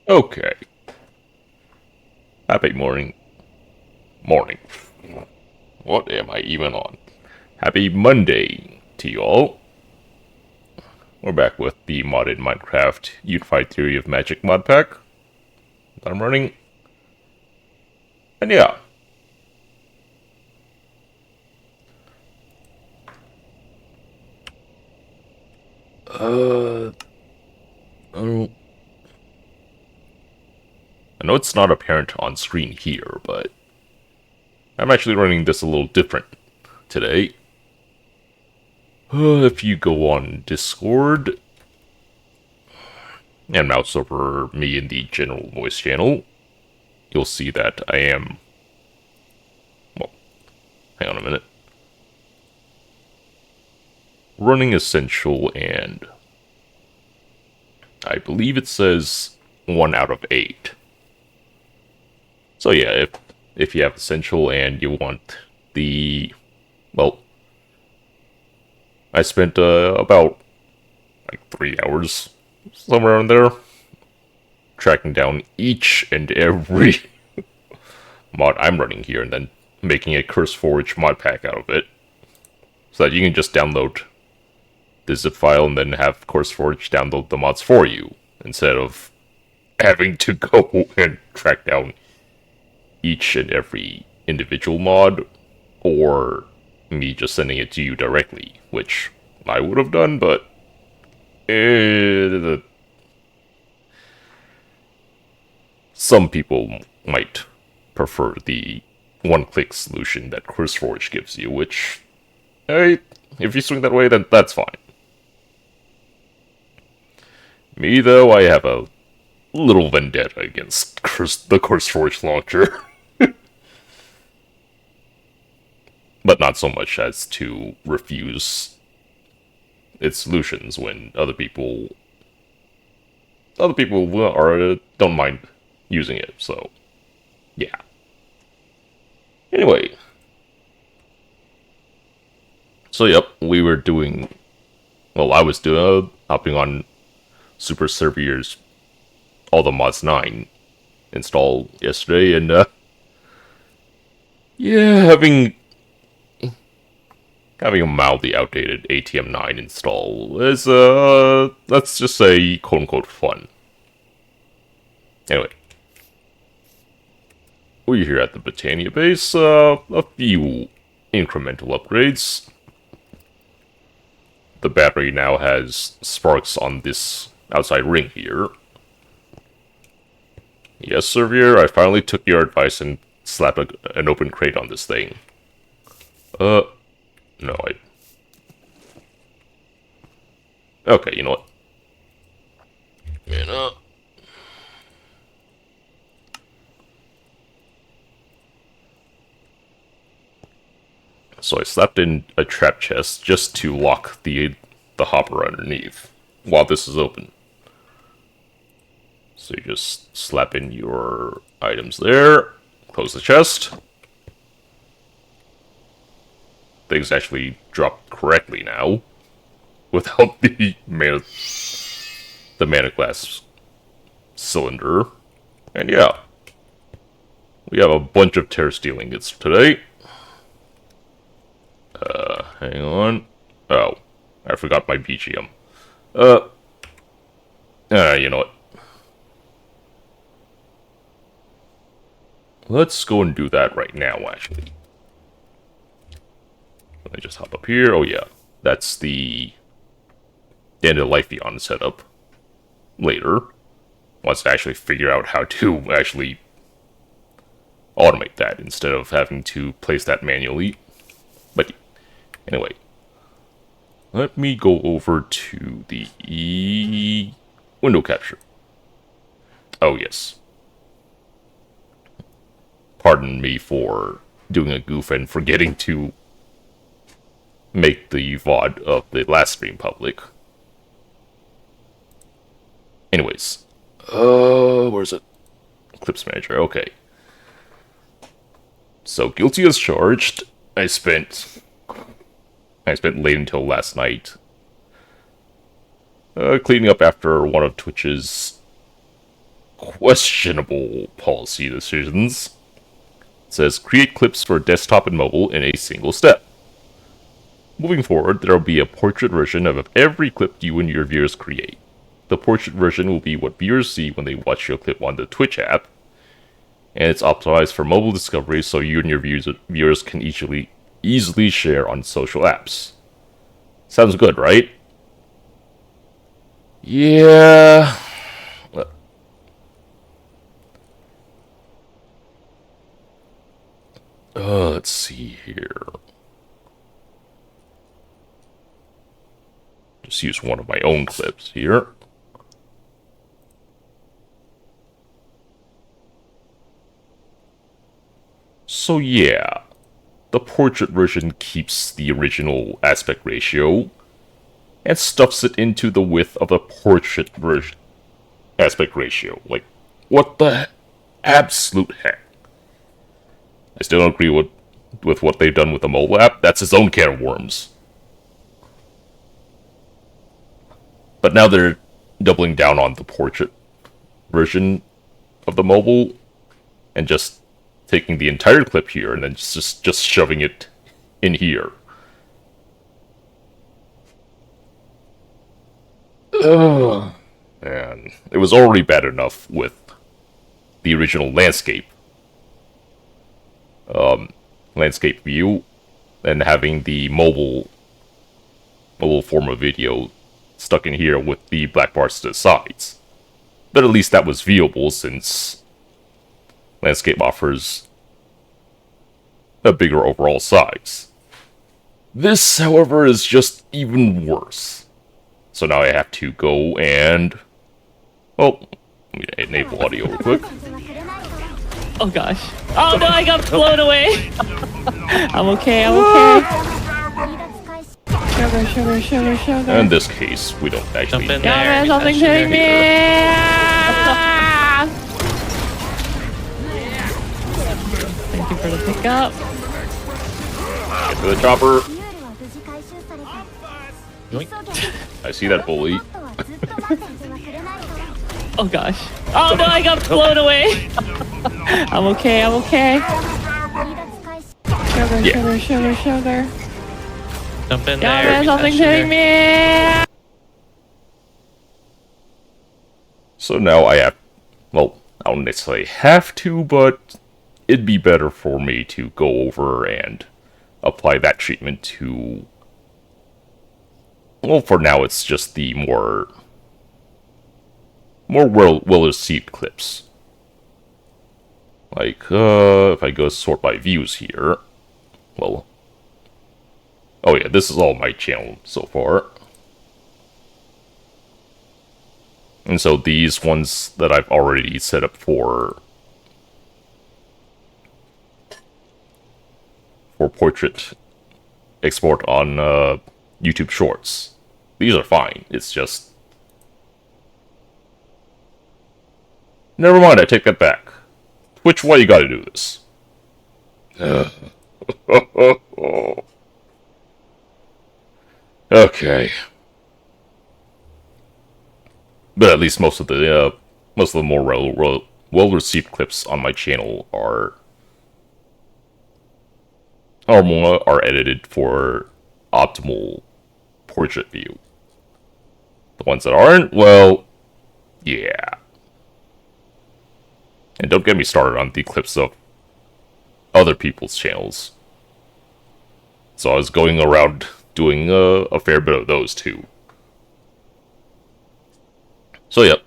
Okay. Happy morning. Morning. What am I even on? Happy Monday to you all. We're back with the modded Minecraft Unified Theory of Magic mod pack that I'm running. And yeah. I know it's not apparent on screen here, but I'm actually running this a little different today. If you go on Discord and mouse over me in the general voice channel, you'll see that I am... Well, hang on a minute. Running Essential, and I believe it says 1 out of 8. So yeah, if you have Essential and you want the... Well, I spent about like 3 hours, somewhere around there, tracking down each and every mod I'm running here and then making a CurseForge mod pack out of it. So that you can just download the zip file and then have CurseForge download the mods for you, instead of having to go and track down each and every individual mod, or me just sending it to you directly, which I would have done, but some people might prefer the one-click solution that CurseForge gives you, which, if you swing that way, then that's fine. Me, though, I have a little vendetta against the CurseForge launcher. But not so much as to refuse its solutions when other people don't mind using it. So yeah. Anyway, so yep, we were doing. Well, I was doing hopping on Super Server's All the Mods 9 install yesterday, and yeah, having a mildly outdated ATM 9 install is, let's just say, quote-unquote, fun. Anyway. We're here at the Britannia base, a few incremental upgrades. the battery now has sparks on this outside ring here. Yes, Servier, I finally took your advice and slapped an open crate on this thing. No, Okay, you know what? So I slapped in a trap chest just to lock the hopper underneath while this is open. So you just slap in your items there, close the chest. Things actually drop correctly now, without the mana glass cylinder. And yeah, we have a bunch of Terror Steel ingots today. Hang on. Oh, I forgot my BGM. You know what? Let's go and do that right now, actually. Let me just hop up here. Oh yeah, that's the end of life beyond setup. Later, once I actually figure out how to actually automate that instead of having to place that manually. But anyway, let me go over to the window capture. Oh yes. Pardon me for doing a goof and forgetting to make the VOD of the last stream public. Anyways. Where's it? Clips Manager, okay. So, guilty as charged. I spent late until last night cleaning up after one of Twitch's questionable policy decisions. It says, create clips for desktop and mobile in a single step. Moving forward, there will be a portrait version of every clip you and your viewers create. The portrait version will be what viewers see when they watch your clip on the Twitch app, and it's optimized for mobile discovery so you and your viewers can easily share on social apps. Sounds good, right? Yeah. Let's see here. Just use one of my own clips here. So yeah, the portrait version keeps the original aspect ratio and stuffs it into the width of the portrait version aspect ratio. Like, what the absolute heck? I still don't agree with what they've done with the mobile app. That's its own can of worms. But now they're doubling down on the portrait version of the mobile and just taking the entire clip here and then just shoving it in here. Ugh. And it was already bad enough with the original landscape view, and having the mobile form of video stuck in here with the black bars to the sides. But at least that was viewable since landscape offers a bigger overall size. This, however, is just even worse. So now I have to go and... well, let me enable audio real quick. Oh gosh. Oh no, I got blown away. I'm okay, I'm okay. Sugar. In this case, we don't actually... Jump in there. Something's hitting me. Thank you for the pickup. Get to the chopper. I see that bully. Oh gosh. Oh no, I got blown away. I'm okay, I'm okay. Sugar. Jump in there. Something's hitting me. So now I have... well, I don't necessarily have to, but it'd be better for me to go over and apply that treatment to well, for now, it's just the more well-received clips. Like, if I go sort by views here, well, oh yeah, this is all my channel so far. And so these ones that I've already set up for portrait export on YouTube Shorts, these are fine. It's just, never mind, I take that back. Twitch, why you gotta do this? Okay. But at least most of the more well-received clips on my channel are edited for optimal portrait view. The ones that aren't, well, yeah. And don't get me started on the clips of other people's channels. So I was going around doing a fair bit of those too. So yep.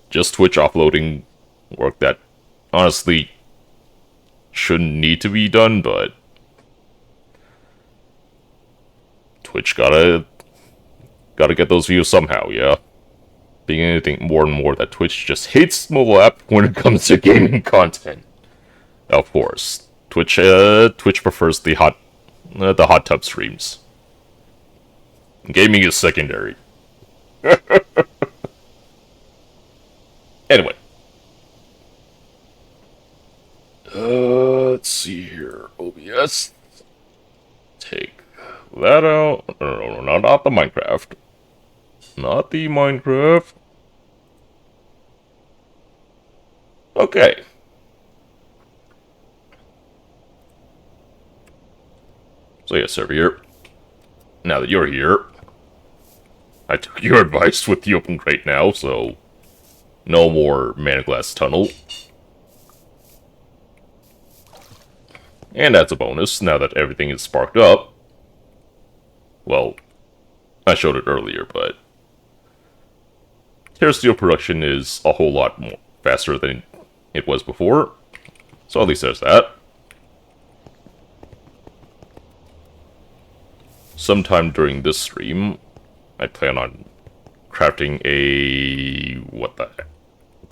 Just Twitch offloading work that honestly shouldn't need to be done, but Twitch gotta get those views somehow, yeah. Being anything more and more that Twitch just hates mobile app when it comes to gaming content. Of course, Twitch prefers the hot tub streams. Gaming is secondary. Anyway. Let's see here. OBS. Take that out. No, not the Minecraft. Not the Minecraft. Okay. So yeah, server here. Now that you're here, I took your advice with the open crate now, so no more mana glass tunnel. And that's a bonus, now that everything is sparked up. Well, I showed it earlier, but Terra Steel production is a whole lot more faster than it was before. So at least there's that. Sometime during this stream, I plan on crafting a... What the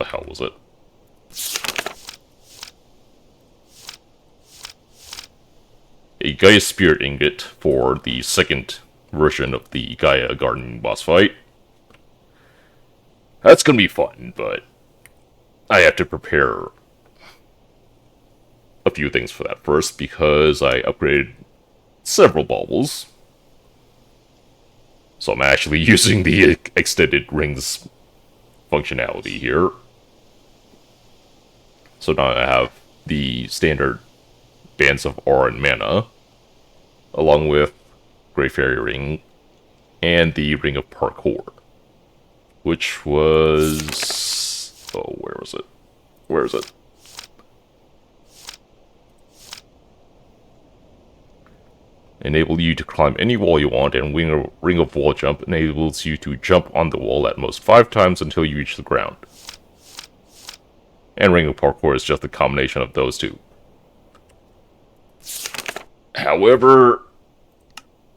hell was it? A Gaia Spirit Ingot for the second version of the Gaia Garden boss fight. That's gonna be fun, but I have to prepare a few things for that first, because I upgraded several baubles. So I'm actually using the extended rings functionality here. So now I have the standard bands of aura and mana, along with Grey Fairy Ring, and the Ring of Parkour, which was... oh, where was it? Where is it? Enable you to climb any wall you want, and Ring of Wall Jump enables you to jump on the wall at most 5 times until you reach the ground. And Ring of Parkour is just a combination of those two. However,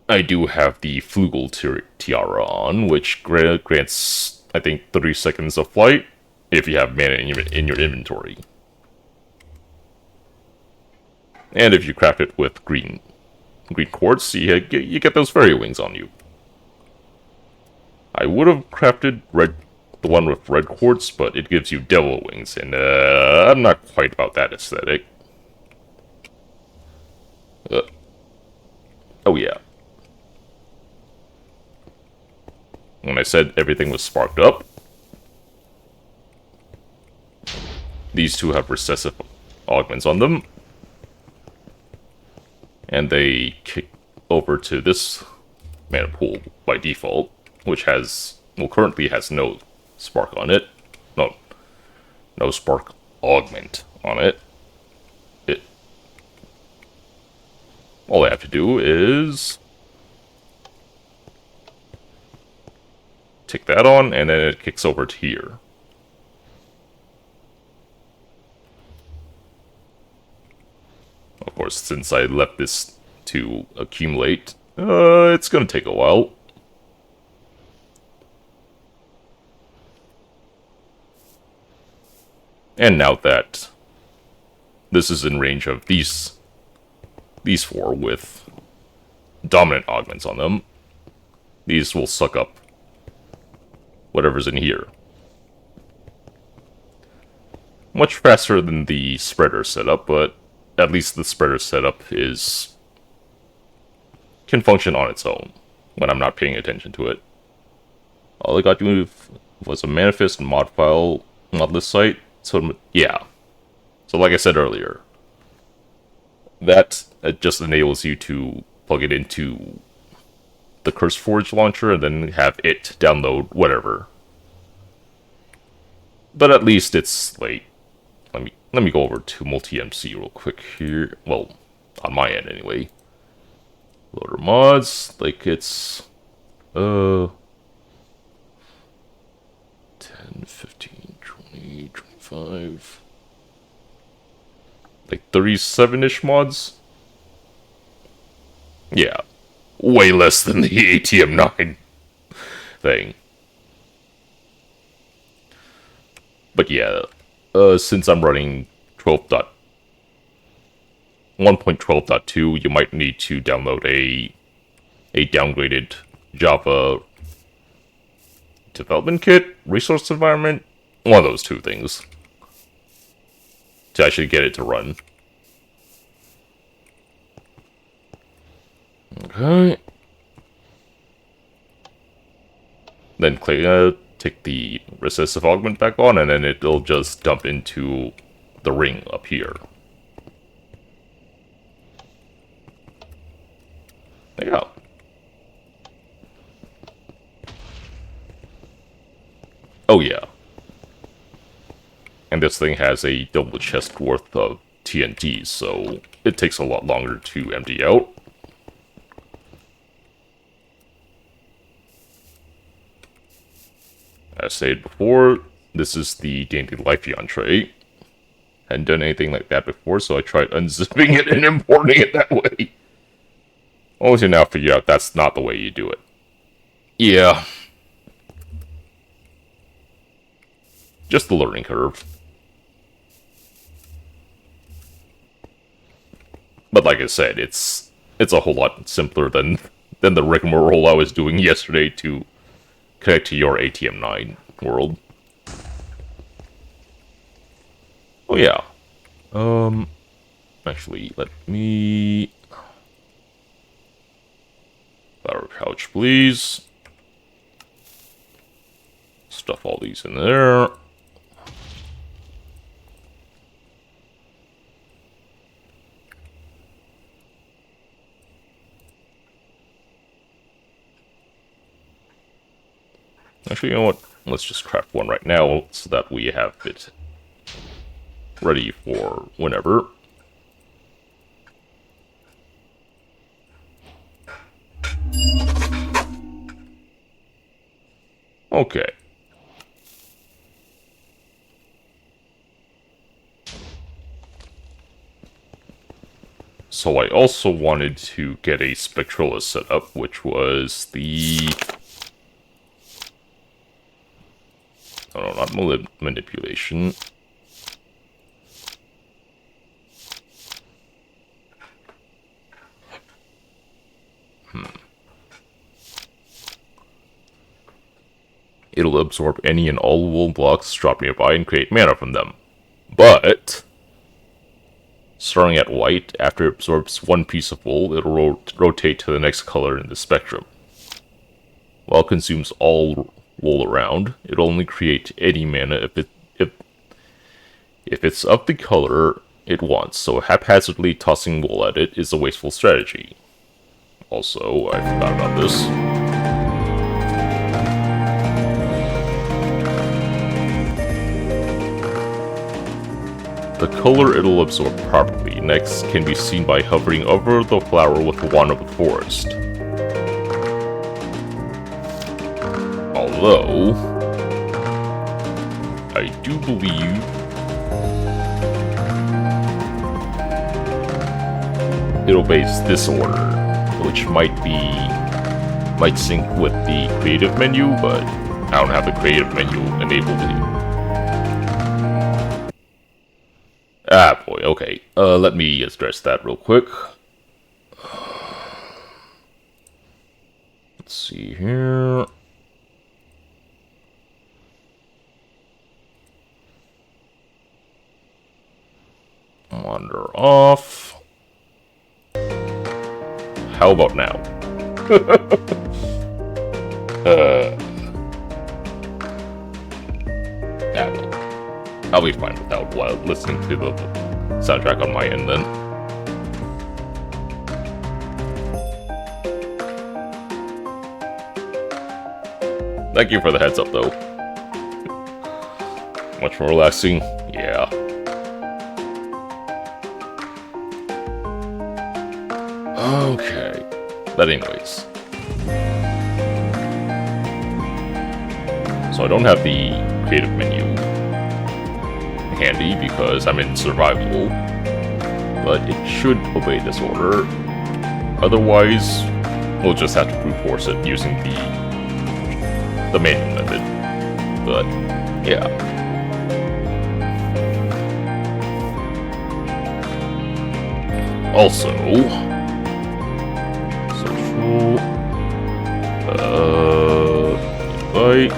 I do have the Flugel Tiara on, which grants, I think, 30 seconds of flight if you have mana in your inventory. And if you craft it with green quartz, you get those fairy wings on you. I would have crafted the one with red quartz, but it gives you devil wings, and I'm not quite about that aesthetic. Oh yeah. When I said everything was sparked up, these two have recessive augments on them. And they kick over to this mana pool by default, which currently has no spark on it. No spark augment on it. All I have to do is take that on, and then it kicks over to here. Of course, since I left this to accumulate, it's gonna take a while. And now that this is in range of these four with dominant augments on them, these will suck up whatever's in here. Much faster than the spreader setup, but at least the spreader setup can function on its own when I'm not paying attention to it. All I got to move was a manifest mod file on this site. So yeah. So like I said earlier, that just enables you to plug it into the CurseForge launcher and then have it download whatever. But at least it's like, let me go over to multi-MC real quick here. Well, on my end anyway. Loader mods, like it's 10, 15, 20, 25, like 37-ish mods. Yeah, way less than the ATM9 thing. But yeah, since I'm running 1.12.2, you might need to download a downgraded Java development kit, resource environment, one of those two things, to actually get it to run. Okay. Then take the recessive augment back on, and then it'll just dump into the ring up here. There you go. Oh yeah. And this thing has a double chest worth of TNT, so it takes a lot longer to empty out. As stated before, this is the Dainty Lifeon tray. Hadn't done anything like that before, so I tried unzipping it and importing it that way. Only to now figure out that's not the way you do it. Yeah. Just the learning curve. But like I said, it's a whole lot simpler than the rigmarole I was doing yesterday to connect to your ATM9 world. Oh yeah. Actually, let me... Power pouch, please. Stuff all these in there. Actually, you know what? Let's just craft one right now so that we have it ready for whenever. Okay. So I also wanted to get a Spectralist set up, which was the... Oh no, not manipulation. It'll absorb any and all wool blocks dropped nearby and create mana from them. But, starting at white, after it absorbs one piece of wool, it'll rotate to the next color in the spectrum. While it consumes all wool around, it'll only create any mana if it's of the color it wants, so haphazardly tossing wool at it is a wasteful strategy. Also, I forgot about this. The color it'll absorb properly next can be seen by hovering over the flower with the Wand of the Forest. Although, I do believe it obeys this order, which might sync with the creative menu, but I don't have the creative menu enabled here. Ah boy, okay. Let me address that real quick. Let's see here. Wander off. How about now? Yeah, I'll be fine without while listening to the soundtrack on my end then. Thank you for the heads up though. Much more relaxing, yeah. Okay, but anyways. So I don't have the creative menu handy because I'm in survival, but it should obey this order. Otherwise, we'll just have to brute force it using the manual method. But yeah. Also, social, invite.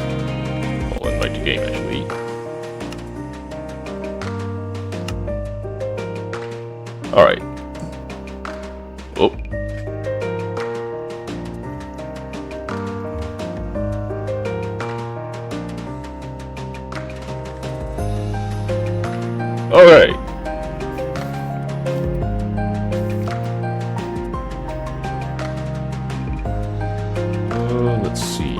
I'll invite to game actually. All right. Oh. All right. Let's see.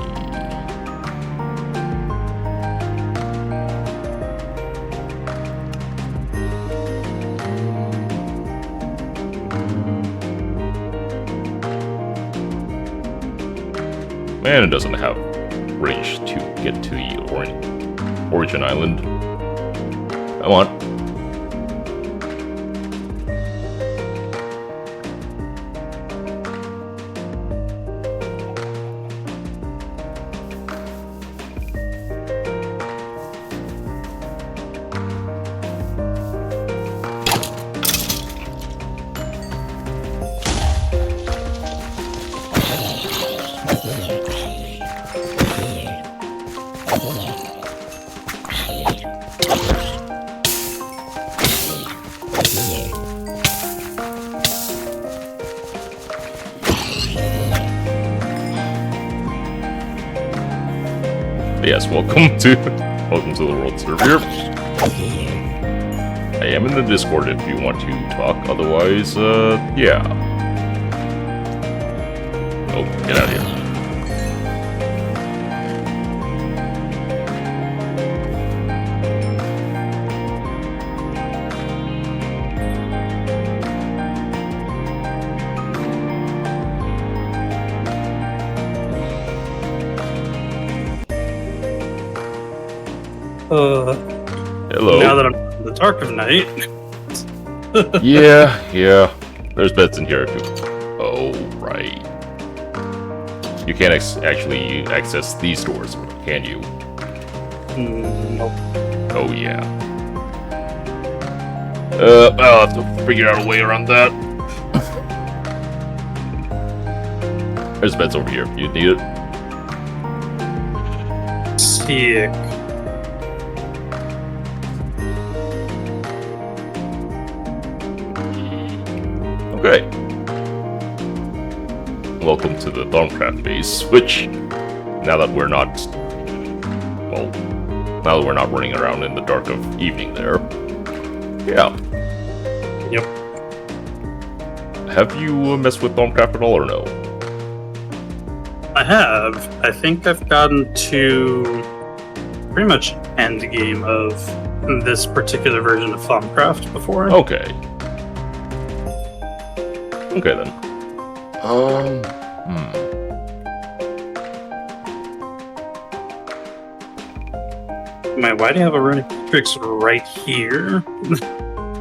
Man, it doesn't have range to get to the origin island. Come on. Yes, welcome to the world server. I am in the Discord if you want to talk. Otherwise, yeah. Oh, get out of here. Hello. Now that I'm in the dark of night. Yeah. There's beds in here too. Oh, right. You can't actually access these doors, can you? Nope. Oh, yeah. I'll have to figure out a way around that. There's beds over here if you need it. Sick. Okay. Welcome to the Thorncraft base, which, now that we're not running around in the dark of evening there. Yeah. Yep. Have you messed with Thorncraft at all, or no? I have. I think I've gotten to pretty much end game of this particular version of Thumbcraft before. Okay. Okay then. Why do you have a runic matrix right here?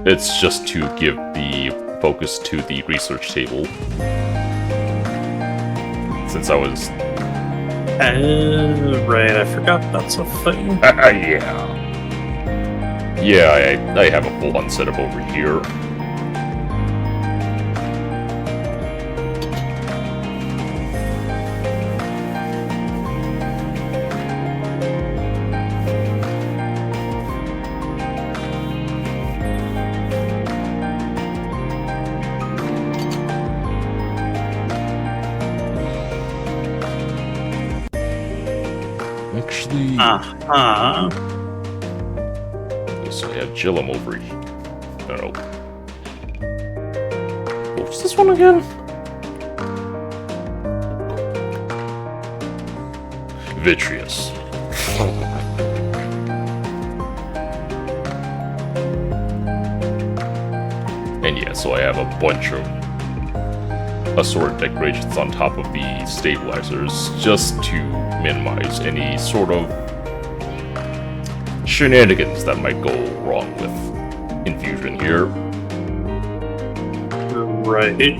It's just to give the focus to the research table. Since I was... Right, I forgot that's a thing. yeah. Yeah, I have a full-on setup over here. Actually... Uh-huh. So I have Jillum over here. I don't know. What was this one again? Vitreous. And yeah, so I have a bunch of assorted decorations on top of the stabilizers just to minimize any sort of shenanigans that might go wrong with infusion here. Right.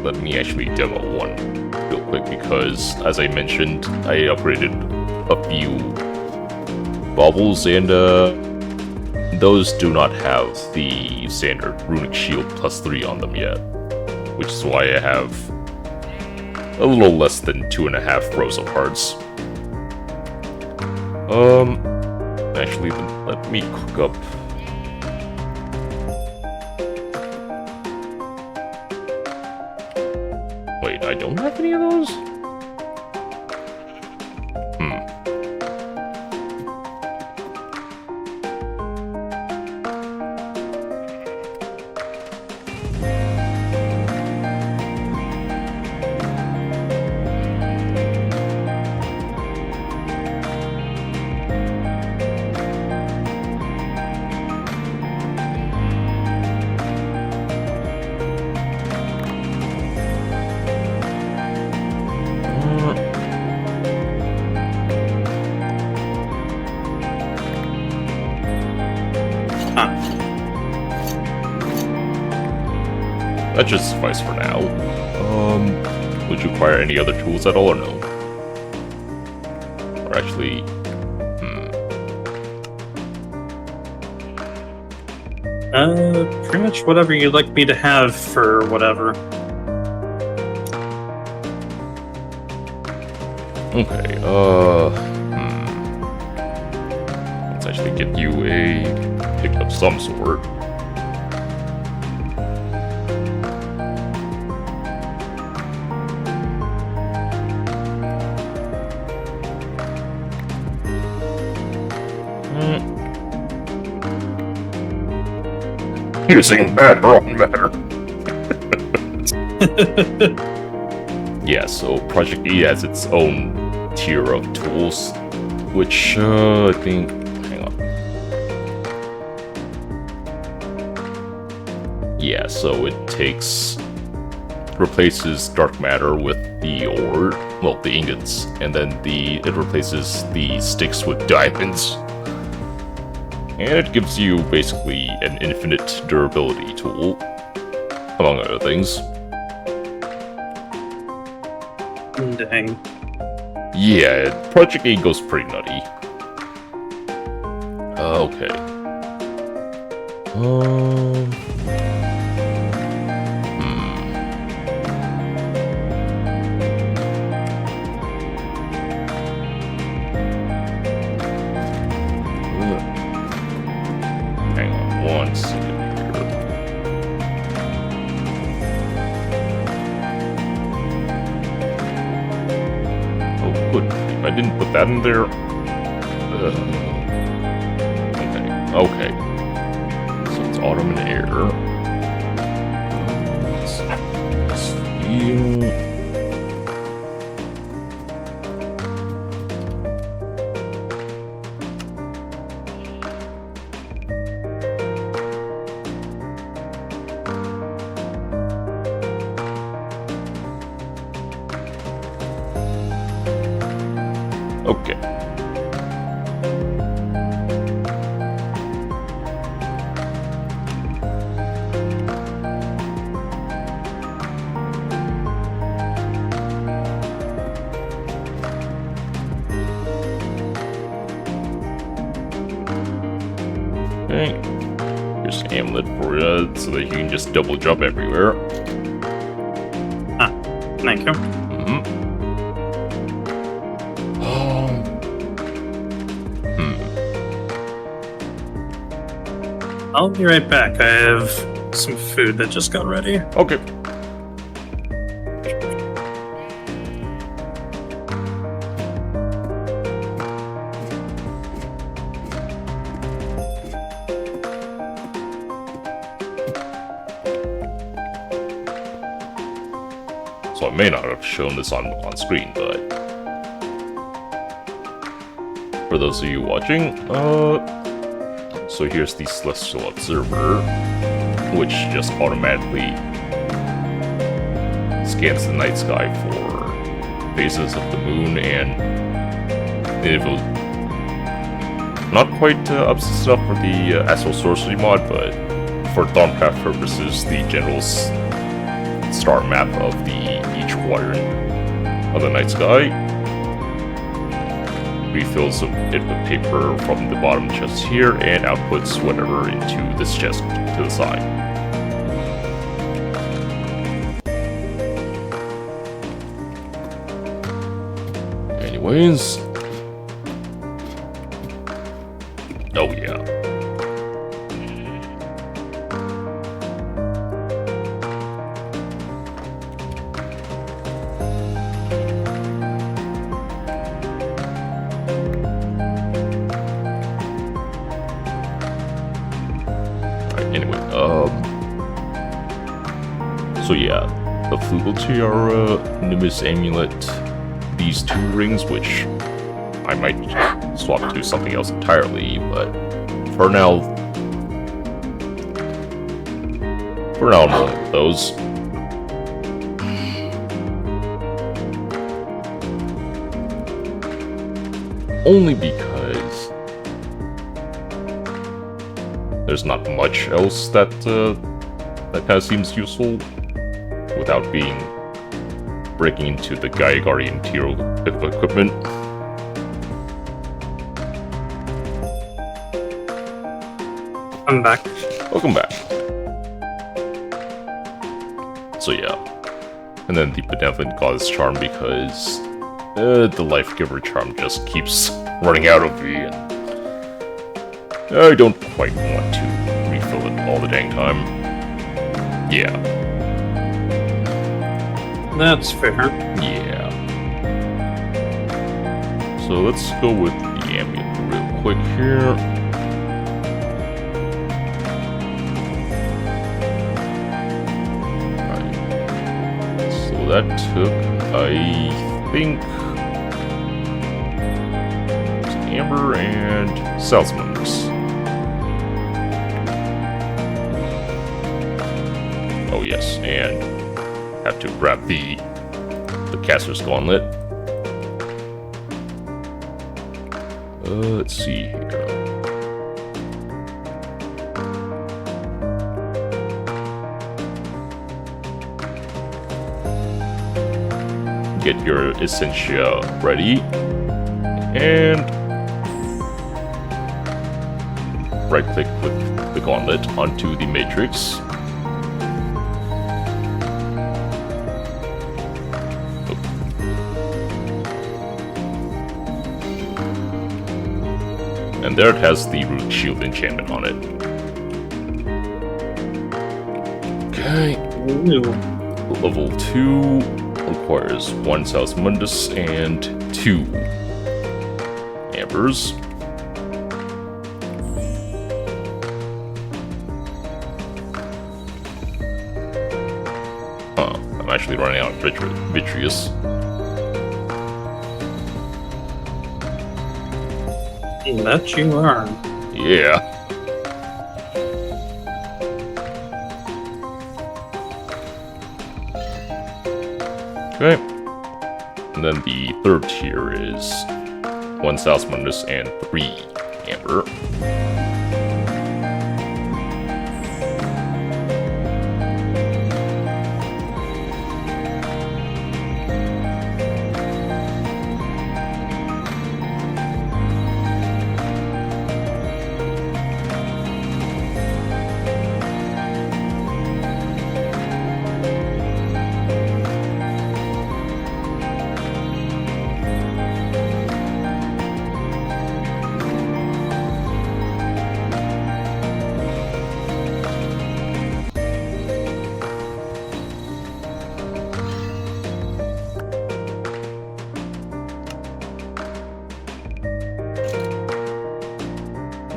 Let me actually demo one real quick because, as I mentioned, I upgraded a few baubles and those do not have the standard runic shield +3 on them yet, which is why I have a little less than 2.5 rows of hearts. Actually, let me cook up. Wait, I don't have any of those? That should suffice for now. Would you require any other tools at all, or no? Or actually, Pretty much whatever you'd like me to have for whatever. okay, let's actually get you a pick of some sort. Using bad wrong matter. Yeah, so Project E has its own tier of tools, which I think. Hang on. Yeah, so it replaces dark matter with the ore, well, the ingots, and then it replaces the sticks with diamonds. And it gives you basically an infinite durability tool, among other things. Dang. Yeah, Project E goes pretty nutty. Okay. Hang on one second here. Oh, good. If I didn't put that in there. Okay. So it's autumn and air. Steel. Okay. Okay. Here's an amulet for you so that you can just double jump everywhere. Thank you. I'll be right back. I have some food that just got ready. Okay. So I may not have shown this on screen, but for those of you watching, so here's the Celestial Observer, which just automatically scans the night sky for phases of the moon, and it was not quite up to stuff for the Astral Sorcery mod, but for Thorncraft purposes, the general star map of each quadrant of the night sky refills it with paper from the bottom chest here and outputs whatever into this chest to the side. Anyways. Oh yeah. So yeah, the Flugel Tiara, Nimbus Amulet, these 2 rings, which I might swap to something else entirely, but for now I'm rolling with those. Only because there's not much else that kind of seems useful without breaking into the Gaia Guardian tier equipment. I'm back. Welcome back. So yeah, and then the Benevolent Goddess charm, because the Life Giver charm just keeps running out of me, and I don't quite want to refill it all the dang time. Yeah. That's fair. Yeah. So let's go with the amulet real quick here. Right. So that took, I think, Amber and Salesman's. Oh yes, and have to grab the Caster's Gauntlet. Let's see here. Get your Essentia ready, and right-click with the Gauntlet onto the Matrix. And there it has the Root Shield enchantment on it. Okay. Ooh. Level 2 requires 1 Salus Mundus and 2 Ambers. I'm actually running out of Vitreous. That you are. Yeah. Okay. And then the third tier is 1 Salus Mundus and 3 Amber.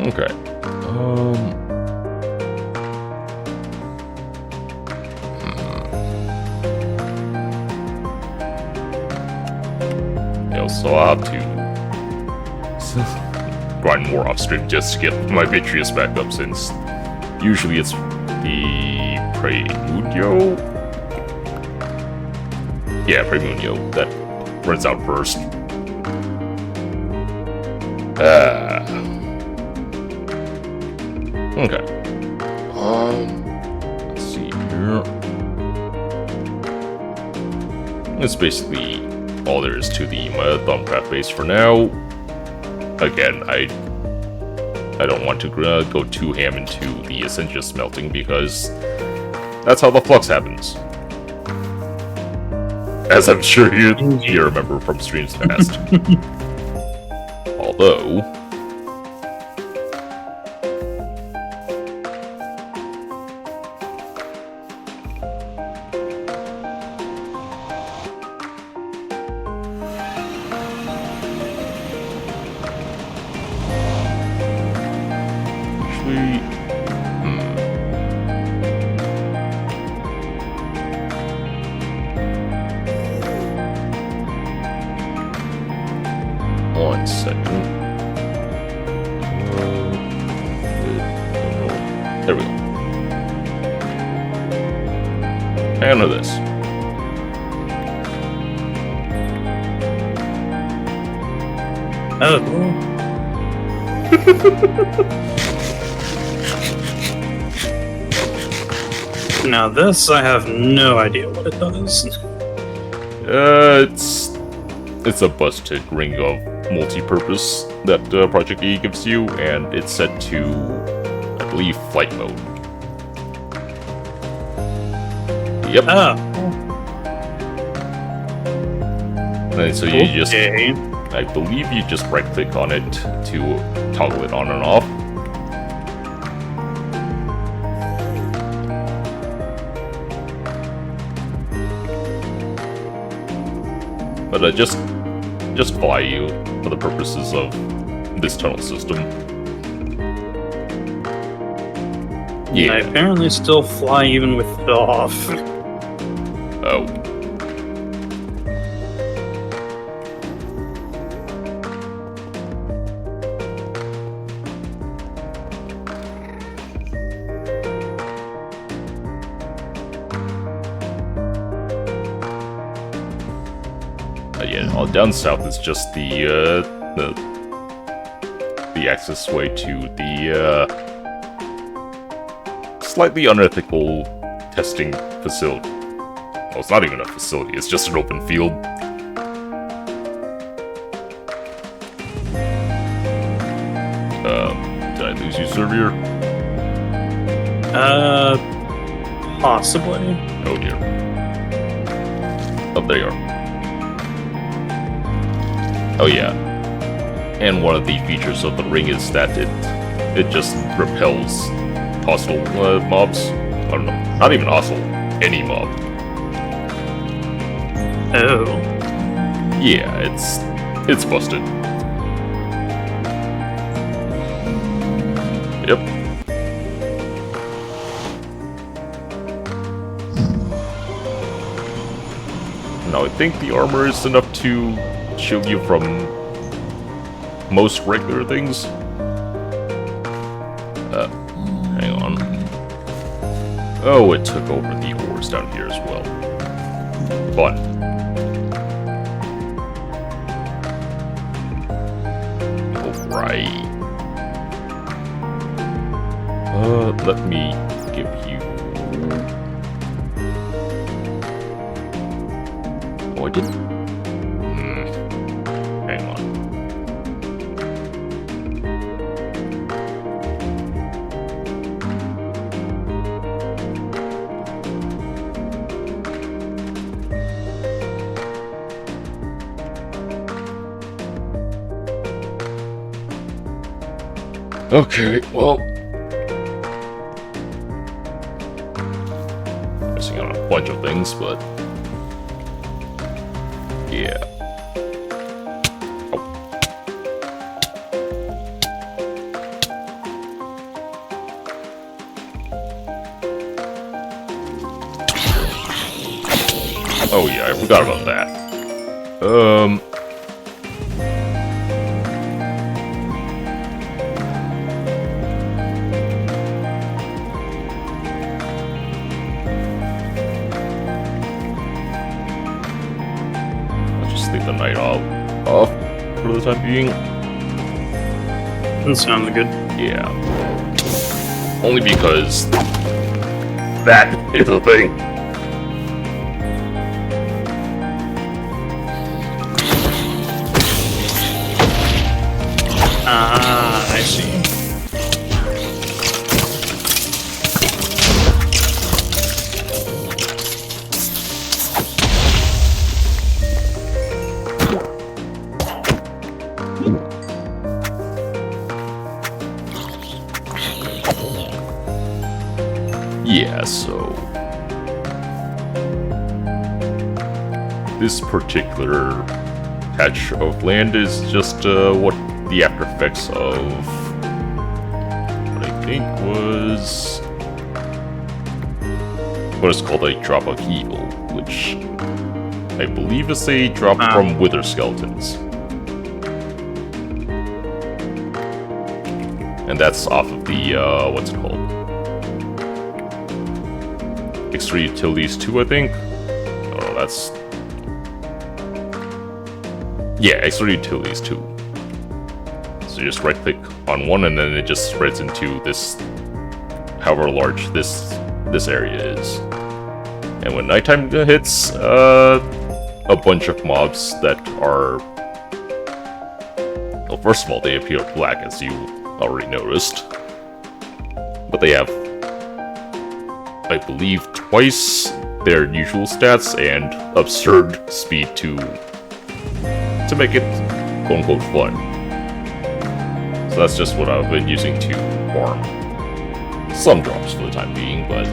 Okay. Yeah, so I'll have to grind more off stream just to get my Vitreous back up, since usually it's the Premunio. Yeah, Premunio that runs out first. Okay. Let's see here. That's basically all there is to the Thumbcraft base for now. Again, I don't want to go too ham into the Essentia smelting, because that's how the flux happens. As I'm sure you remember from streams past. Although... One second. There we go. And with this. Oh. Now this, I have no idea what it does. It's a busted ring of multi-purpose that Project E gives you, and it's set to, I believe, flight mode. Yep. Oh. And so you just, I believe you just right-click on it to toggle it on and off. But just fly you for the purposes of this tunnel system. Yeah. I apparently still fly even with it off. Oh. Yeah, all down south is just the access way to the slightly unethical testing facility. Well, it's not even a facility; it's just an open field. Did I lose you, Servier? Possibly. Oh dear. Oh, there you are. Oh yeah, and one of the features of the ring is that it just repels hostile mobs. I don't know, not even hostile, any mob. Oh. Yeah, it's busted. Yep. Now I think the armor is enough to shield you from most regular things. Hang on. Oh, it took over the ores down here as well. Fun. Alright. Let me give you... Oh, I didn't... Hang on. Okay, well... Missing out on a bunch of things, but... Yeah. Oh yeah, I forgot about that. Let's just leave the night off for the time being. That sounds good. Yeah. Only because that is the thing. Ah, I see. Yeah, so this particular patch of land is just what the after effects of what I think was what is called a drop of evil, which I believe is a drop from wither skeletons. And that's off of the what's it called? Extra Utilities 2, I think? Oh, that's... Yeah, Extra Utilities 2. So you just right-click on one, and then it just spreads into this... however large this area is. And when nighttime hits, a bunch of mobs that are... Well, first of all, they appear black, as you already noticed. But they have... I believe twice their usual stats and absurd speed to make it quote-unquote fun. So that's just what I've been using to farm some drops for the time being, but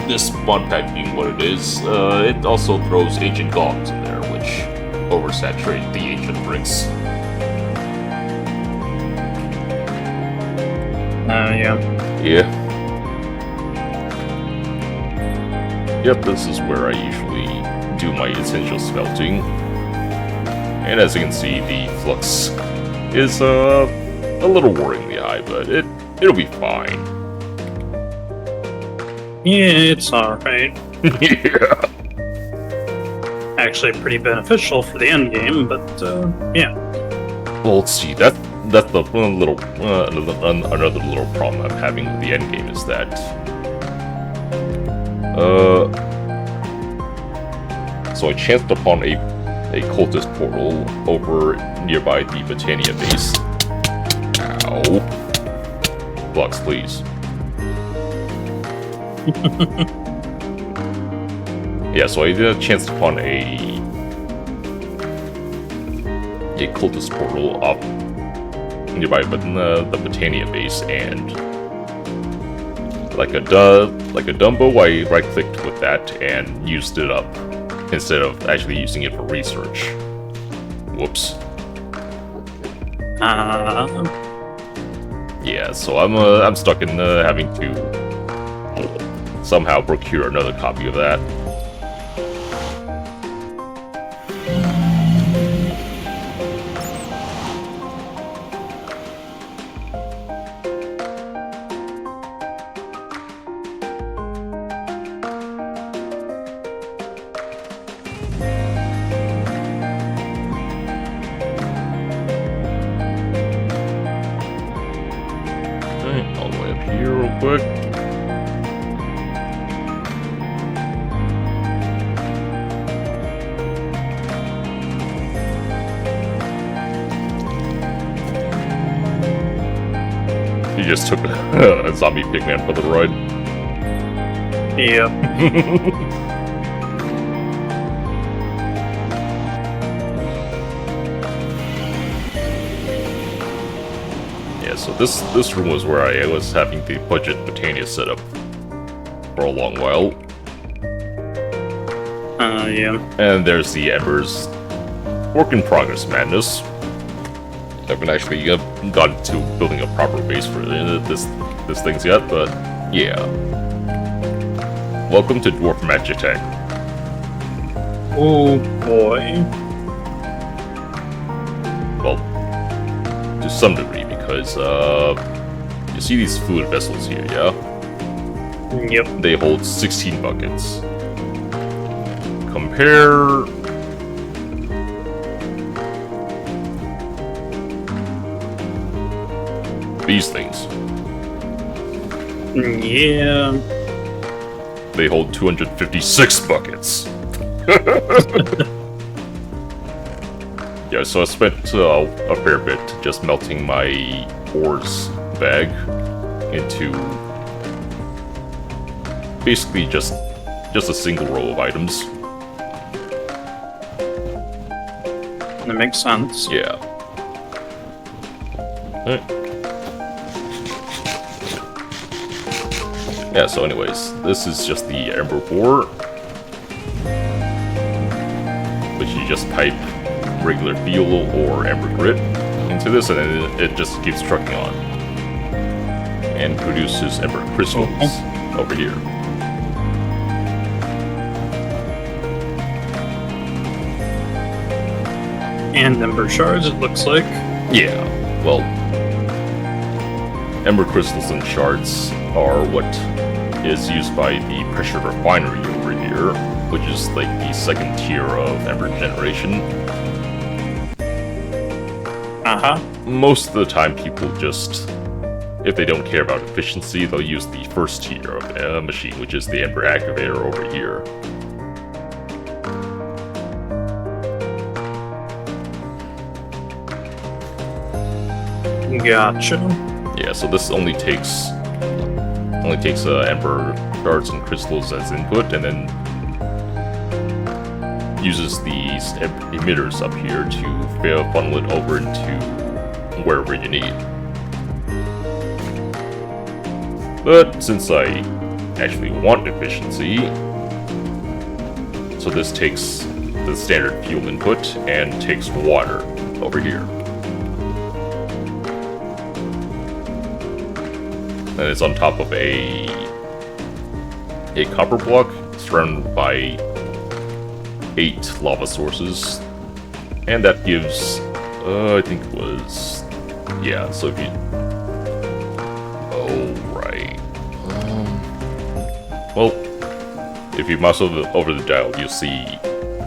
this mod pack being what it is, it also throws ancient golems in there, which oversaturate the ancient bricks. Yeah. Yeah. Yep, this is where I usually do my essential smelting. And as you can see, the flux is a little worryingly high, but it'll be fine. Yeah, it's alright. Yeah. Actually pretty beneficial for the end game, but yeah. Well, let's see, that's the little another little problem I'm having with the end game is that so I chanced upon a cultist portal over nearby the Botania base. Ow. Blocks, please. Yeah, so I chanced upon a cultist portal off nearby the Botania base, and like a Dumbo, I right-clicked with that and used it up instead of actually using it for research. Whoops. Yeah, so I'm stuck in having to somehow procure another copy of that. All the way up here real quick. You just took a zombie pigman for the ride. Yep. Yeah, so this room was where I was having the budget Botania set up for a long while. Yeah. And there's the Ember's work in progress madness. I haven't actually gotten to building a proper base for this things yet, but yeah. Welcome to Dwarf Magic Tech. Oh boy. Well, to some degree, because, you see these food vessels here, yeah? Yep. They hold 16 buckets. Compare... these things. Yeah. They hold 256 buckets. Yeah, so I spent a fair bit just melting my ores bag into basically just a single row of items. That makes sense. Yeah. Alright. Yeah, so anyways, this is just the ember ore, which you just pipe regular fuel or ember grit into this, and then it just keeps trucking on. And produces ember crystals over here. And ember shards, it looks like. Yeah, well, ember crystals and shards are what is used by the pressure refinery over here, which is like the second tier of ember generation. Uh-huh. Most of the time people just, if they don't care about efficiency, they'll use the first tier of the machine, which is the ember activator over here. Gotcha. Yeah, so this only takes ember shards and crystals as input, and then uses these emitters up here to funnel it over into wherever you need. But since I actually want efficiency, so this takes the standard fuel input and takes water over here. And it's on top of a copper block surrounded by 8 lava sources, and that gives, I think it was, yeah, so if you, oh, right, well, if you mouse over the dial, you'll see,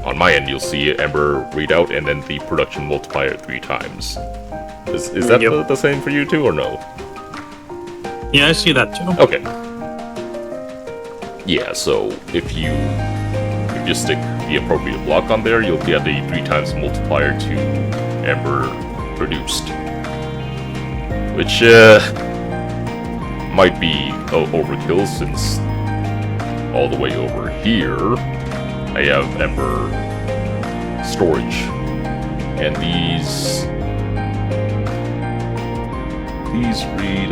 on my end, you'll see Ember readout, and then the production multiplier 3 times. Is that the same for you too, or no? Yeah, I see that too. Okay. Yeah, so if you stick the appropriate block on there, you'll get a 3 times multiplier to Ember produced. Which, might be overkill, since all the way over here, I have Ember storage. And these read,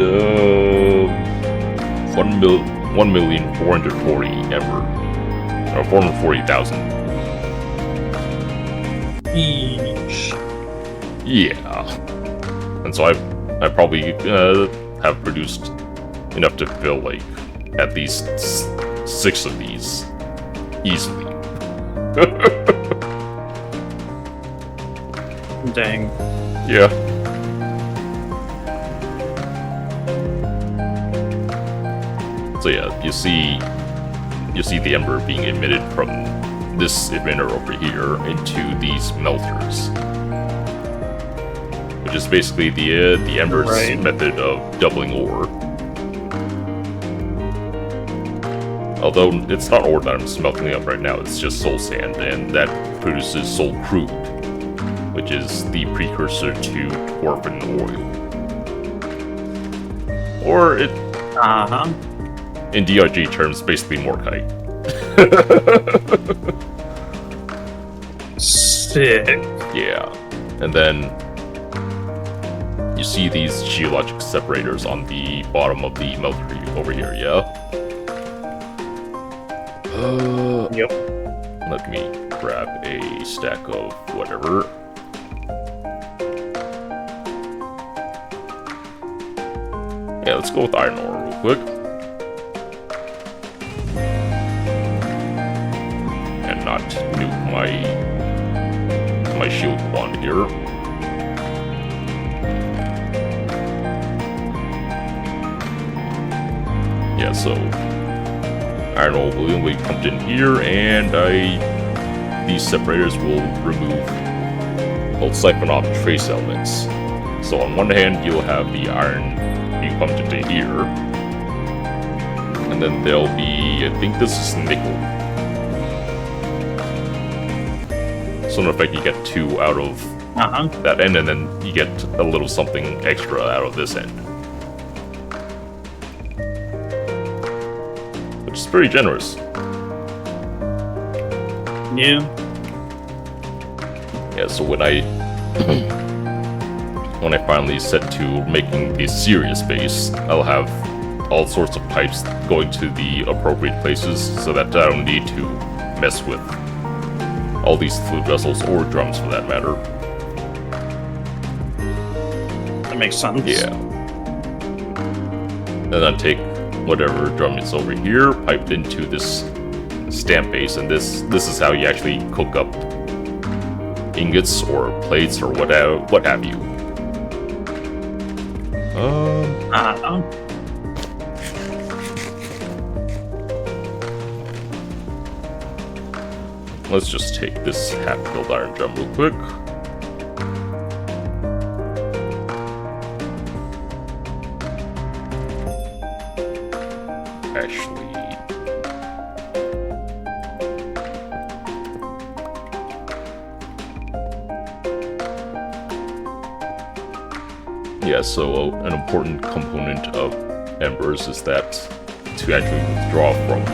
1,440 Ember. Or 440,000. Eesh. Yeah. And so I probably have produced enough to fill like at least 6 of these easily. Dang. Yeah. So yeah, you see the ember being emitted from this emitter over here into these melters, which is basically the ember's method of doubling ore. Although it's not ore that I'm smelting up right now, it's just soul sand, and that produces soul crude, which is the precursor to dwarven oil. Or it, in DRG terms, basically Morkite. Sick. Yeah. And then you see these geologic separators on the bottom of the melter over here, yeah? Yep. Let me grab a stack of whatever. Yeah, let's go with iron ore real quick. And not nuke my shield wand here. Yeah, so iron ore balloon will be pumped in here, and these separators will remove both siphon off trace elements. So on one hand, you'll have the iron being pumped into here, and then there'll be, I think this is nickel. So in effect, you get 2 out of that end, and then you get a little something extra out of this end. Which is pretty generous. Yeah. Yeah, so when I finally set to making the serious base, I'll have all sorts of pipes going to the appropriate places so that I don't need to mess with all these food vessels or drums for that matter. That makes sense. Yeah. And then take whatever drum is over here, piped into this stamp base, and this is how you actually cook up ingots or plates or what have you. Let's just take this half-filled iron drum real quick. Actually, yeah, so an important component of embers is that to actually withdraw from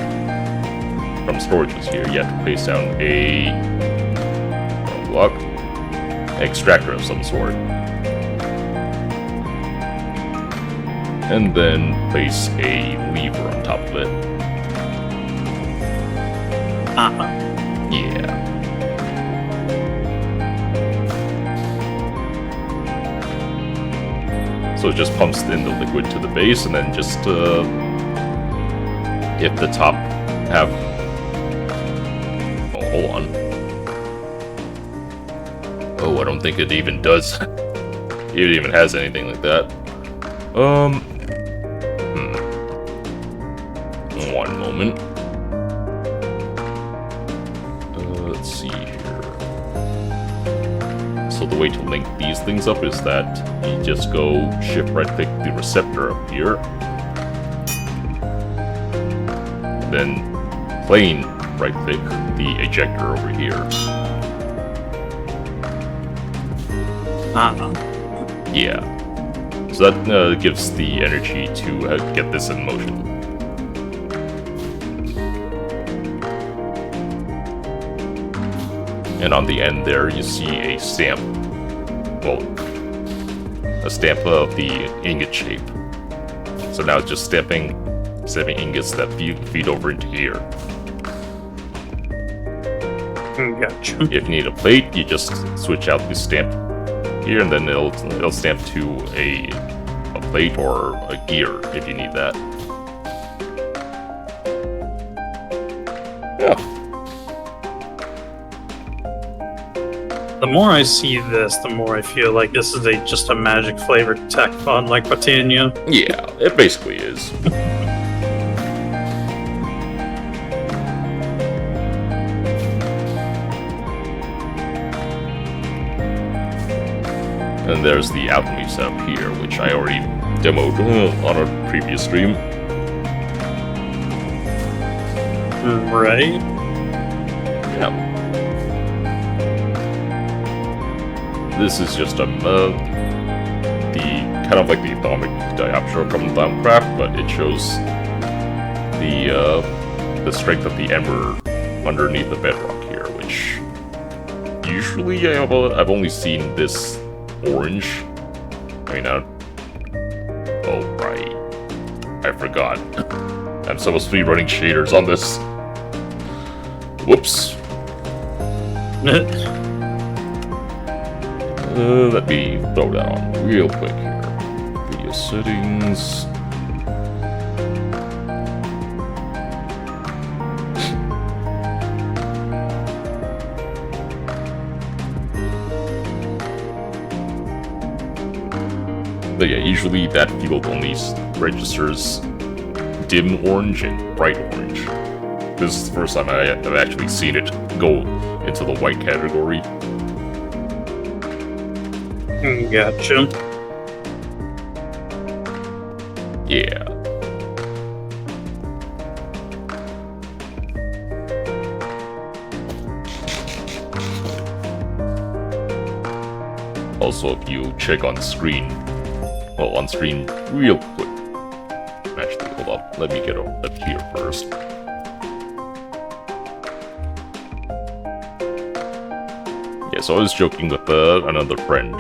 storages here, you have to place down a block extractor of some sort. And then place a lever on top of it. Yeah. So it just pumps in the liquid to the base, and then just hit the top half. Oh, hold on. Oh, I don't think it even does. It even has anything like that. One moment. Let's see here. So the way to link these things up is that you just go shift right click the receptor up here. Then plane right click the ejector over here. Yeah. So that gives the energy to get this in motion. And on the end there, you see a stamp. Well, a stamp of the ingot shape. So now it's just stamping ingots that feed over into here. Gotcha. If you need a plate, you just switch out the stamp here, and then it'll stamp to a plate or a gear if you need that. Yeah. The more I see this, the more I feel like this is just a magic flavored tech pod like Botania. Yeah, it basically is. And there's the alchemy setup here, which I already demoed on a previous stream. Right? Yeah. This is just the kind of like the atomic diopter from Thaumcraft, but it shows the strength of the ember underneath the bedrock here, which usually I've only seen this orange. I mean, oh right, I forgot. I'm supposed to be running shaders on this. Whoops. Let me throw that on real quick here. Video settings. But yeah, usually that field only registers dim orange and bright orange. This is the first time I've actually seen it go into the white category. Gotcha. Yeah. Also, if you check on screen, well, on screen real quick. Actually, hold up. Let me get up here first. Yeah, so I was joking with another friend.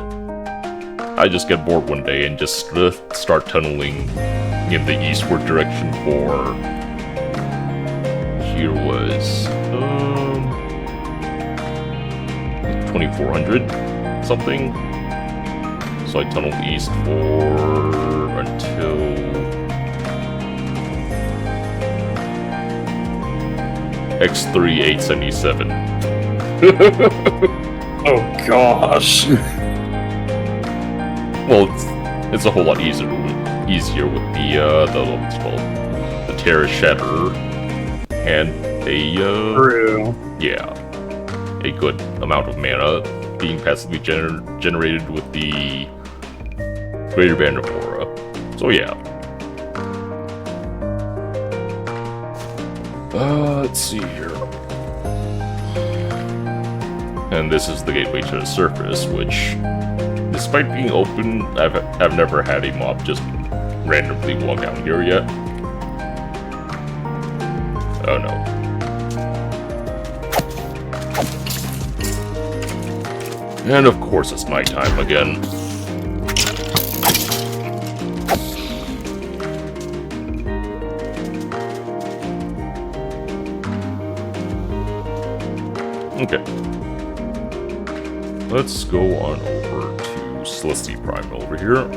I just get bored one day and just start tunneling in the eastward direction for... Here was... 2400 something. So I tunneled east for... until... X3877. Oh gosh. Well, it's a whole lot easier with the what's it called, the Terra Shatter, and a True. yeah, a good amount of mana being passively generated with the Greater Band of Aura. So yeah. Let's see here. And this is the gateway to the surface, which, despite being open, I've never had a mob just randomly walk down here yet. Oh no. And of course it's nighttime again. Okay. Let's go on over to Celestia Prime over here.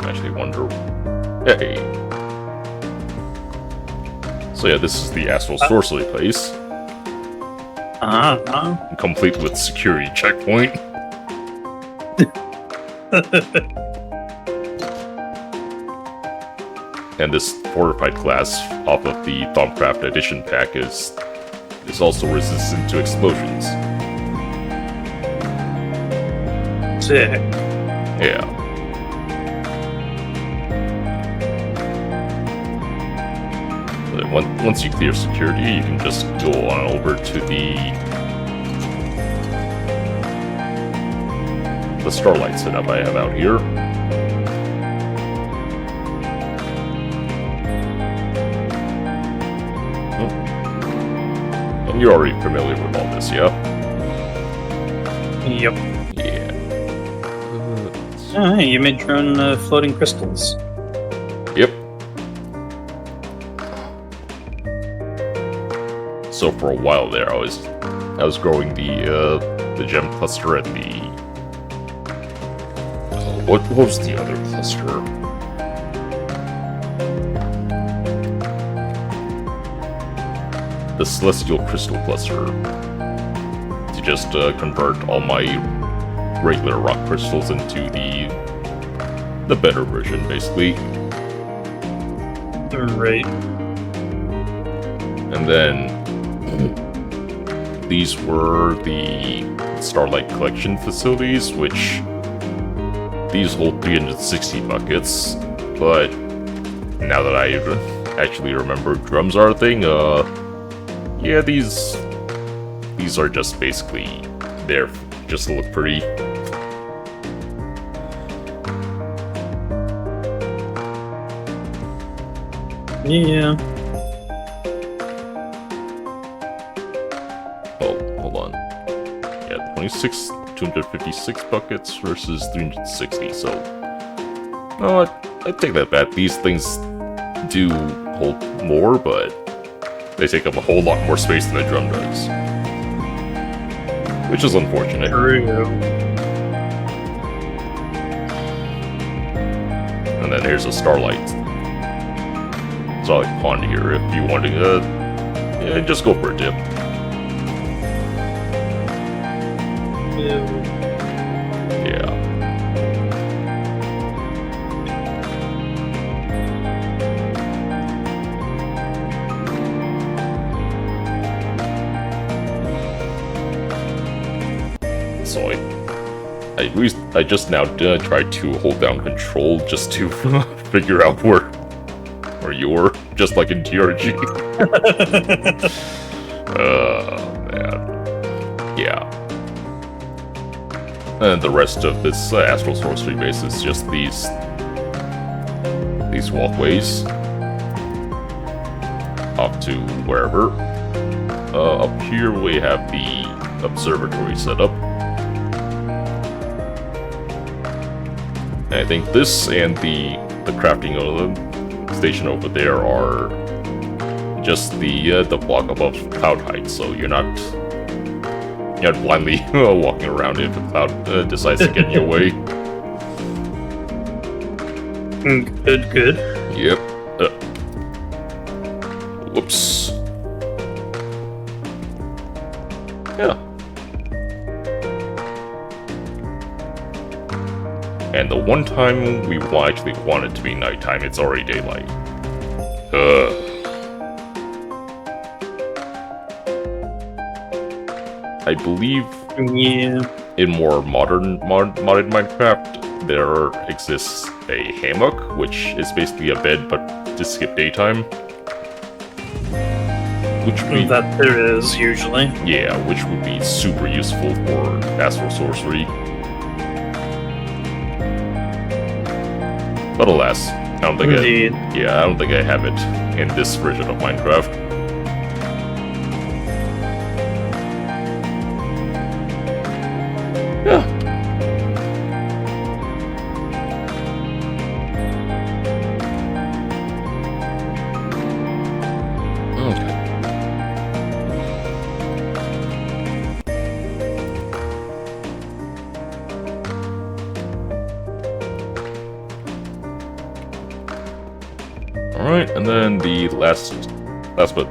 Actually wonder... Hey! So yeah, this is the Astral Sorcery place. Complete with security checkpoint. And this fortified class off of the Thaumcraft Edition pack is also resistant to explosions. Sick. Yeah. But once you clear security, you can just go on over to the Starlight setup I have out here. You're already familiar with all this, yeah? Yep. Yeah. You made your own floating crystals. Yep. So for a while there, I was growing the gem cluster and the what was the other cluster? The Celestial Crystal Cluster, to just convert all my regular rock crystals into the better version, basically. Right. And then these were the Starlight Collection facilities, which these hold 360 buckets, but now that I actually remember drums are a thing, yeah, these are just basically there just to look pretty. Yeah. Oh, hold on. Yeah, 256 buckets versus 360, so... No, I take that back. These things do hold more, but they take up a whole lot more space than a drum does. Which is unfortunate. True. And then here's a Starlight Pond here if you want to Yeah, just go for a dip. Yeah. So I just now tried to hold down control just to figure out where you were, just like in TRG. Man. Yeah. And the rest of this Astral Sorcery base is just these walkways up to wherever. Up here we have the observatory set up. And I think this and the crafting station over there are just the block above cloud height, so you're not blindly walking around if a cloud decides to get in your way. Good. Yep. Whoops. Yeah. And the one time we actually want it to be nighttime, it's already daylight. I believe in more modded Minecraft, there exists a hammock, which is basically a bed but to skip daytime. Which would be, that there is usually. yeah, which would be super useful for Astral Sorcery. But alas, I don't think I don't think I have it in this version of Minecraft. Yeah. Okay. Alright, and then the last but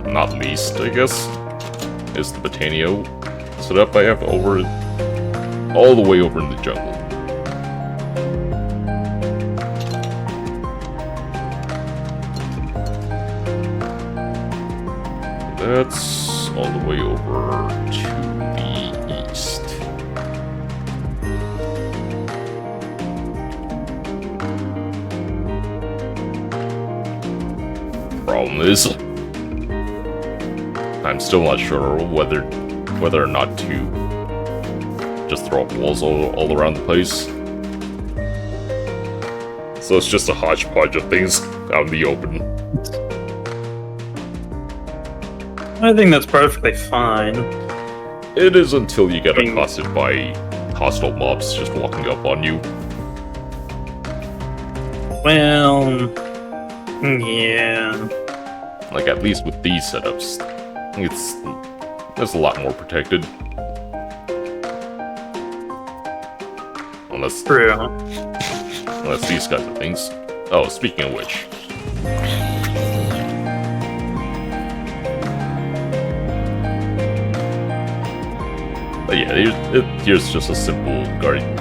not least, I guess, is the Botanio setup I have all the way over in the jungle. That's all the way over to the east. Problem is, I'm still not sure whether or not to just throw up walls all around the place. So it's just a hodgepodge of things out in the open. I think that's perfectly fine. It is until you get accosted by hostile mobs just walking up on you. Well, yeah. Like, at least with these setups, it's a lot more protected. Unless these kinds of things. Oh, speaking of which. But yeah, here's just a simple guardian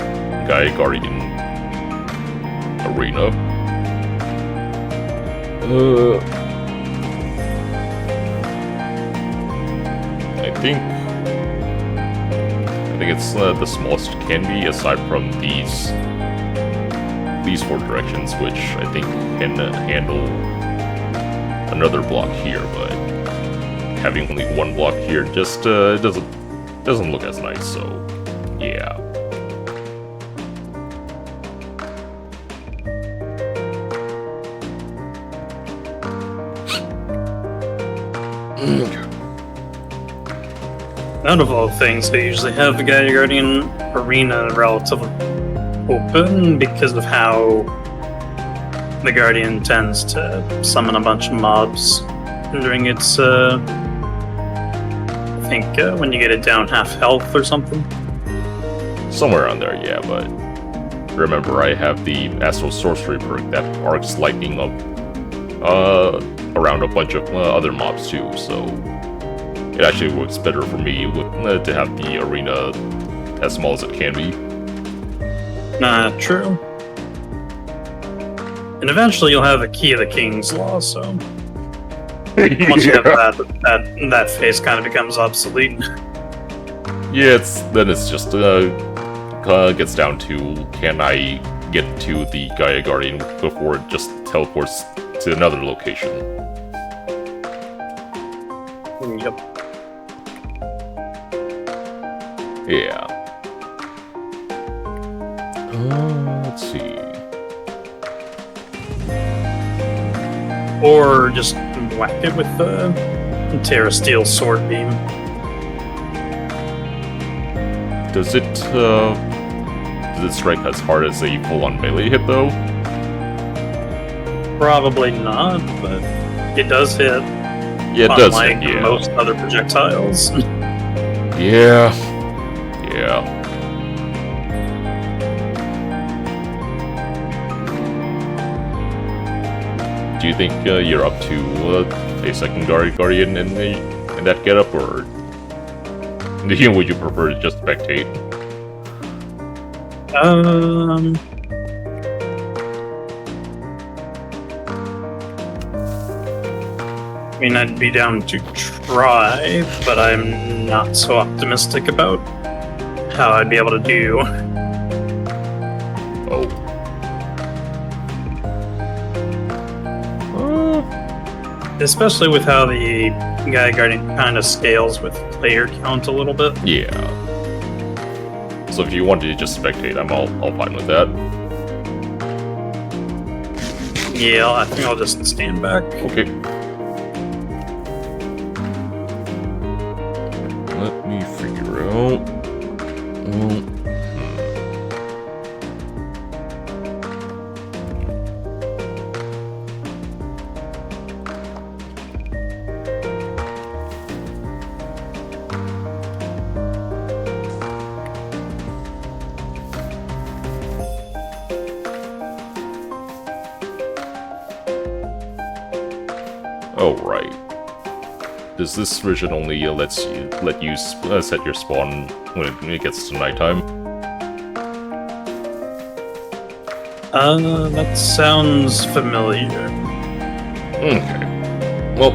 arena. I think it's the smallest it can be, aside from these four directions, which I think can handle another block here. But having only one block here just doesn't look as nice. So yeah. Out of all things, they usually have the Guardian Arena relatively open because of how the Guardian tends to summon a bunch of mobs during its, I think, when you get it down half health or something. Somewhere on there, yeah, but remember, I have the Astral Sorcery perk that arcs lightning up around a bunch of other mobs too, so it actually works better for me to have the arena as small as it can be. Nah, true. And eventually you'll have a Key of the King's Law, so once you have that phase kind of becomes obsolete. Yeah, it's just gets down to, can I get to the Gaia Guardian before it just teleports to another location? Yep. Yeah. Let's see. Or just whack it with the Terra Steel Sword Beam. Does it strike as hard as a full-on melee hit though? Probably not, but it does hit. Yeah, it does unlike hit, yeah. most other projectiles. Yeah. Yeah. Do you think you're up to a second Guardian in that getup, or would you prefer to just spectate? I mean, I'd be down to try, but I'm not so optimistic about how I'd be able to do. Oh. Especially with how the Gaia Guardian kind of scales with player count a little bit. Yeah. So if you wanted to just spectate, I'm all fine with that. Yeah, I think I'll just stand back. Okay. Let me figure out. Oh, right. Does this version only let you set your spawn when it gets to nighttime? That sounds familiar. Okay. Well,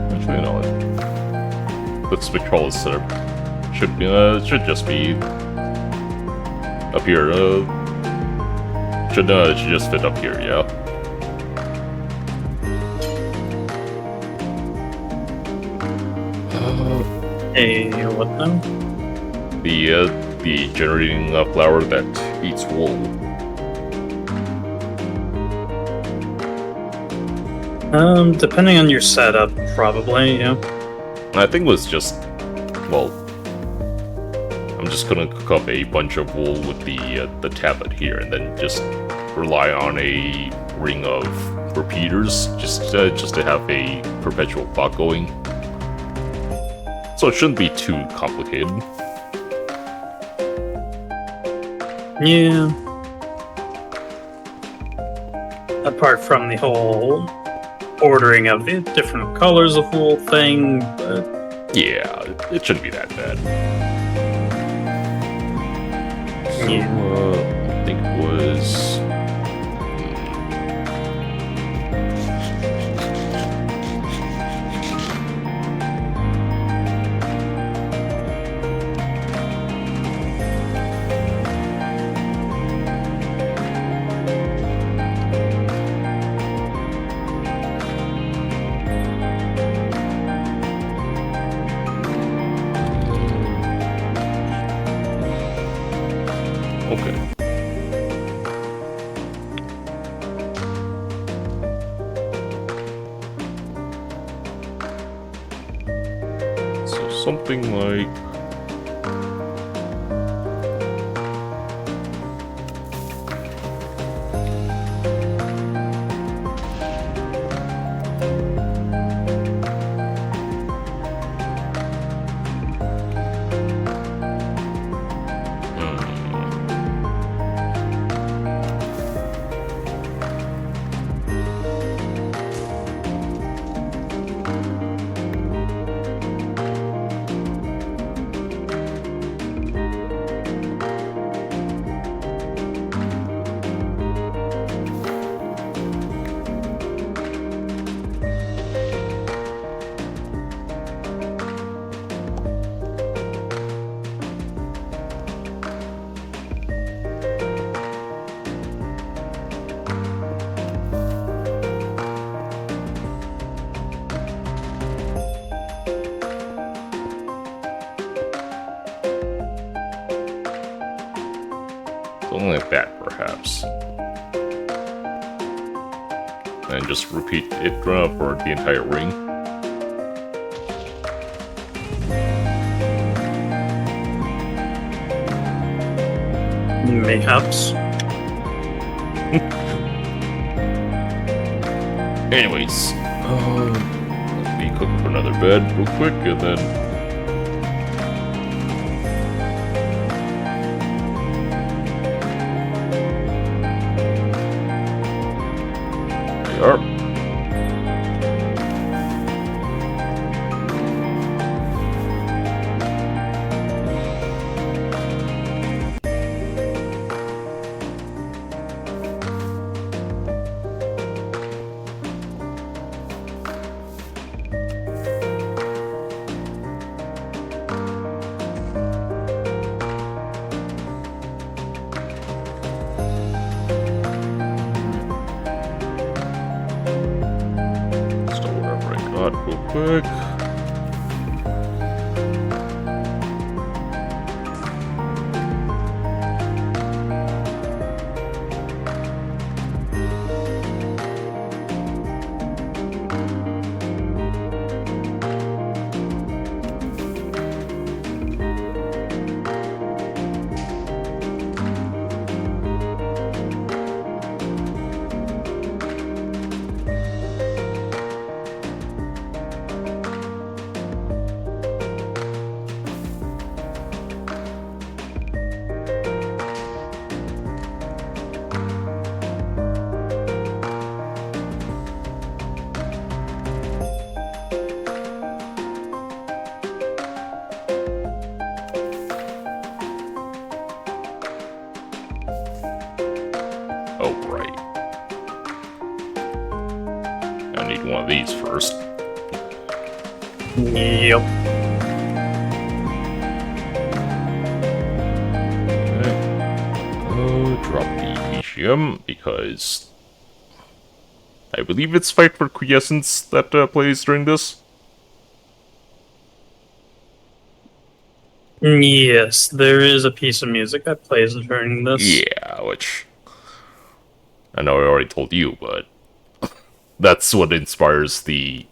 actually, no. The spectral setup should just be up here. Should just fit up here, yeah. Hey, what now? The generating flower that eats wool. Depending on your setup, probably, yeah. I think it was just, well, I'm just gonna cook up a bunch of wool with the tablet here, and then just rely on a ring of repeaters, just to have a perpetual clock going. So it shouldn't be too complicated. Yeah. Apart from the whole ordering of the different colors of wool thing, but Yeah, it shouldn't be that bad. So, Yeah. I think it was... something like... Something like that, perhaps. And just repeat it for the entire ring. Mayhaps. Anyways, let me cook up another bed real quick, and then... There you are. Real quick. Oh, right. I need one of these first. Yep. Okay. Drop the EGM, because I believe it's Fight for Quiescence that plays during this. Yes, there is a piece of music that plays during this. Yeah, which I know I already told you, but that's what inspires the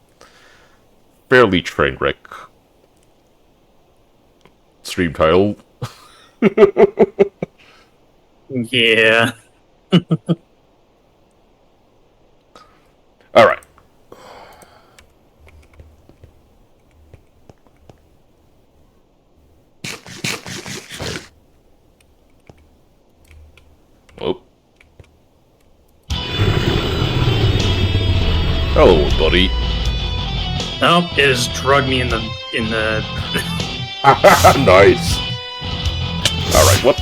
fairly train wreck stream title. Yeah. Alright. Oh. Hello, buddy. Oh, it has drugged me in the Nice. Alright, what?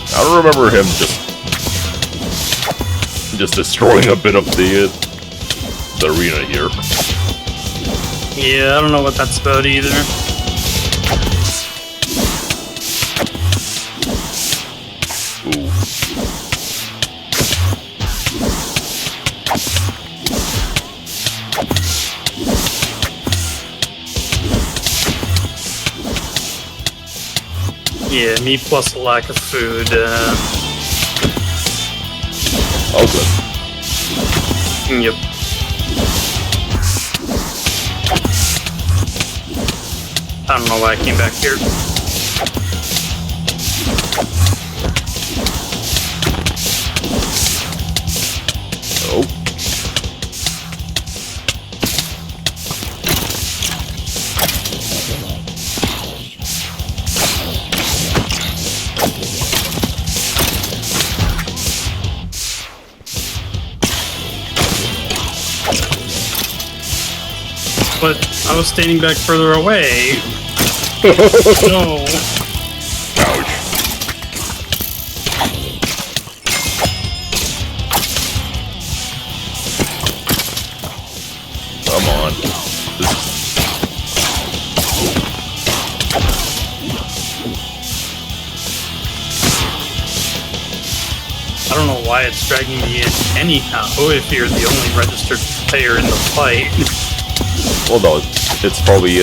I don't remember him just destroying a bit of the arena here. Yeah, I don't know what that's about either. Ooh. Yeah, me plus the lack of food. All good. Yep. I don't know why I came back here. Oh. But I was standing back further away. No. Ouch. Come on. I don't know why it's dragging me in anyhow if you're the only registered player in the fight. Well, no, it's probably,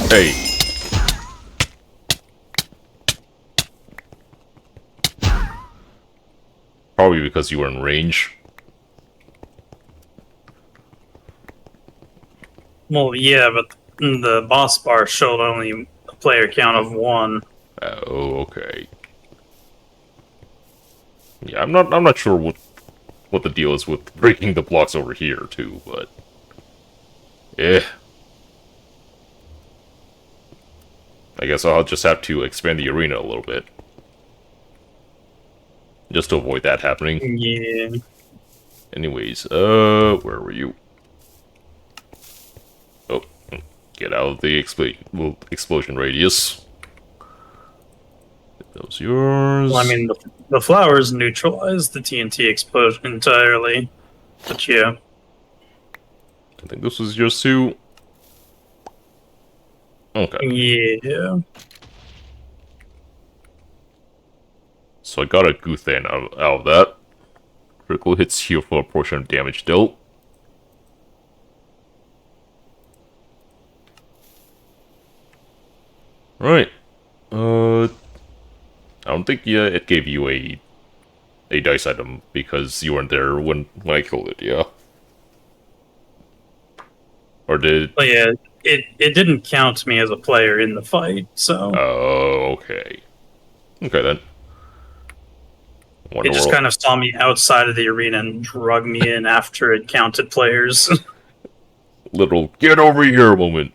Hey. Probably because you were in range. Well, yeah, but the boss bar showed only a player count of 1. Oh, okay. Yeah, I'm not sure what the deal is with breaking the blocks over here too, but I guess I'll just have to expand the arena a little bit. Just to avoid that happening. Yeah. Anyways, where were you? Oh, get out of the explosion radius. That was yours. Well, I mean, the flowers neutralize the TNT explosion entirely. But yeah. I think this was yours too. Okay. Yeah. So I got a Guthan out of that. Critical hits heal for a portion of damage dealt. Right. I don't think it gave you a dice item because you weren't there when I killed it, yeah. Or did? But yeah, it didn't count me as a player in the fight, so Oh, okay. Okay then. it just kind of saw me outside of the arena and drug me in after it counted players. Little get over here moment.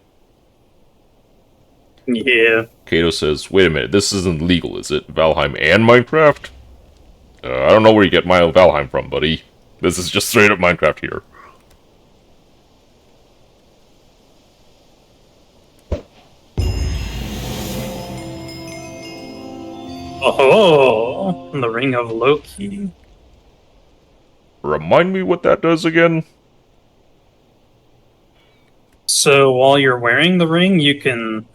Yeah. Kato says, wait a minute, this isn't legal, is it? Valheim and Minecraft? I don't know where you get my Valheim from, buddy. This is just straight up Minecraft here. Oh, the Ring of Loki. Remind me what that does again? So while you're wearing the ring, you can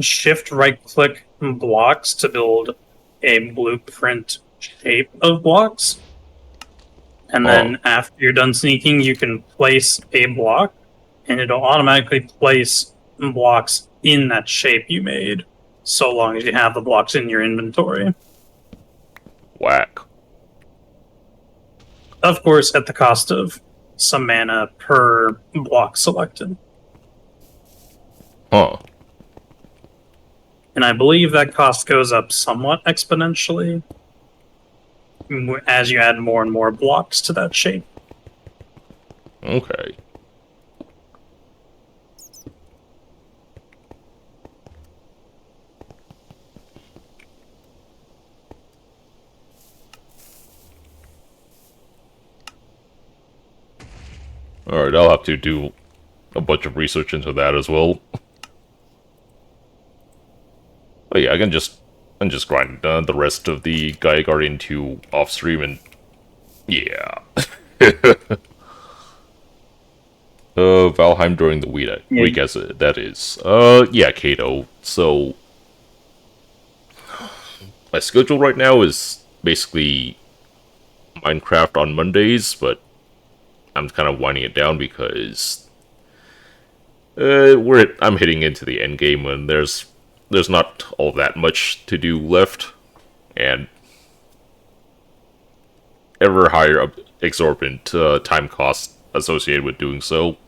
shift right-click blocks to build a blueprint shape of blocks. And then after you're done sneaking, you can place a block, and it'll automatically place blocks in that shape you made, so long as you have the blocks in your inventory. Whack. Of course, at the cost of some mana per block selected. Huh. And I believe that cost goes up somewhat exponentially as you add more and more blocks to that shape. Okay. Alright, I'll have to do a bunch of research into that as well. Oh yeah, I can just grind the rest of the Gaia Guardian 2 off stream and yeah. Valheim during the week as that is. Yeah, Kato. So my schedule right now is basically Minecraft on Mondays, but I'm kind of winding it down because I'm hitting into the end game and there's not all that much to do left, and ever higher exorbitant time costs associated with doing so.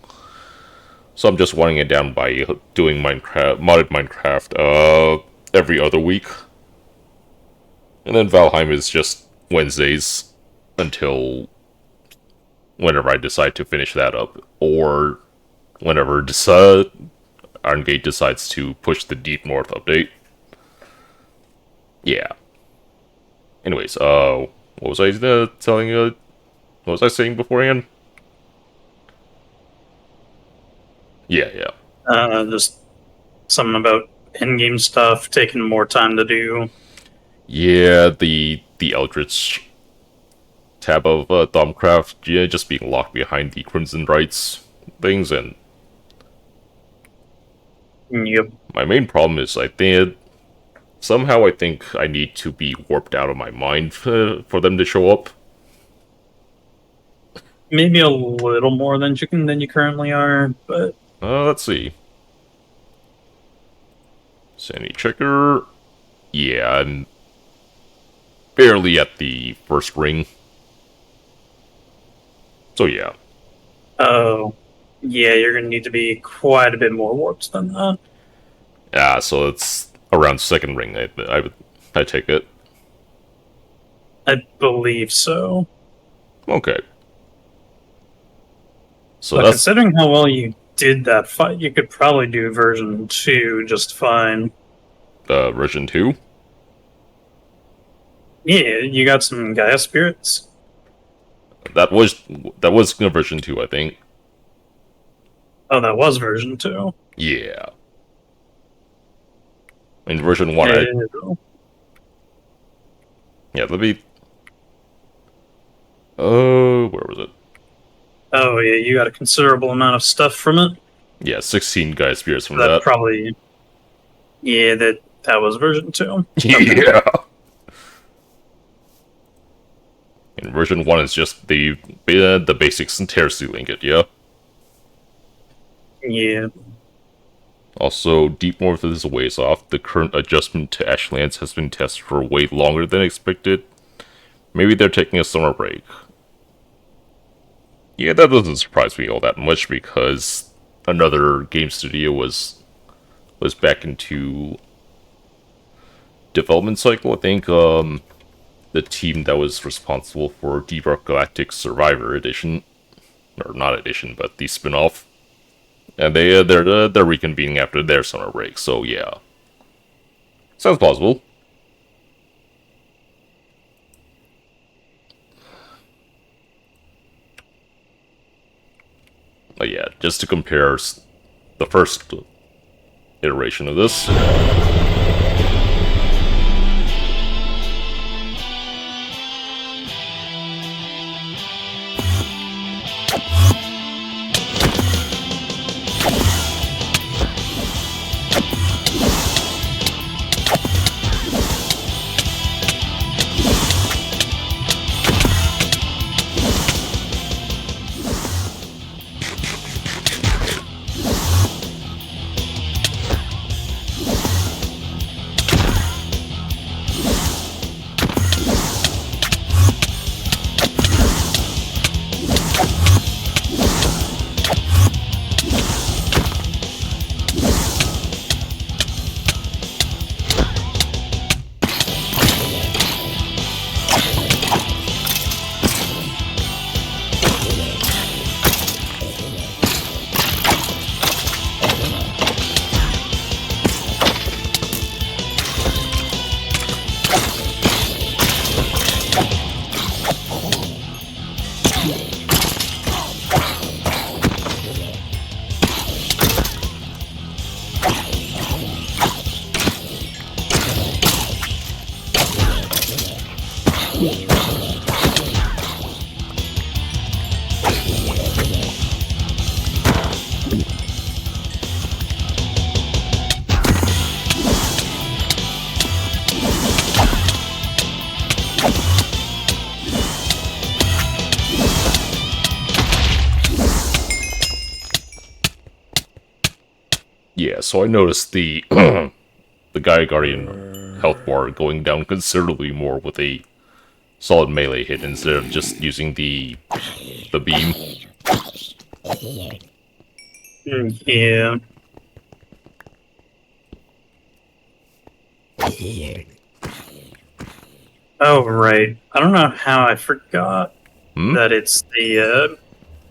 So I'm just winding it down by doing modded Minecraft, every other week. And then Valheim is just Wednesdays until whenever I decide to finish that up, or whenever Iron Gate decides to push the Deep North update. Yeah. Anyways, what was I telling you? What was I saying beforehand? Yeah. Just something about in-game stuff taking more time to do. Yeah, the Eldritch tab of Thaumcraft, yeah, just being locked behind the Crimson Rights things, and Yep. my main problem is I think somehow I think I need to be warped out of my mind for them to show up. Maybe a little more than you currently are, but Let's see. Sandy Checker. Yeah, I'm barely at the first ring. So yeah. oh, yeah, you're gonna need to be quite a bit more warped than that. Yeah, so it's around second ring, I take it. I believe so. Okay. So But that's considering how well you did that fight, you could probably do version 2 just fine. version 2. Yeah, you got some Gaia spirits. That was version 2, I think. Oh, that was version 2. Yeah. In version 1, yeah, let me... where was it? Oh, yeah, you got a considerable amount of stuff from it. Yeah, 16 Gaia Spirits from That that. probably... Yeah, that was version 2. Yeah. In version 1 is just the basics and tear sealing it, yeah? Yeah. Also, Deep North is a ways off. The current adjustment to Ashlands has been tested for way longer than expected. Maybe they're taking a summer break. Yeah, that doesn't surprise me all that much because another game studio was back into development cycle. I think the team that was responsible for Deep Rock Galactic Survivor Edition, or not edition, but the spin-off, and they're reconvening after their summer break. So yeah, sounds plausible. But yeah, just to compare the first iteration of this. Yeah, so I noticed the the Gaia Guardian health bar going down considerably more with a solid melee hit instead of just using the beam. Yeah. Oh, right. I don't know how I forgot Hmm? that it's the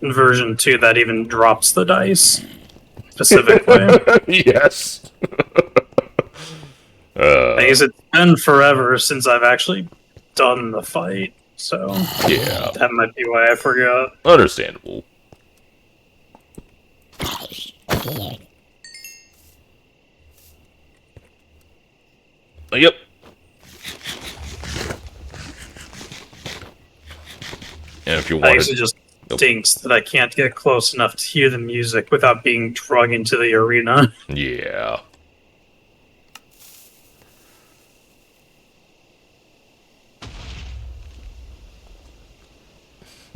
version 2 that even drops the dice specifically. Yes. I guess it's been forever since I've actually done the fight, so Yeah. that might be why I forgot. Understandable. Yep. And if you I guess wanted... it just Nope. stinks that I can't get close enough to hear the music without being drug into the arena. Yeah.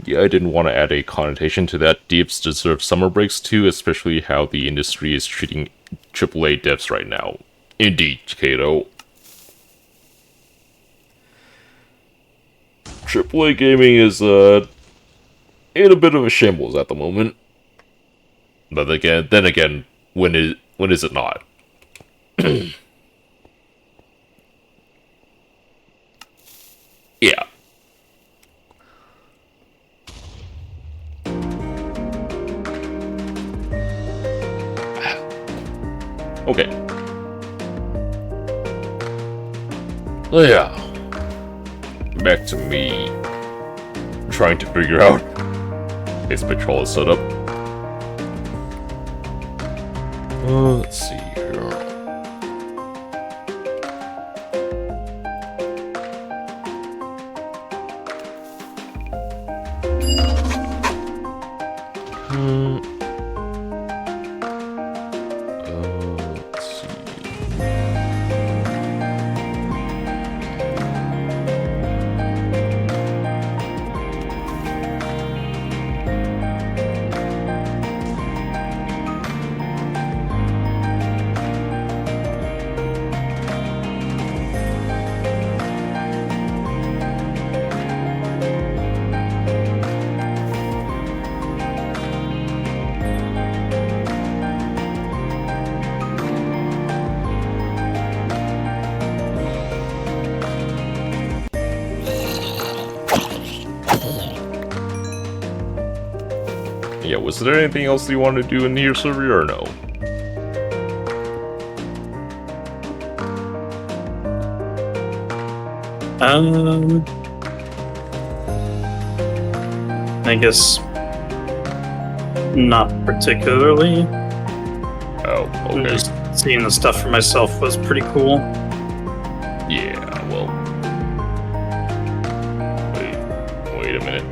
Yeah, I didn't want to add a connotation to that. Devs deserve summer breaks too, especially how the industry is treating AAA devs right now. Indeed, Kato. AAA gaming is in a bit of a shambles at the moment. But then again, when is it not? Yeah. Okay. So yeah. Back to me trying to figure out his patrol setup. Let's see here. Let's see. Yeah, was there anything else you wanted to do in the server or no? Um, I guess not particularly. Oh, okay. Just seeing the stuff for myself was pretty cool. Yeah, well. Wait a minute.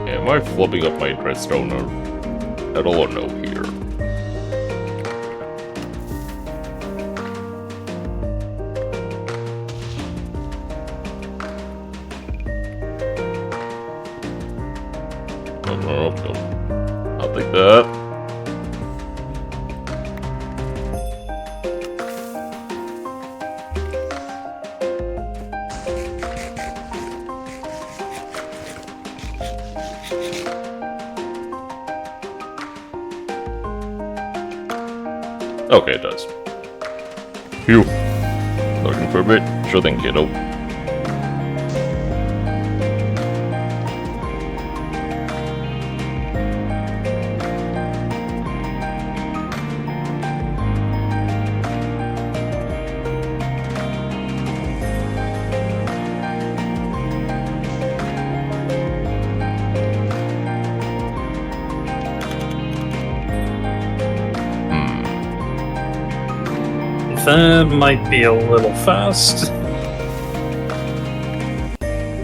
Am I flipping up my redstone at all or no here? Oh, no. I'll take that. Okay, it does. Phew. Looking for a bit? Sure thing, kiddo. That might be a little fast.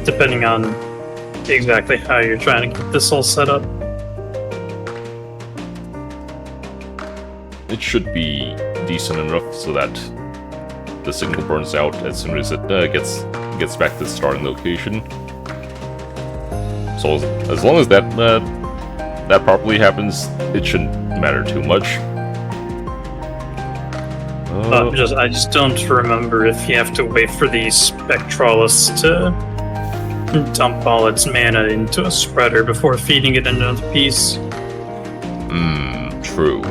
Depending on exactly how you're trying to get this all set up. It should be decent enough so that the signal burns out as soon as it gets back to the starting location. So as long as that properly happens, it shouldn't matter too much. I just don't remember if you have to wait for the Spectralis to dump all its mana into a spreader before feeding it another piece. True.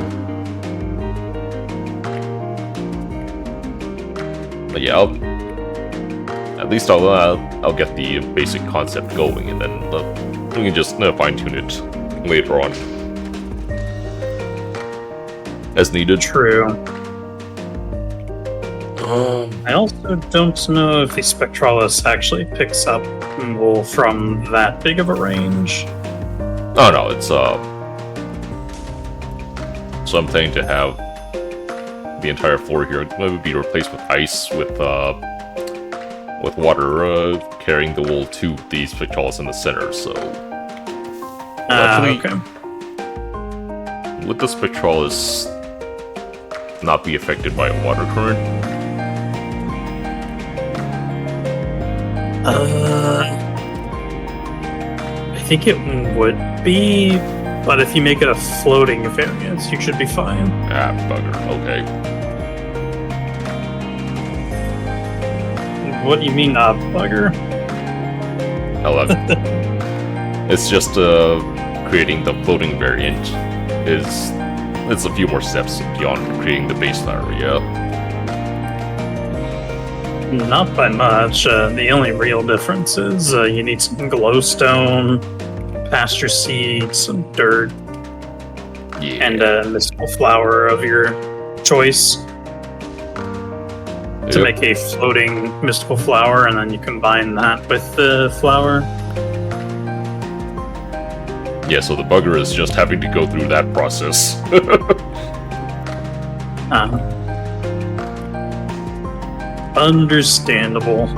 But yeah, at least I'll get the basic concept going, and then we can just fine tune it later on as needed. True. I also don't know if the Spectralis actually picks up wool from that big of a range. Oh no, it's something to have the entire floor here be replaced with ice with water carrying the wool to the Spectralis in the center. So actually, okay. would the Spectralis not be affected by a water current? I think it would be, but if you make it a floating variance, you should be fine. Ah, bugger. Okay. What do you mean, bugger? Hell, it's just creating the floating variant it's a few more steps beyond creating the base layer, yeah. Not by much. The only real difference is you need some glowstone, pasture seeds, some dirt, Yeah. and a mystical flower of your choice to make a floating mystical flower, and then you combine that with the flower. Yeah, so the bugger is just having to go through that process. Understandable.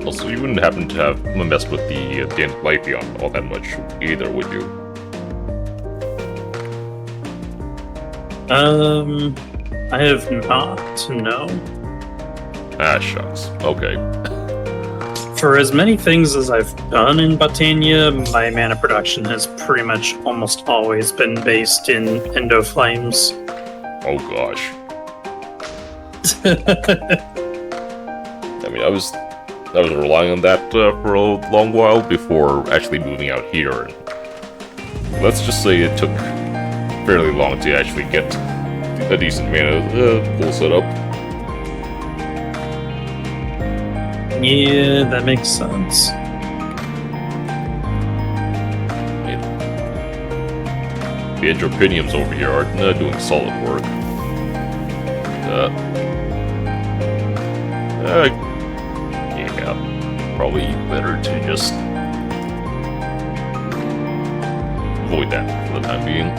Also, you wouldn't happen to have messed with the Antlifion all that much either, would you? I have not, no. Ah, shucks. Okay. For as many things as I've done in Botania, my mana production has pretty much almost always been based in Endoflames. Oh gosh. I mean, I was relying on that for a long while before actually moving out here. Let's just say it took fairly long to actually get a decent mana pool set up. Yeah, that makes sense. The Entropiniums over here are doing solid work. Yeah, probably better to just avoid that for the time being.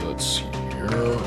Let's see here.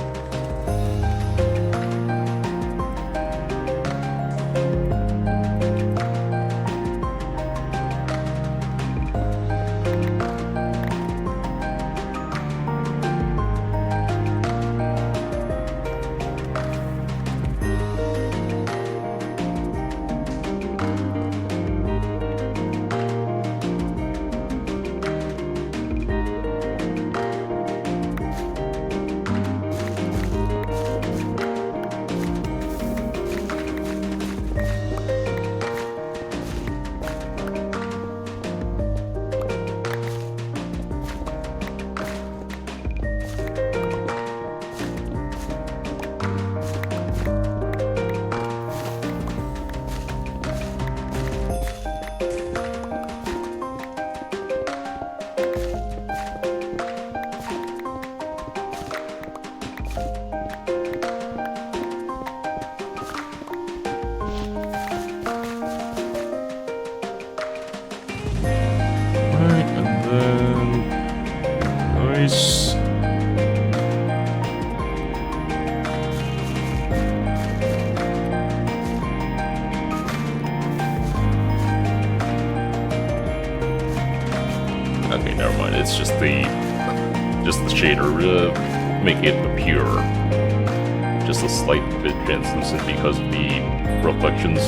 it's just the shader making it appear just a slight bit translucent because of the reflections.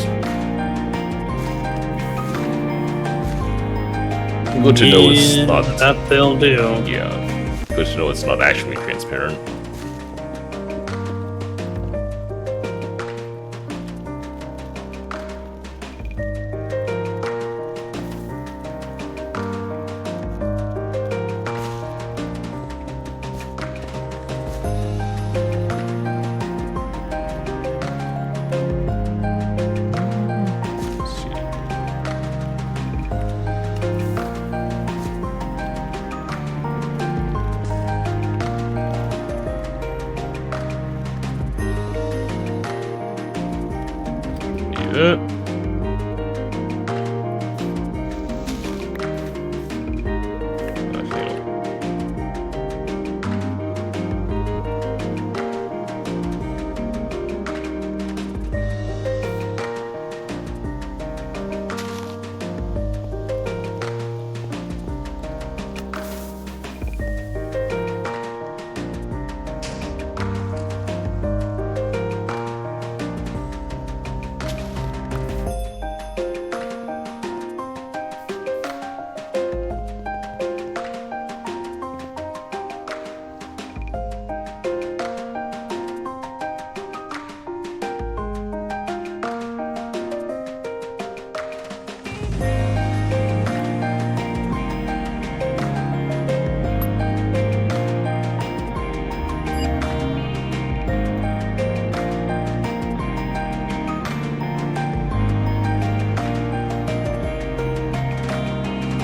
Good to know it's not. That they'll do. Yeah, good to know it's not actually transparent. Yeah.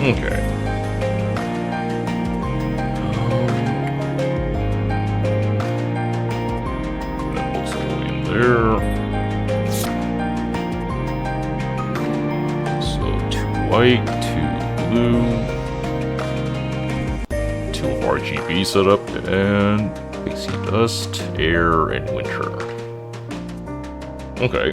Okay. That looks all the way in there. So 2 white, 2 blue, 2 of RGB setup, and pixie dust, air, and winter. Okay.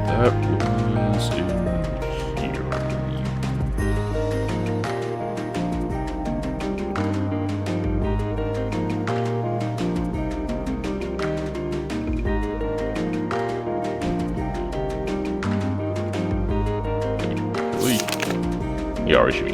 That was in here, I believe. Wait. Yeah, RGB.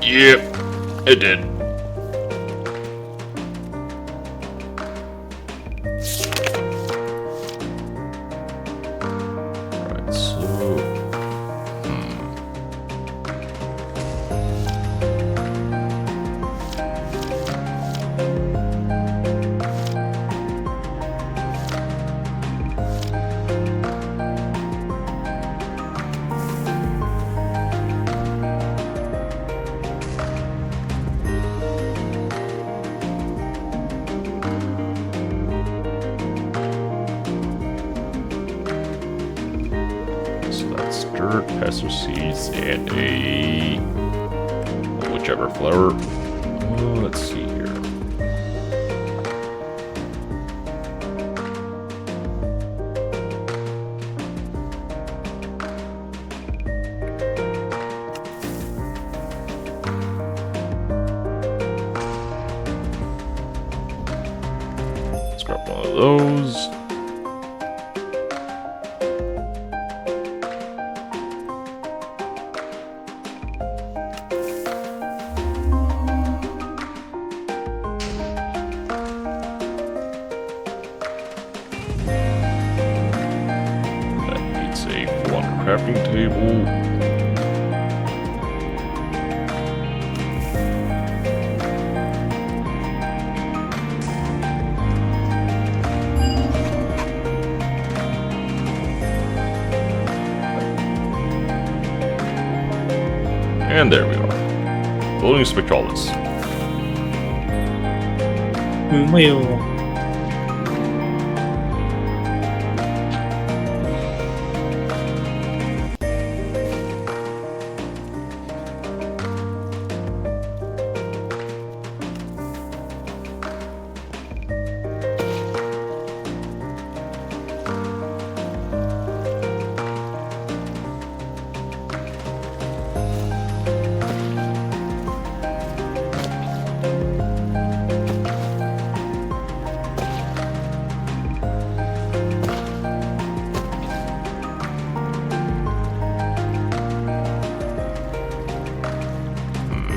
Yep, it did. Alright, so... castor seeds and a whichever flower. Let's see here. Let's grab one of those. Crafting table. And there we are. Building spectrolus. Well,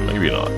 Maybe not.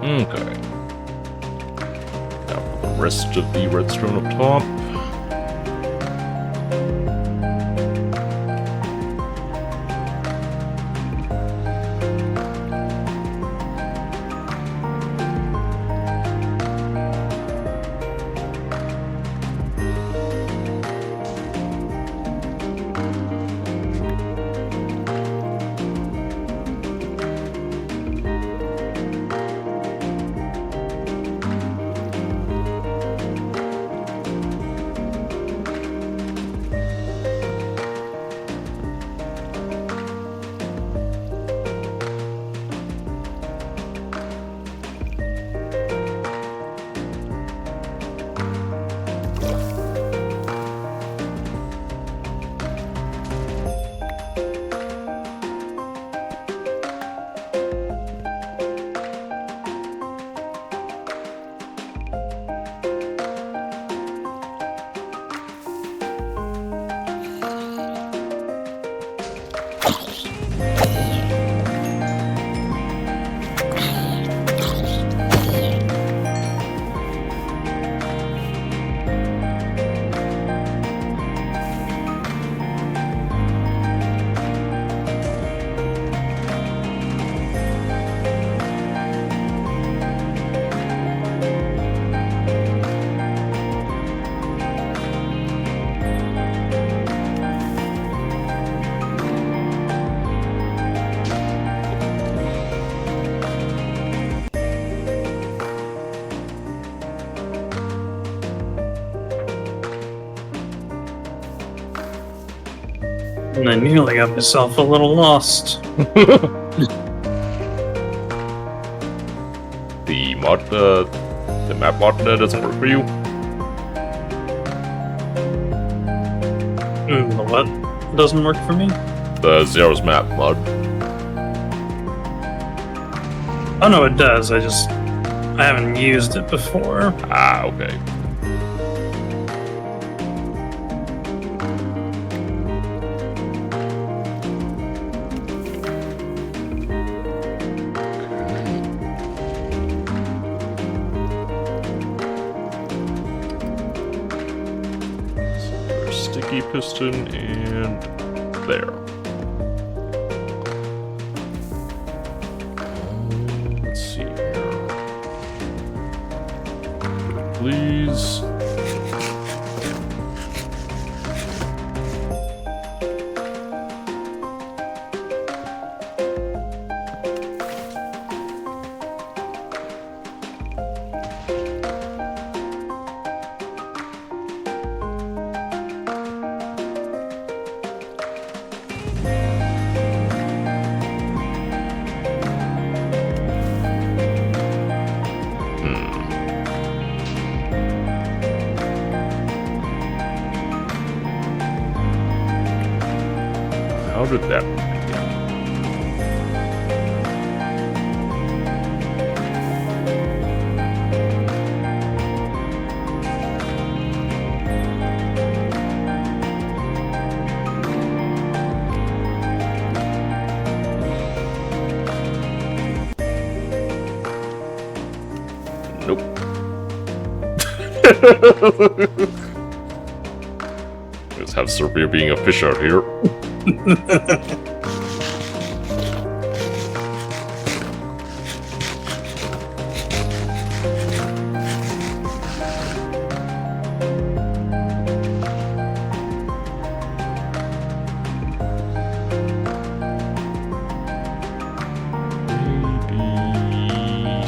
Okay. Now for the rest of the redstone up top. And I nearly got myself a little lost. The map mod doesn't work for you? The what doesn't work for me? The Zero's map mod. Oh no, it does. I haven't used it before. Ah, okay. Sticky piston and there. Let's see here. Please. How did that work again? Nope. Let's have Serbia being a fish out here. Maybe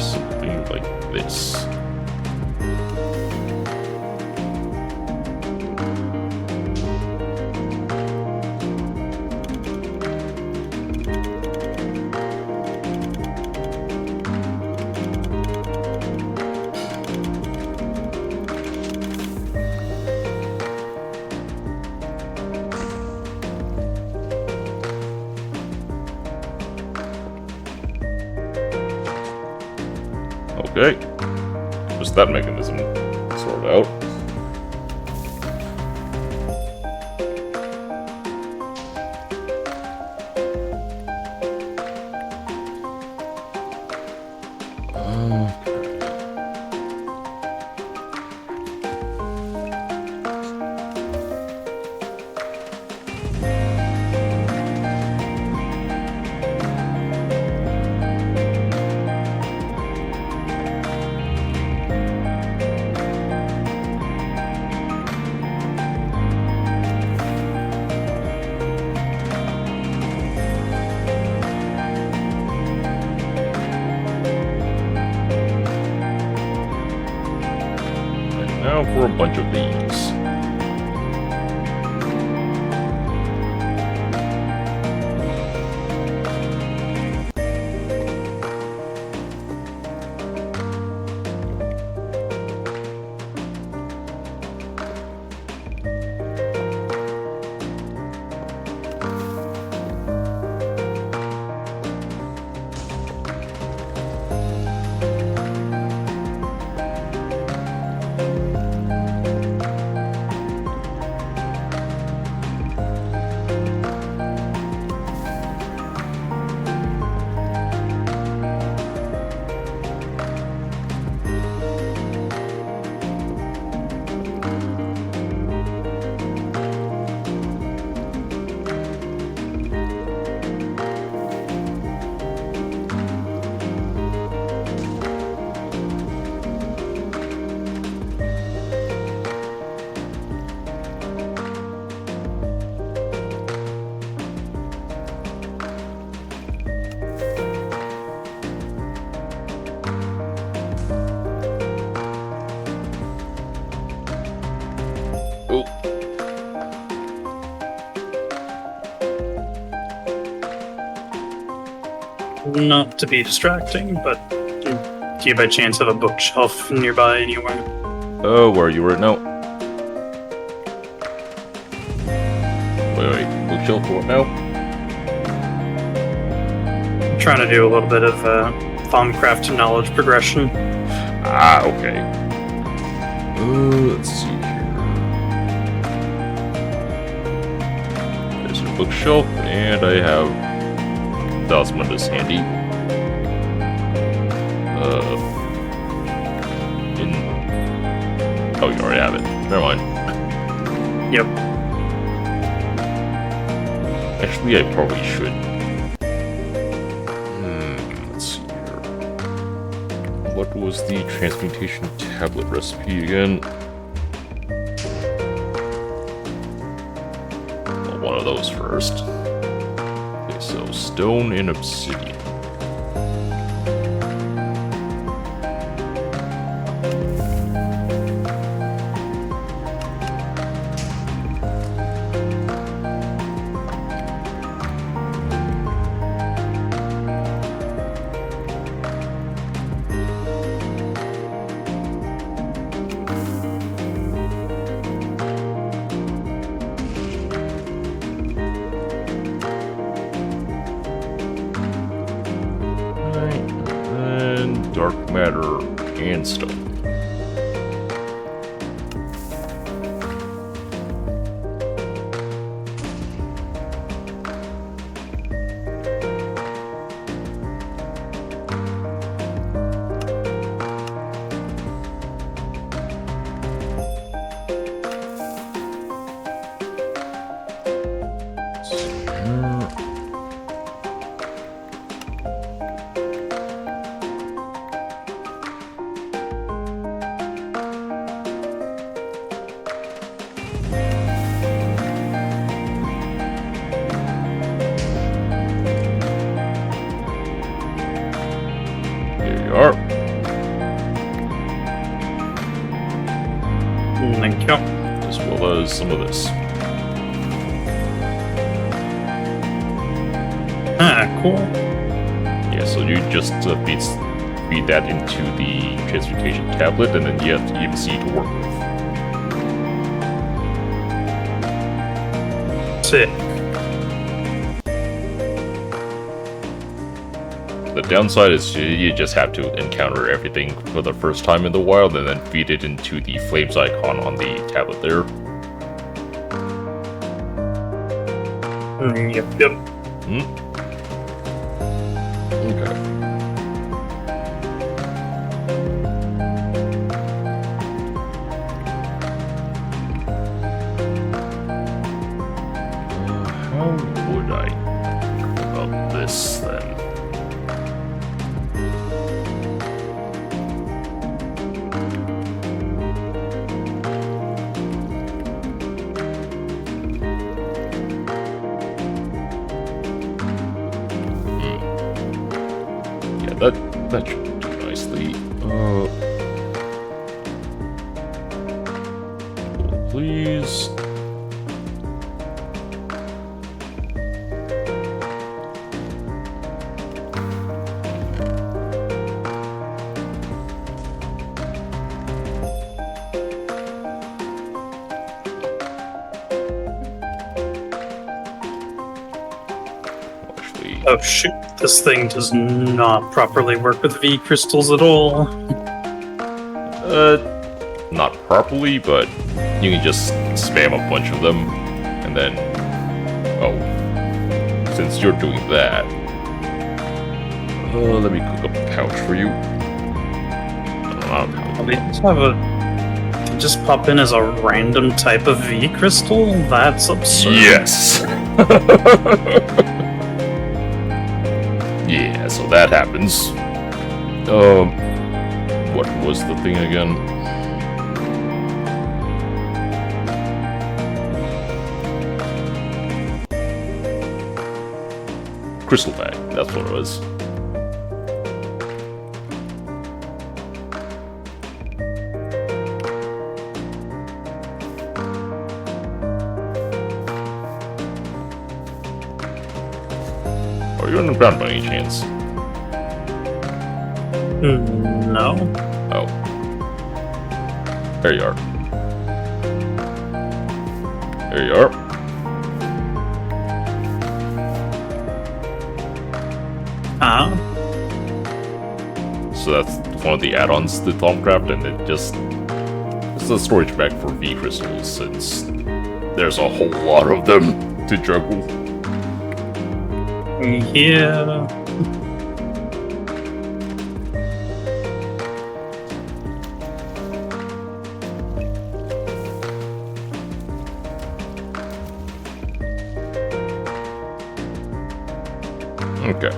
something like this. Okay. Just that mechanism sorted out. And now for a bunch of these. not to be distracting, but do you by chance have a bookshelf nearby anywhere? Oh, where are you right now? Wait, bookshelf what now? I'm trying to do a little bit of Thaumcraft knowledge progression. Ah, okay. Let's see here. There's your bookshelf, and I have Thosmundus handy. Oh, you already have it. Never mind. Yep. Actually, I probably should. Let's see here. What was the transmutation tablet recipe again? Well, one of those first. Okay, so stone and obsidian. Dark matter and stone. Here you are. Thank you. As well as some of this. Ah, cool. Yeah, so you just feed that into the transmutation tablet, and then you have to even see to work with. Sick. The downside is you just have to encounter everything for the first time in the wild, and then feed it into the flames icon on the tablet there. Yep. Okay. How would I go about this then? Yeah, that should do nicely. Please. Actually, Oh shoot, this thing does not properly work with V crystals at all. not properly, but you can just spam a bunch of them, and then, oh, since you're doing that, let me cook a pouch for you. They just pop in as a random type of V crystal? That's absurd. Yes! Yeah, so that happens. What was the thing again? Crystal bag, that's what it was. Are you underground by any chance? No. Oh. There you are. There you are. Ah. So that's one of the add-ons to Thaumcraft, and it's a storage bag for V crystals, since there's a whole lot of them to juggle. Yeah. Okay.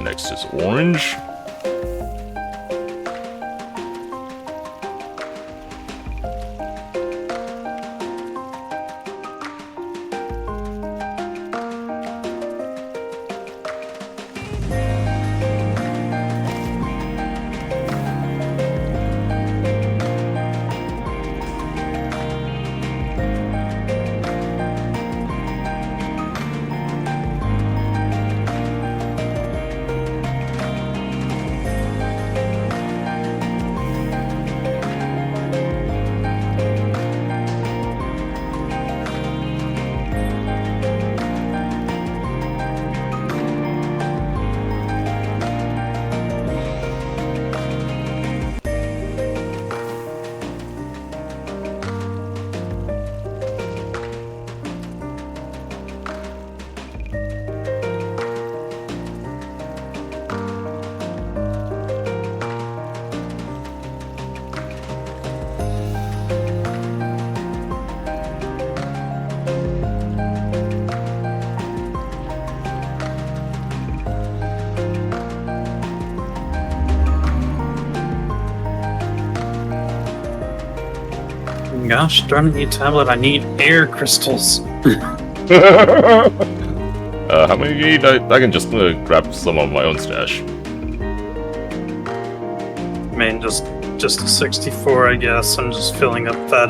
Next is orange. Gosh darn it, you tablet, I need air crystals. How many do you need? I can just grab some on my own stash. I mean, just a 64, I guess. I'm just filling up that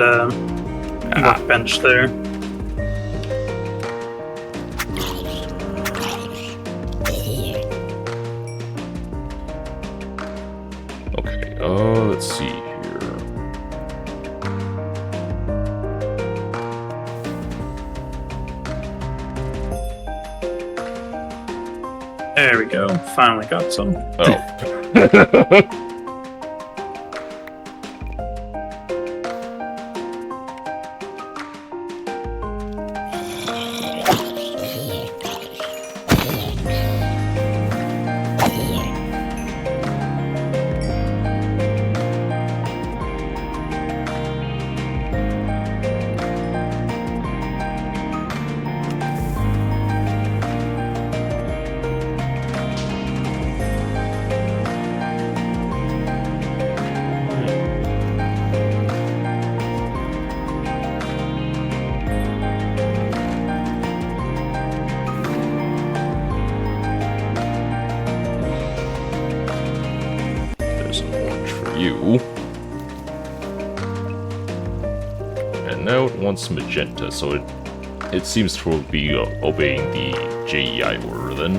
workbench there. Okay, let's see here. There we go. Finally got some. Oh. There's an orange for you. And now it wants magenta, so it seems to be obeying the JEI order then.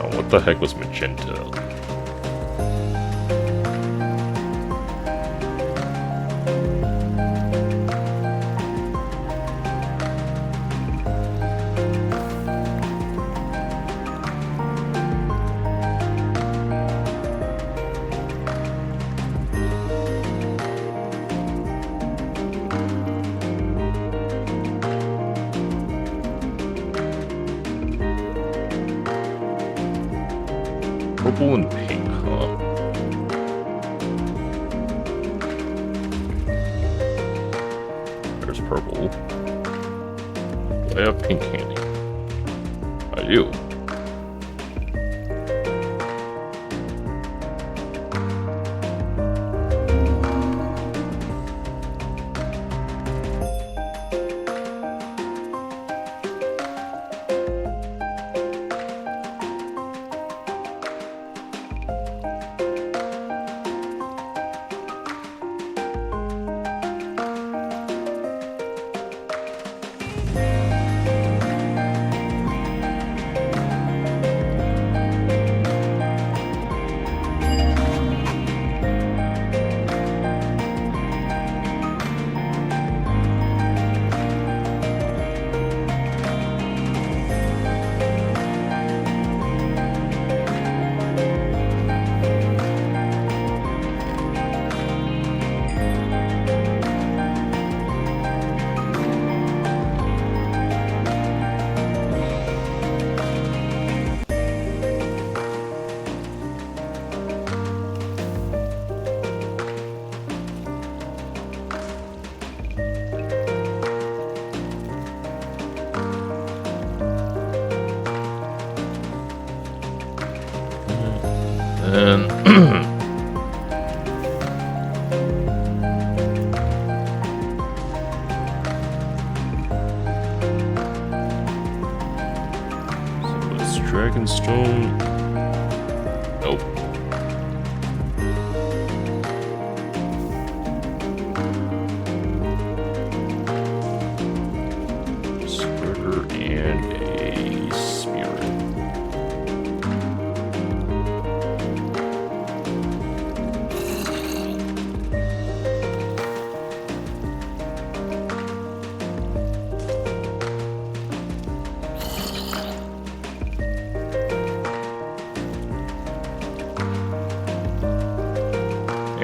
Oh, what the heck was magenta? Purple and pink, huh? There's purple. Do I have pink candy? I do. Dragon Stone. Nope. Spirit and a spirit.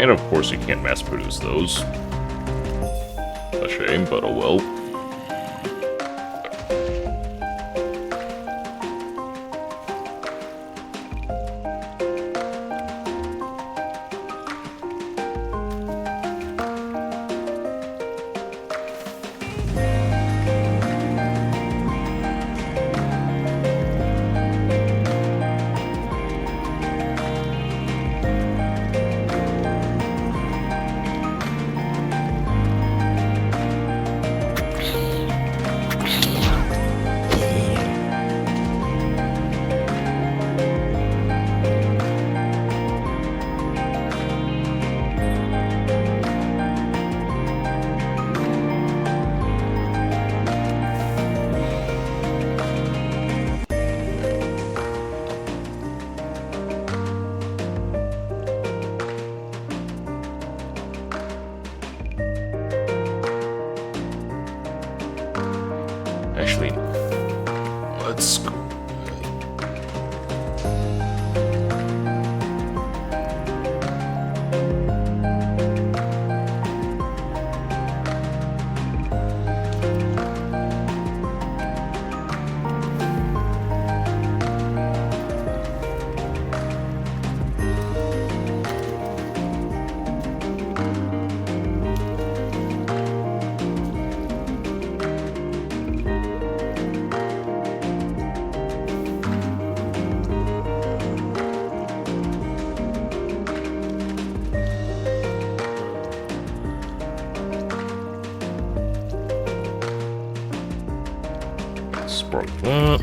And of course you can't mass produce those. A shame, but oh well. Actually, let's go. Spark that.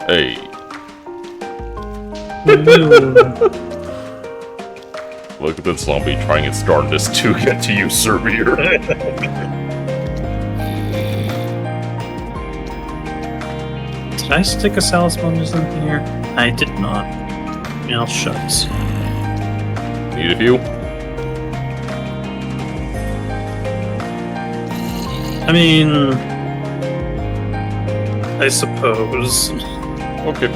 Hey. Look at that zombie trying its darndest to get to you, Servier. Did I stick a salad sponges in here? I did not. Mouth shuts. Need a few? I mean, I suppose. Okay.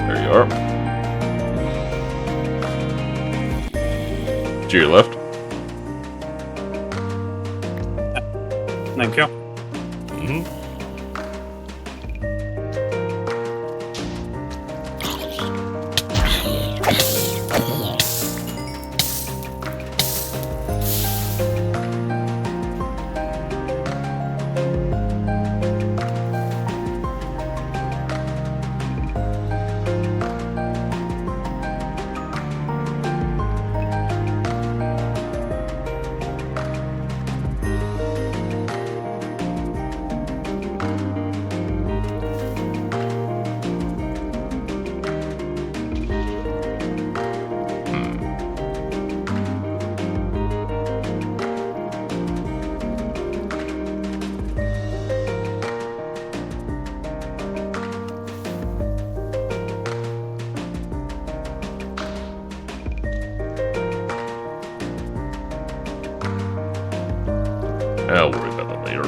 There you are. To your left. Thank you. Mm-hmm. I'll worry about that later.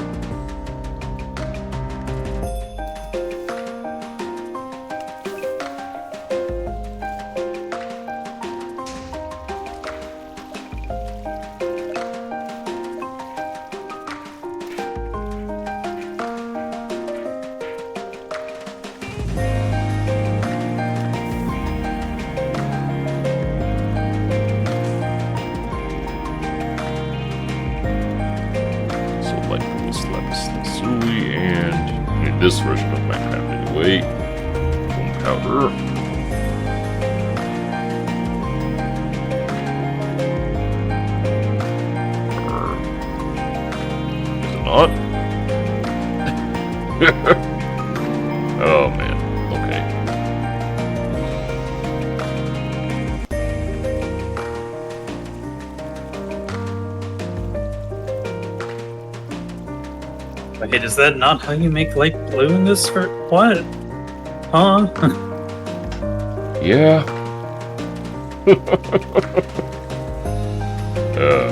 version of Minecraft anyway. Gunpowder. Is it not? Oh man. Okay. Wait, is that not how you make light blue in this? For what? Huh? Yeah. Man.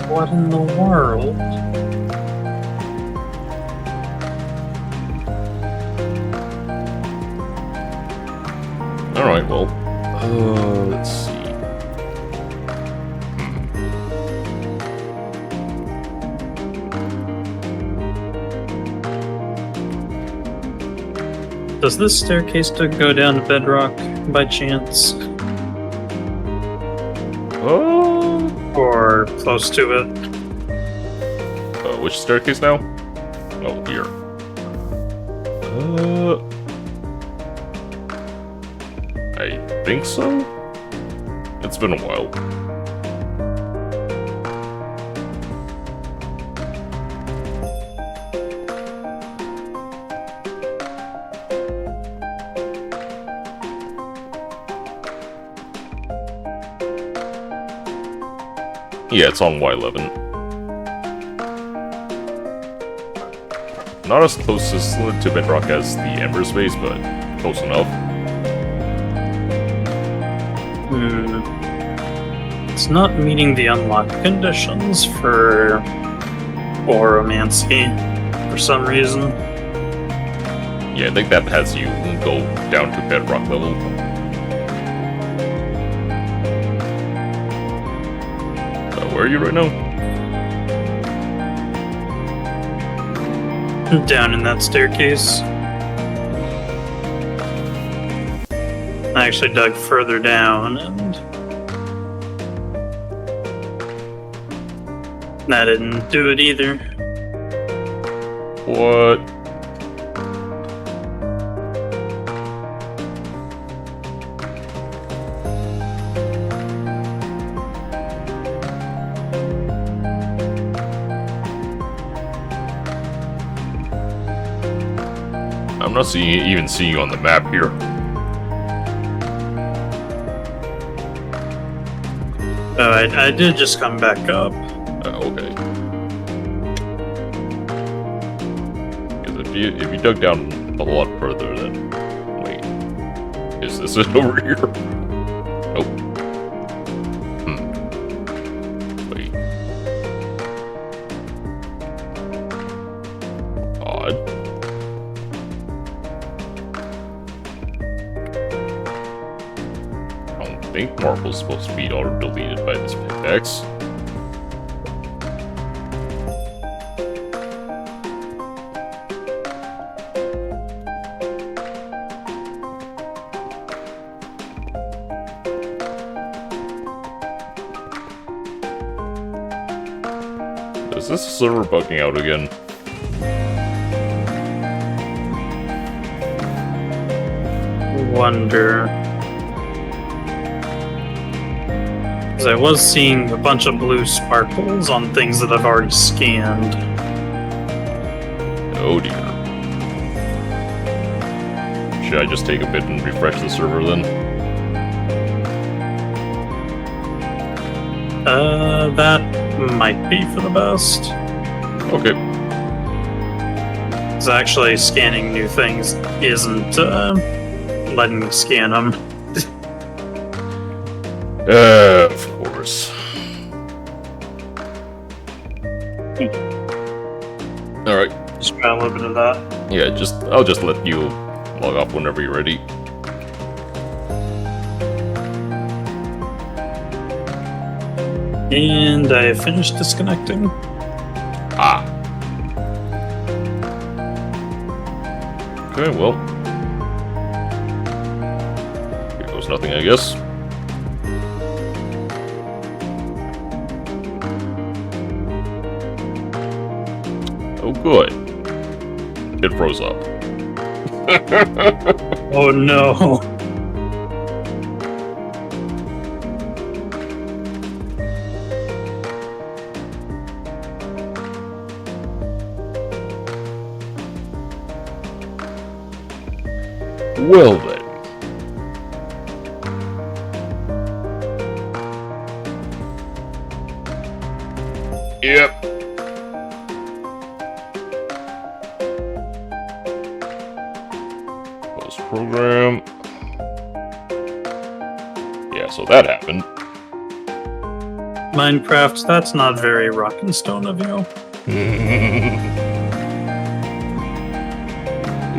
What in the world? Alright, well. Let's see. Does this staircase go down to bedrock by chance? Oh. Or close to it? Which staircase now? Oh, here. I think so? It's been a while. Yeah, it's on Y11. Not as close as to bedrock as the Ember space, but close enough. It's not meeting the unlock conditions for Oromancy for some reason. Yeah, I think that has you go down to bedrock level. Where are you right now? Down in that staircase. I actually dug further down and that didn't do it either. What? I'm not even seeing you on the map here. I did just come back up. Okay. Because if you dug down a lot further, then wait, is this it over here? Nope. Wait. Odd. I don't think Marble's supposed to be auto-deleted by this pickaxe. Is this server bugging out again? Wonder. Because I was seeing a bunch of blue sparkles on things that I've already scanned. Oh dear. Should I just take a bit and refresh the server then? That might be for the best. Okay. Because actually scanning new things isn't letting me scan them. Of course. Alright. Just got a little bit of that. Yeah, I'll just let you log off whenever you're ready. And I finished disconnecting. Ah. Okay, well. Here goes nothing, I guess. Oh, good. It froze up. Oh no. Well then. Yep. Post program. Yeah, so that happened. Minecraft, that's not very rock and stone of you.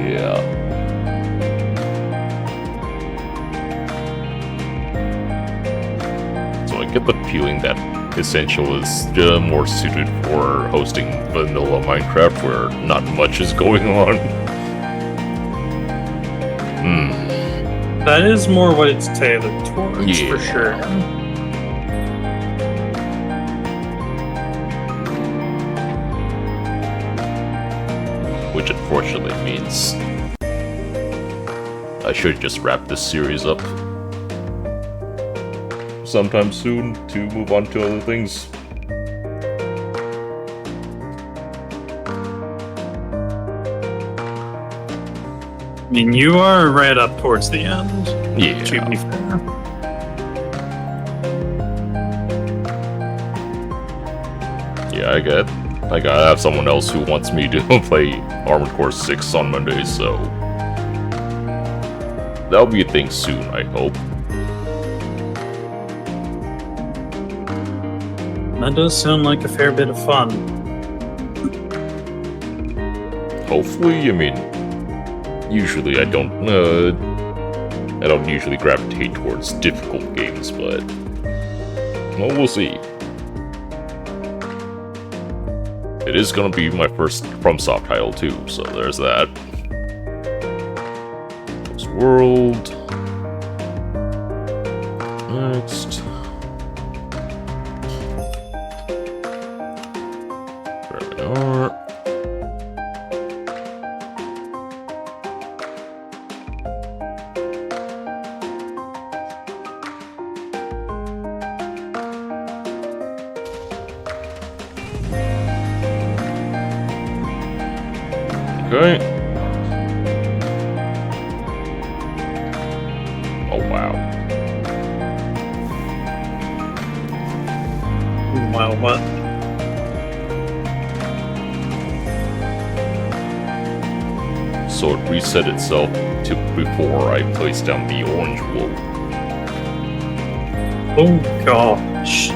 Yeah. So I get the feeling that Essential is more suited for hosting vanilla Minecraft where not much is going on. That is more what it's tailored towards, for sure. Which unfortunately means I should just wrap this series up sometime soon to move on to other things. I mean, you are right up towards the end. Yeah. To be fair. Yeah, I gotta have someone else who wants me to play Armored Core 6 on Mondays, so that'll be a thing soon, I hope. That does sound like a fair bit of fun. Hopefully, I mean, usually I don't usually gravitate towards difficult games, but well, we'll see. It is gonna be my first FromSoft title too, so there's that. This world. Next. There we are. Okay. Oh, wow. Wow, what? So it reset itself to before I placed down the orange wool. Oh gosh.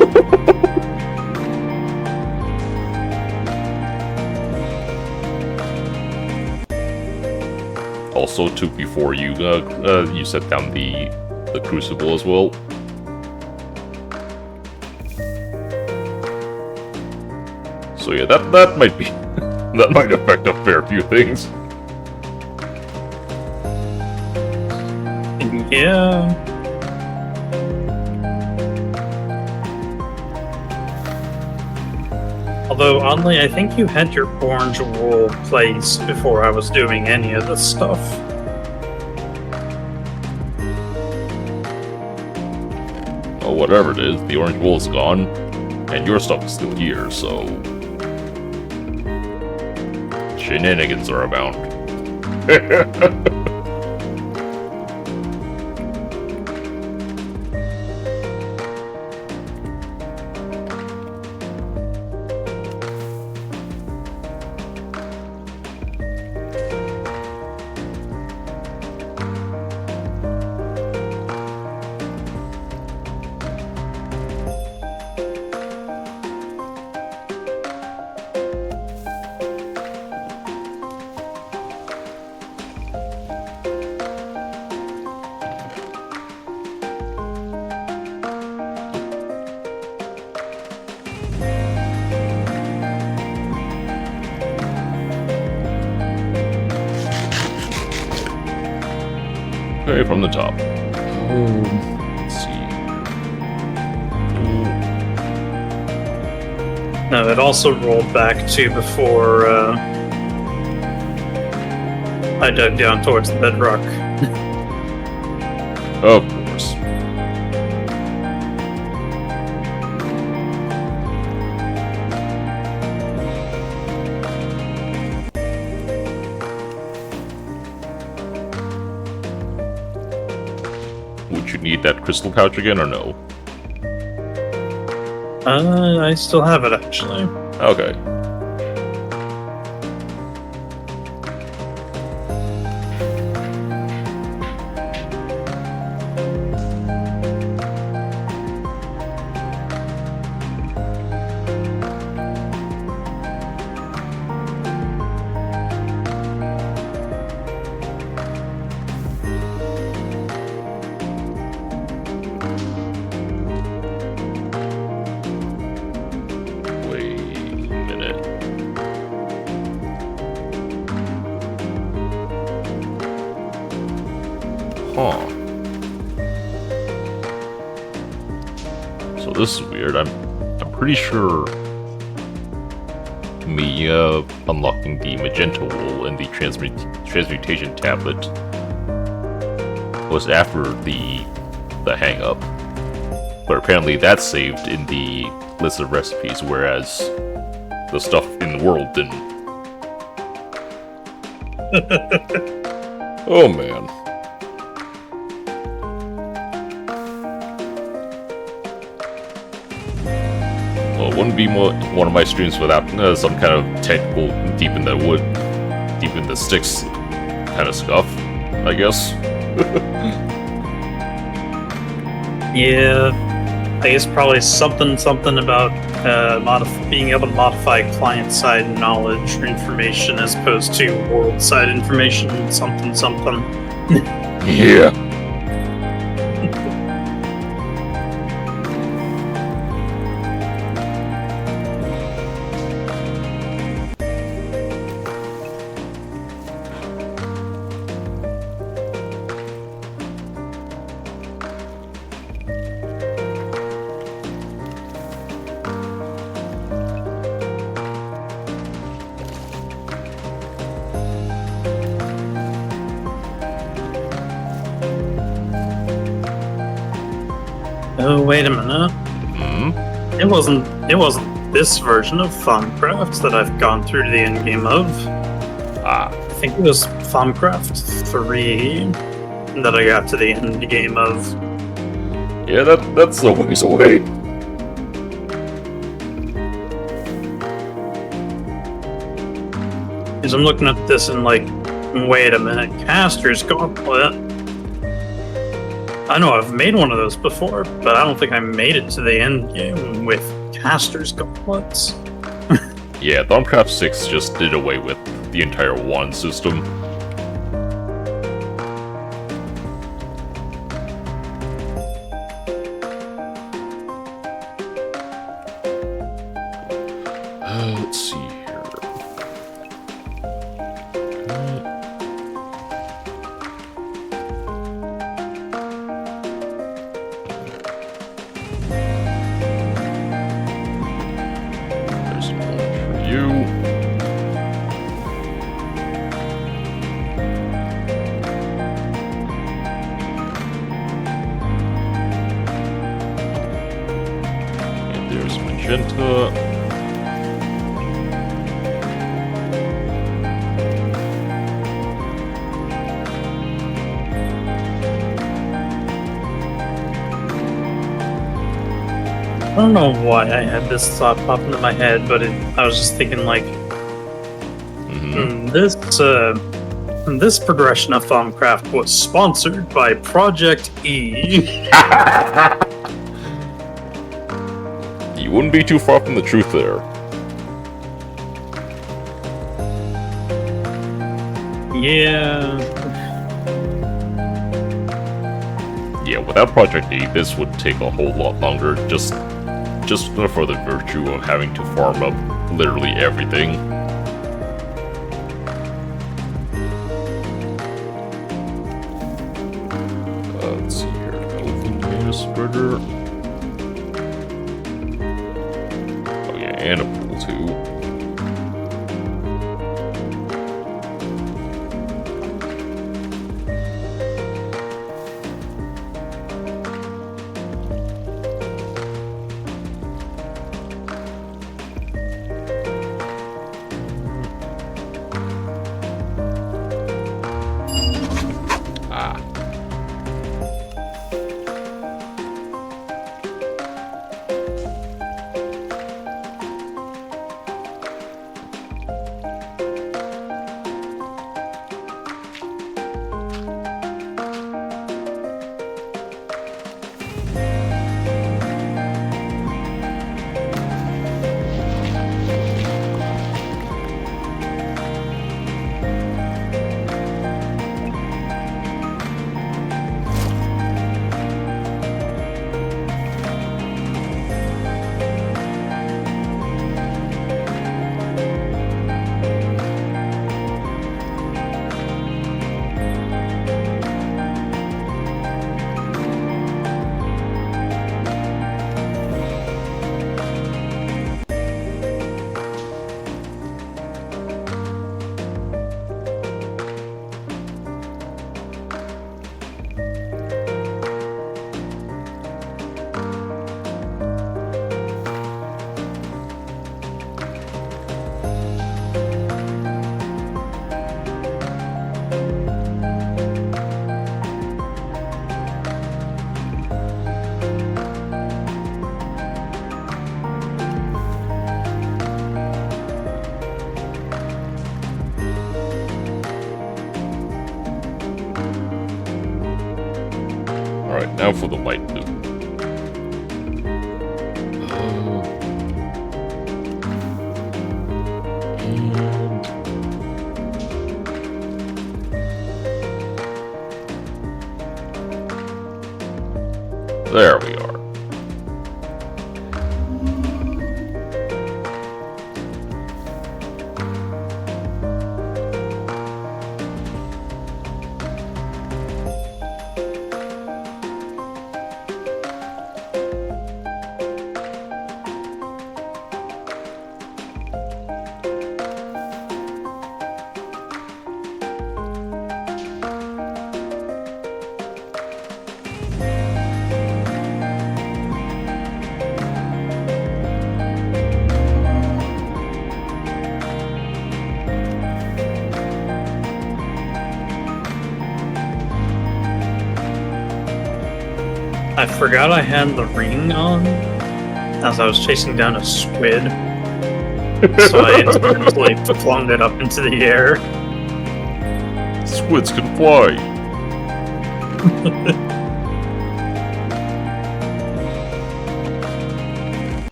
Also took before you you set down the crucible as well. So yeah, that might be that might affect a fair few things. Yeah. Although, oddly, I think you had your orange wool placed before I was doing any of this stuff. Well, whatever it is, the orange wool's gone, and your stuff is still here, so shenanigans are abound. Okay, from the top. Let's see. No, it also rolled back to before I dug down towards the bedrock. Of course. Would you need that crystal pouch again or no? I still have it actually. Okay. Wait a minute. Huh. So this is weird. I'm pretty sure me unlocking the magenta wool and the transmutation tablet was after the hang up. But apparently that's saved in the list of recipes, whereas the stuff in the world didn't. Oh man. Well, it wouldn't be one of my streams without some kind of technical deep in the sticks kind of stuff, I guess. Yeah, I guess probably something about being able to modify client-side knowledge or information as opposed to world-side information. Something. Yeah. Oh, wait a minute. Hmm? It wasn't this version of Thumbcraft that I've gone through to the end game of. Ah. I think it was Thumbcraft 3 that I got to the end game of. Yeah, that's a ways away. Because I'm looking at this and like, wait a minute, Caster's Gauntlet. I know I've made one of those before, but I don't think I made it to the end game with Caster's Gauntlets. Yeah, Thumbcraft 6 just did away with the entire wand system. Let's see here. There's one for you. And there's magenta. I don't know why I had this thought pop into my head, but I was just thinking like, this progression of Thumbcraft was sponsored by Project E. You wouldn't be too far from the truth there. Yeah. Yeah, without Project E, this would take a whole lot longer, just for the virtue of having to farm up literally everything. Let's see here. Elephant tomato spreader. Oh yeah, and a pool too. Alright, now for the light blue. There we are. I forgot I had the ring on as I was chasing down a squid. So I instantly flung it up into the air. Squids can fly!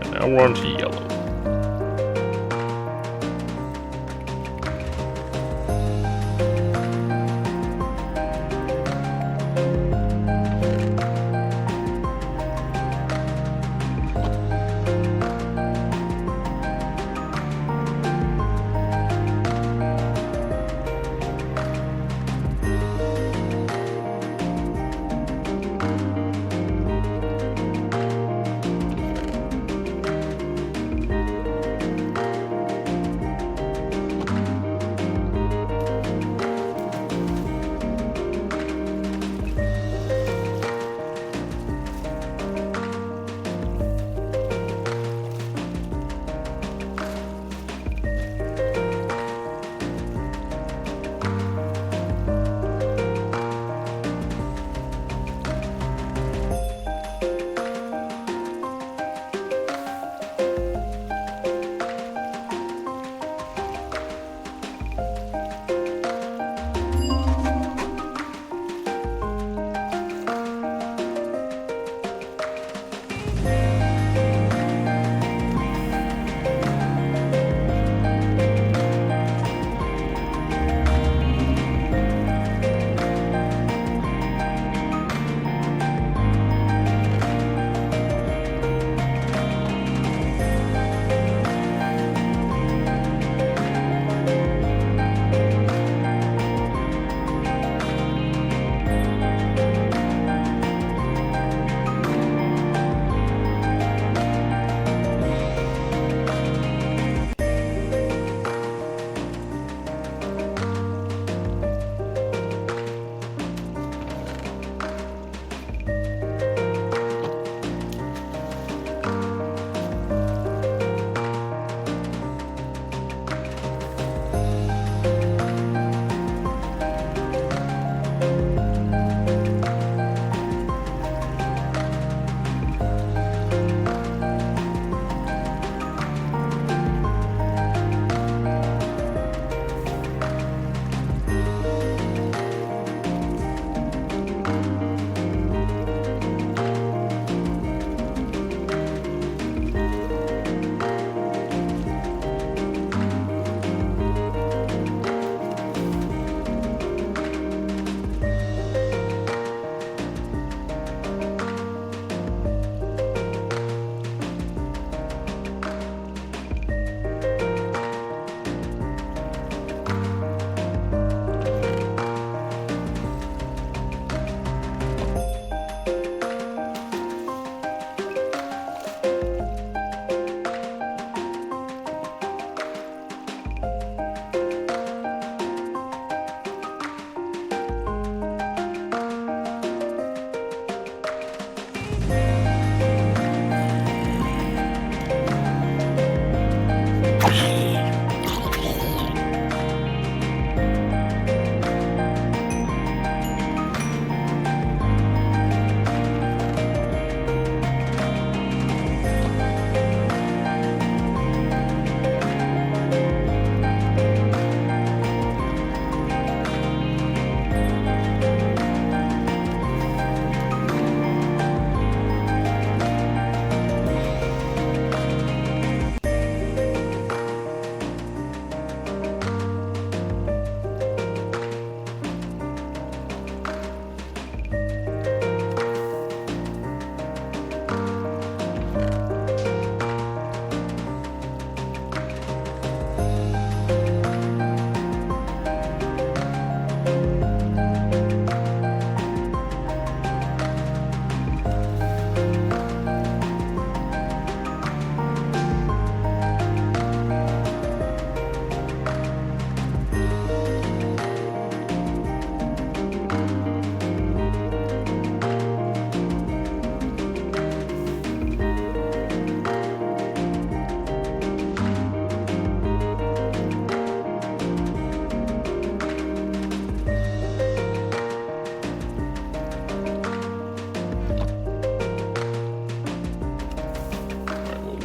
And now we're on to yellow.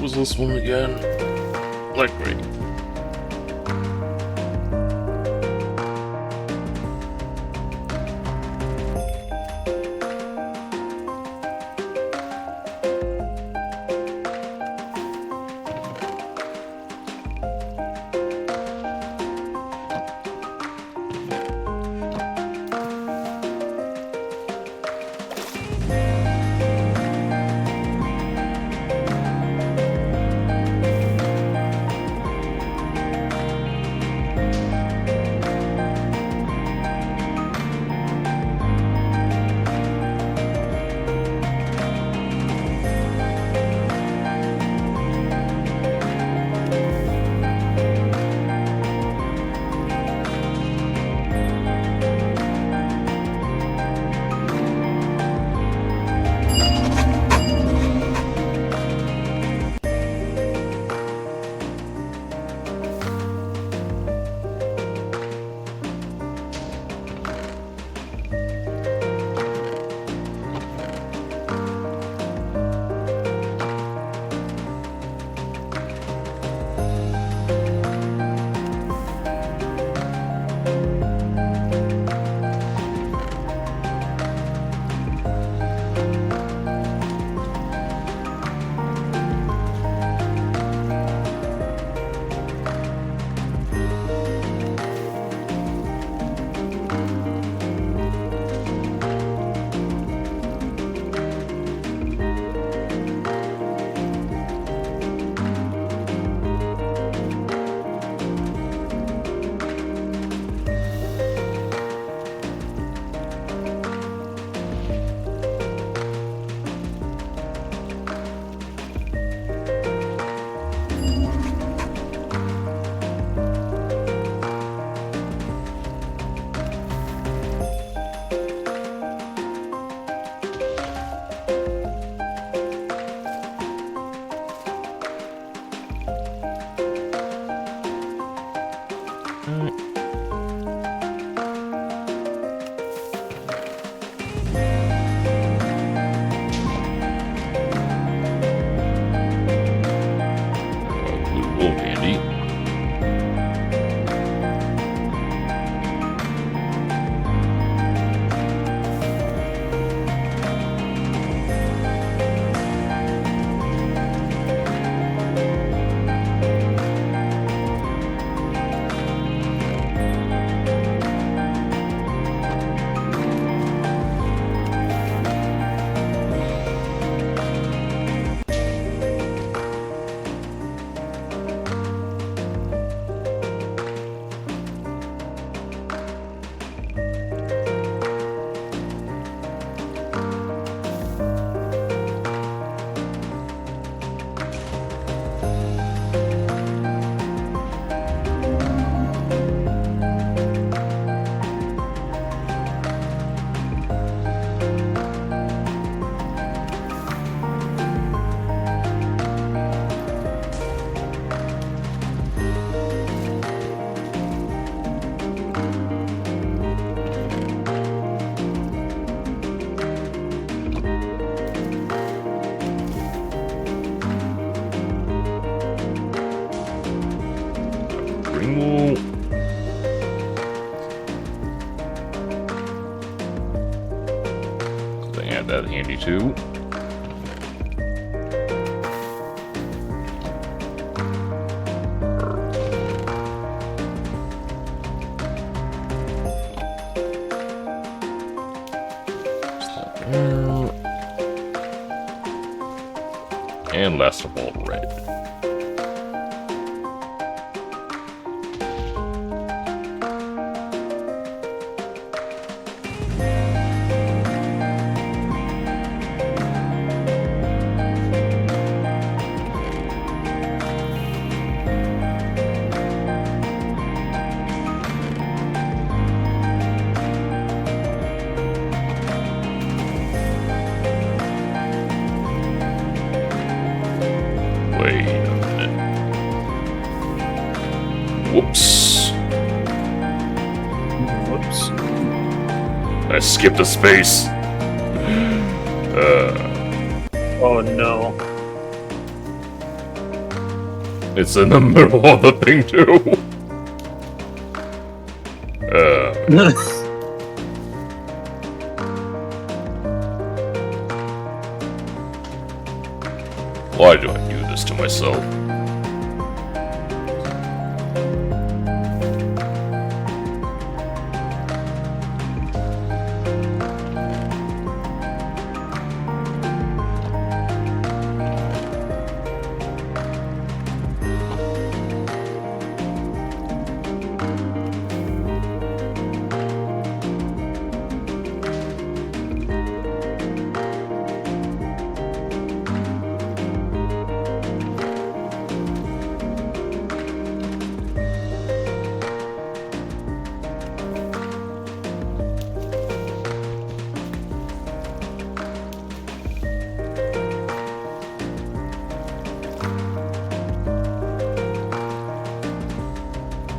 was this one again? Like, great. Blue wool candy. Green wool. They had that handy too. And last of all, red. Wait a minute. Whoops. Whoops. I skipped a space. Oh no. It's in the middle of the thing, too. Why do I do this to myself?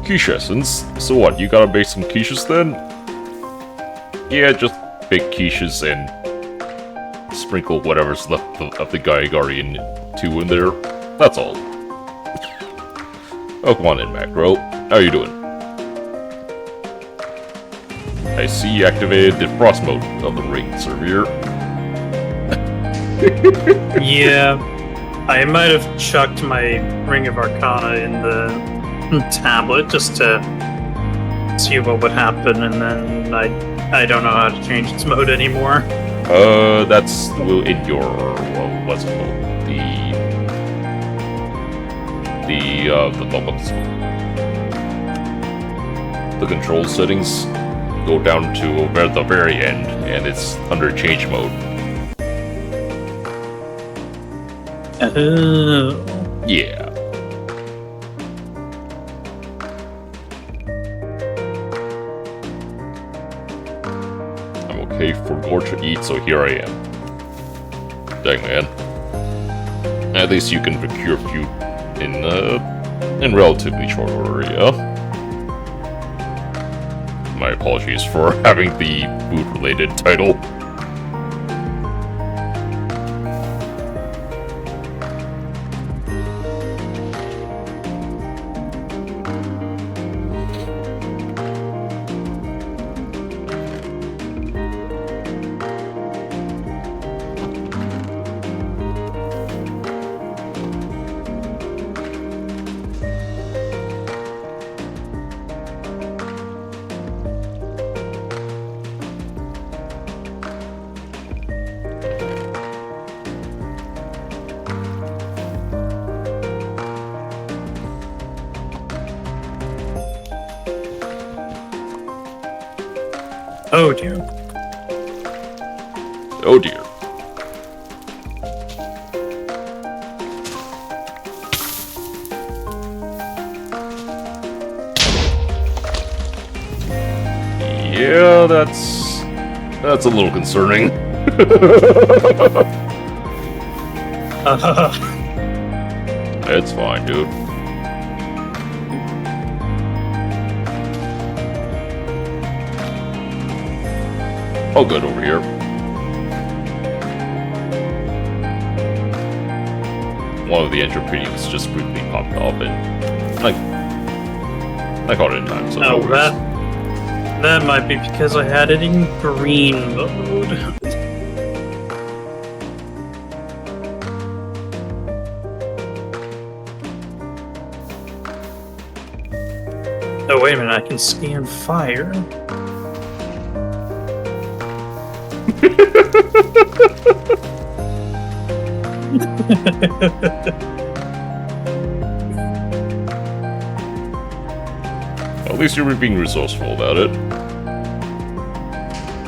Quiche essence. So what, you gotta make some quiches then? Yeah, just bake quiches and sprinkle whatever's left of the Gaia Guardian 2 in there. That's all. Oh, come on in, Macro. How you doing? I see you activated the frost mode of the ring server. Yeah, I might have chucked my Ring of Arcana in the tablet just to see what would happen, and then I don't know how to change its mode anymore. That's in your what's it called? The control settings. Go down to the very end, and it's under change mode. Oh. Yeah. I'm okay for more to eat, so here I am. Dang, man. At least you can procure food in relatively short order, yeah? My apologies for having the food-related title. Oh dear. Oh dear. Yeah, that's a little concerning. It's fine, dude. All good over here. One of the entrepreneurs just briefly popped off, and I caught it in time. So no worries. That might be because I had it in green mode. Oh wait a minute! I can scan fire. At least you were being resourceful about it.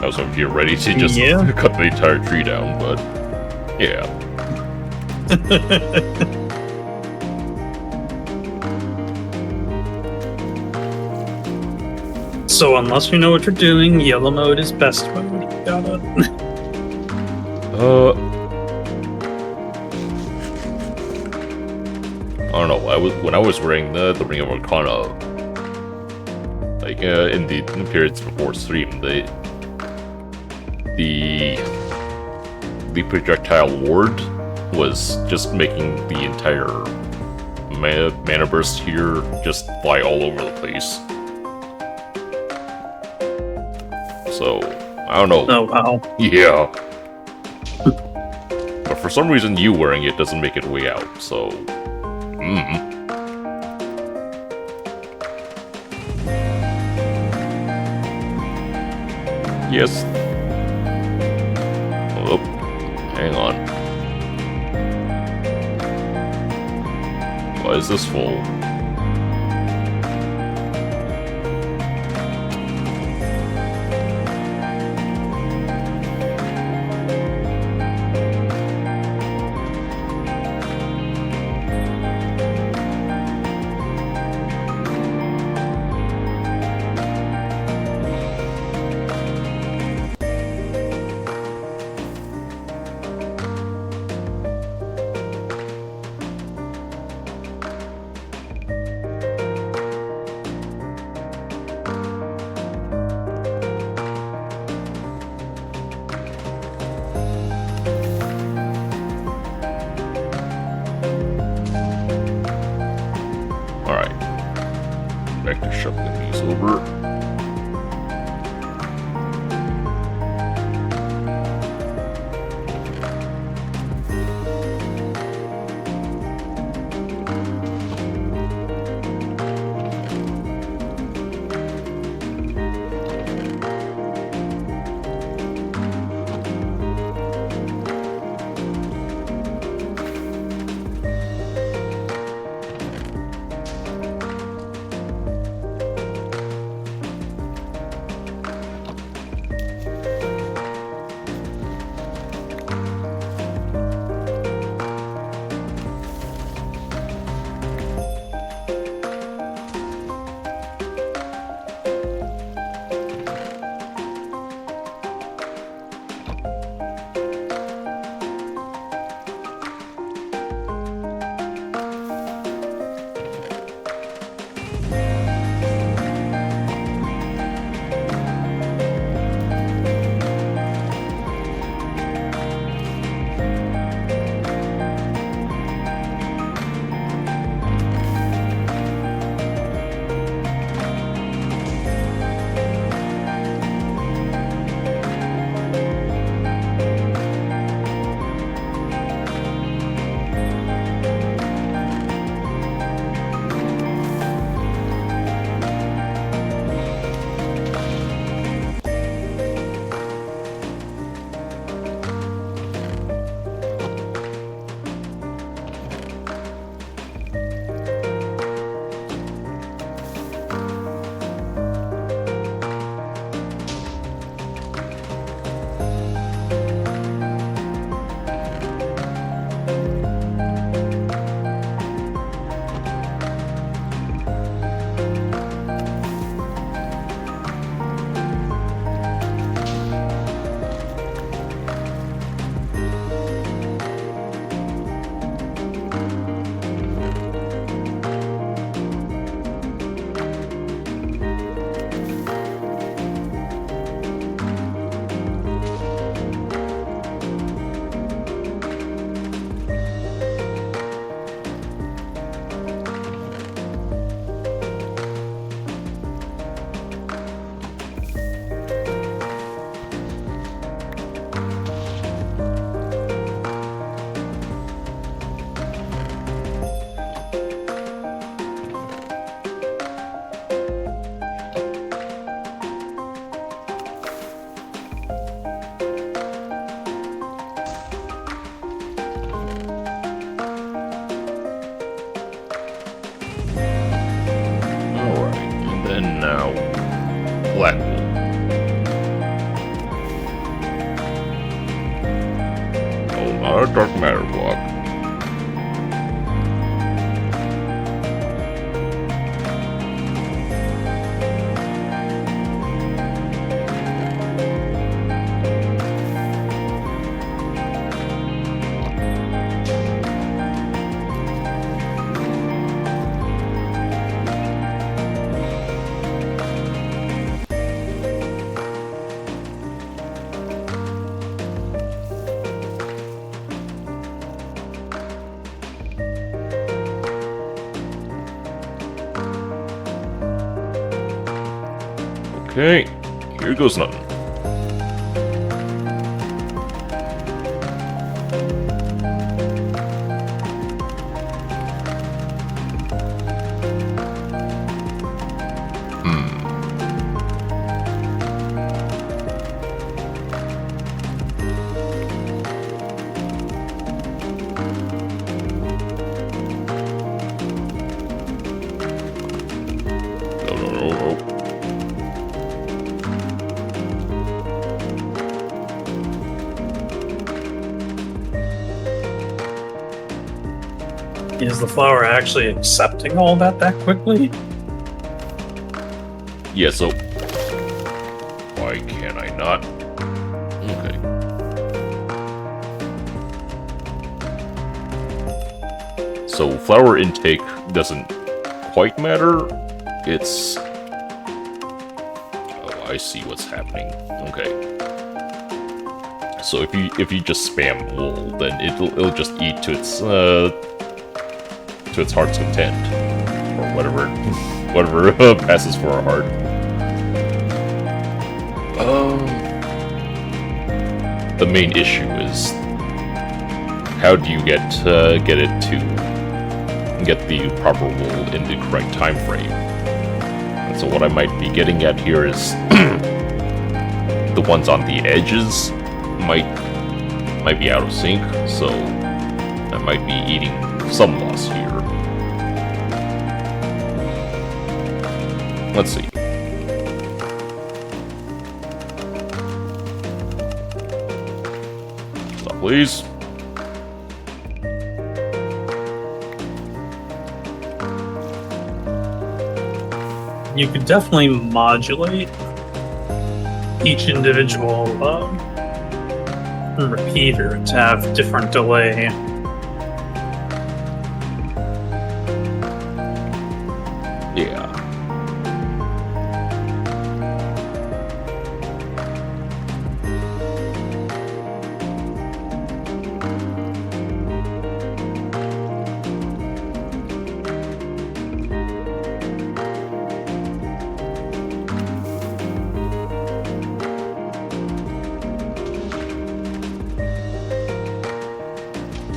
I was over here ready to just cut the entire tree down, but yeah. So unless you know what you're doing, yellow mode is best mode. Got it. I don't know. When I was wearing the Ring of Arcana, like in the periods before stream, the projectile ward was just making the entire mana bursts here just fly all over the place. So, I don't know. Oh, wow. Yeah. But for some reason, you wearing it doesn't make it way out, so... Yes. Oh, hang on. Why is this full? Alright. Back to shuffling these over. Blackwool. Oh, not a dark matter block. Okay, here goes nothing. No, no, no, no. Is the flower actually accepting all that quickly? Yeah, so... Why can I not? Okay. So, flower intake doesn't quite matter. It's... Oh, I see what's happening. Okay. So if you just spam wool, then it'll just eat to its heart's content. Or whatever passes for a heart. The main issue is how do you get it to get the proper wool in the correct time frame. And so what I might be getting at here is the ones on the edges might be out of sync, so I might be eating some loss here. Let's see. Stop, please. You could definitely modulate each individual repeater to have different delay. Yeah.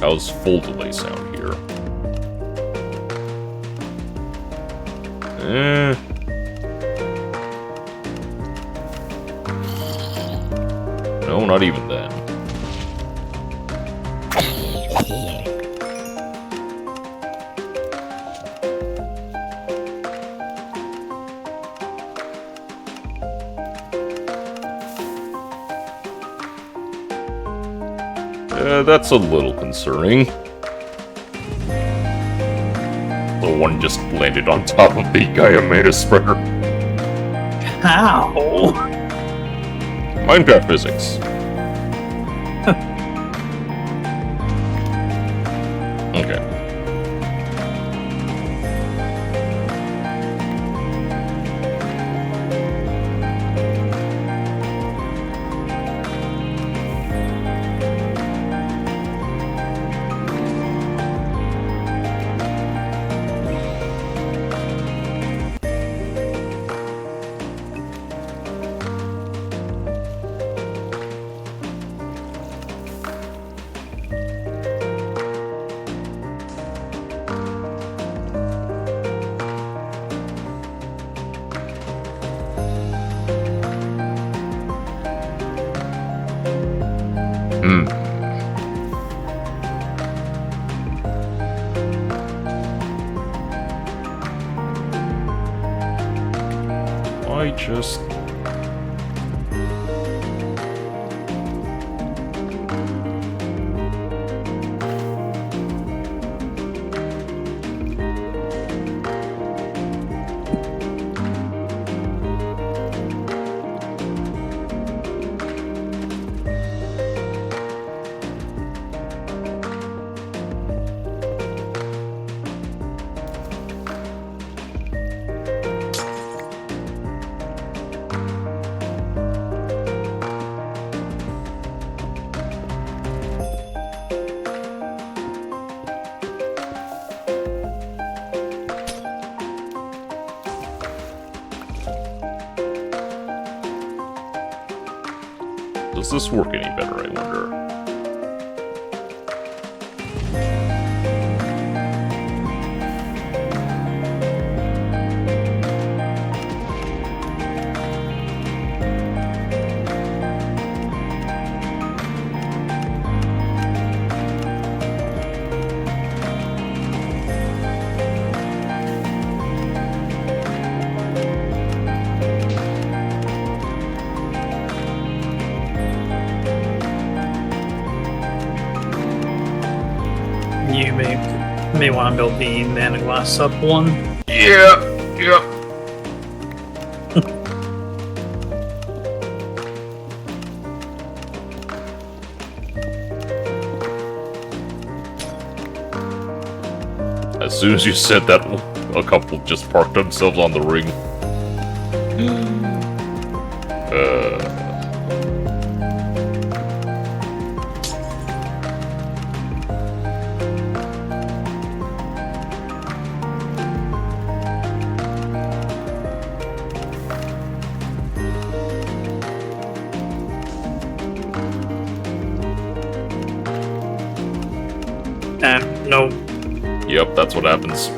How's full delay sound here? No, not even then. That's a little concerning. The one just landed on top of the Guyameda spreader. How? Minecraft physics. Okay. I just... Does this work any better, I wonder? You may want to build the mana glass up one. Yeah, yeah. As soon as you said that, a couple just parked themselves on the ring. No. Yep, that's what happens.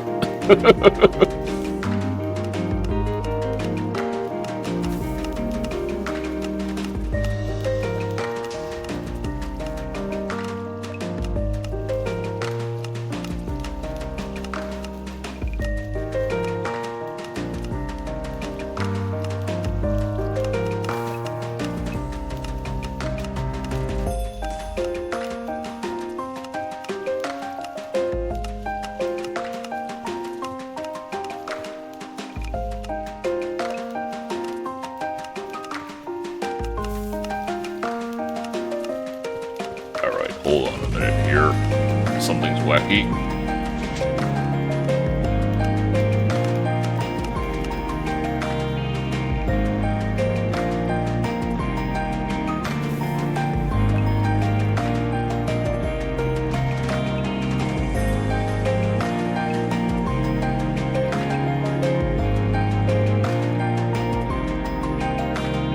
Alright, hold on a minute here. Something's wacky.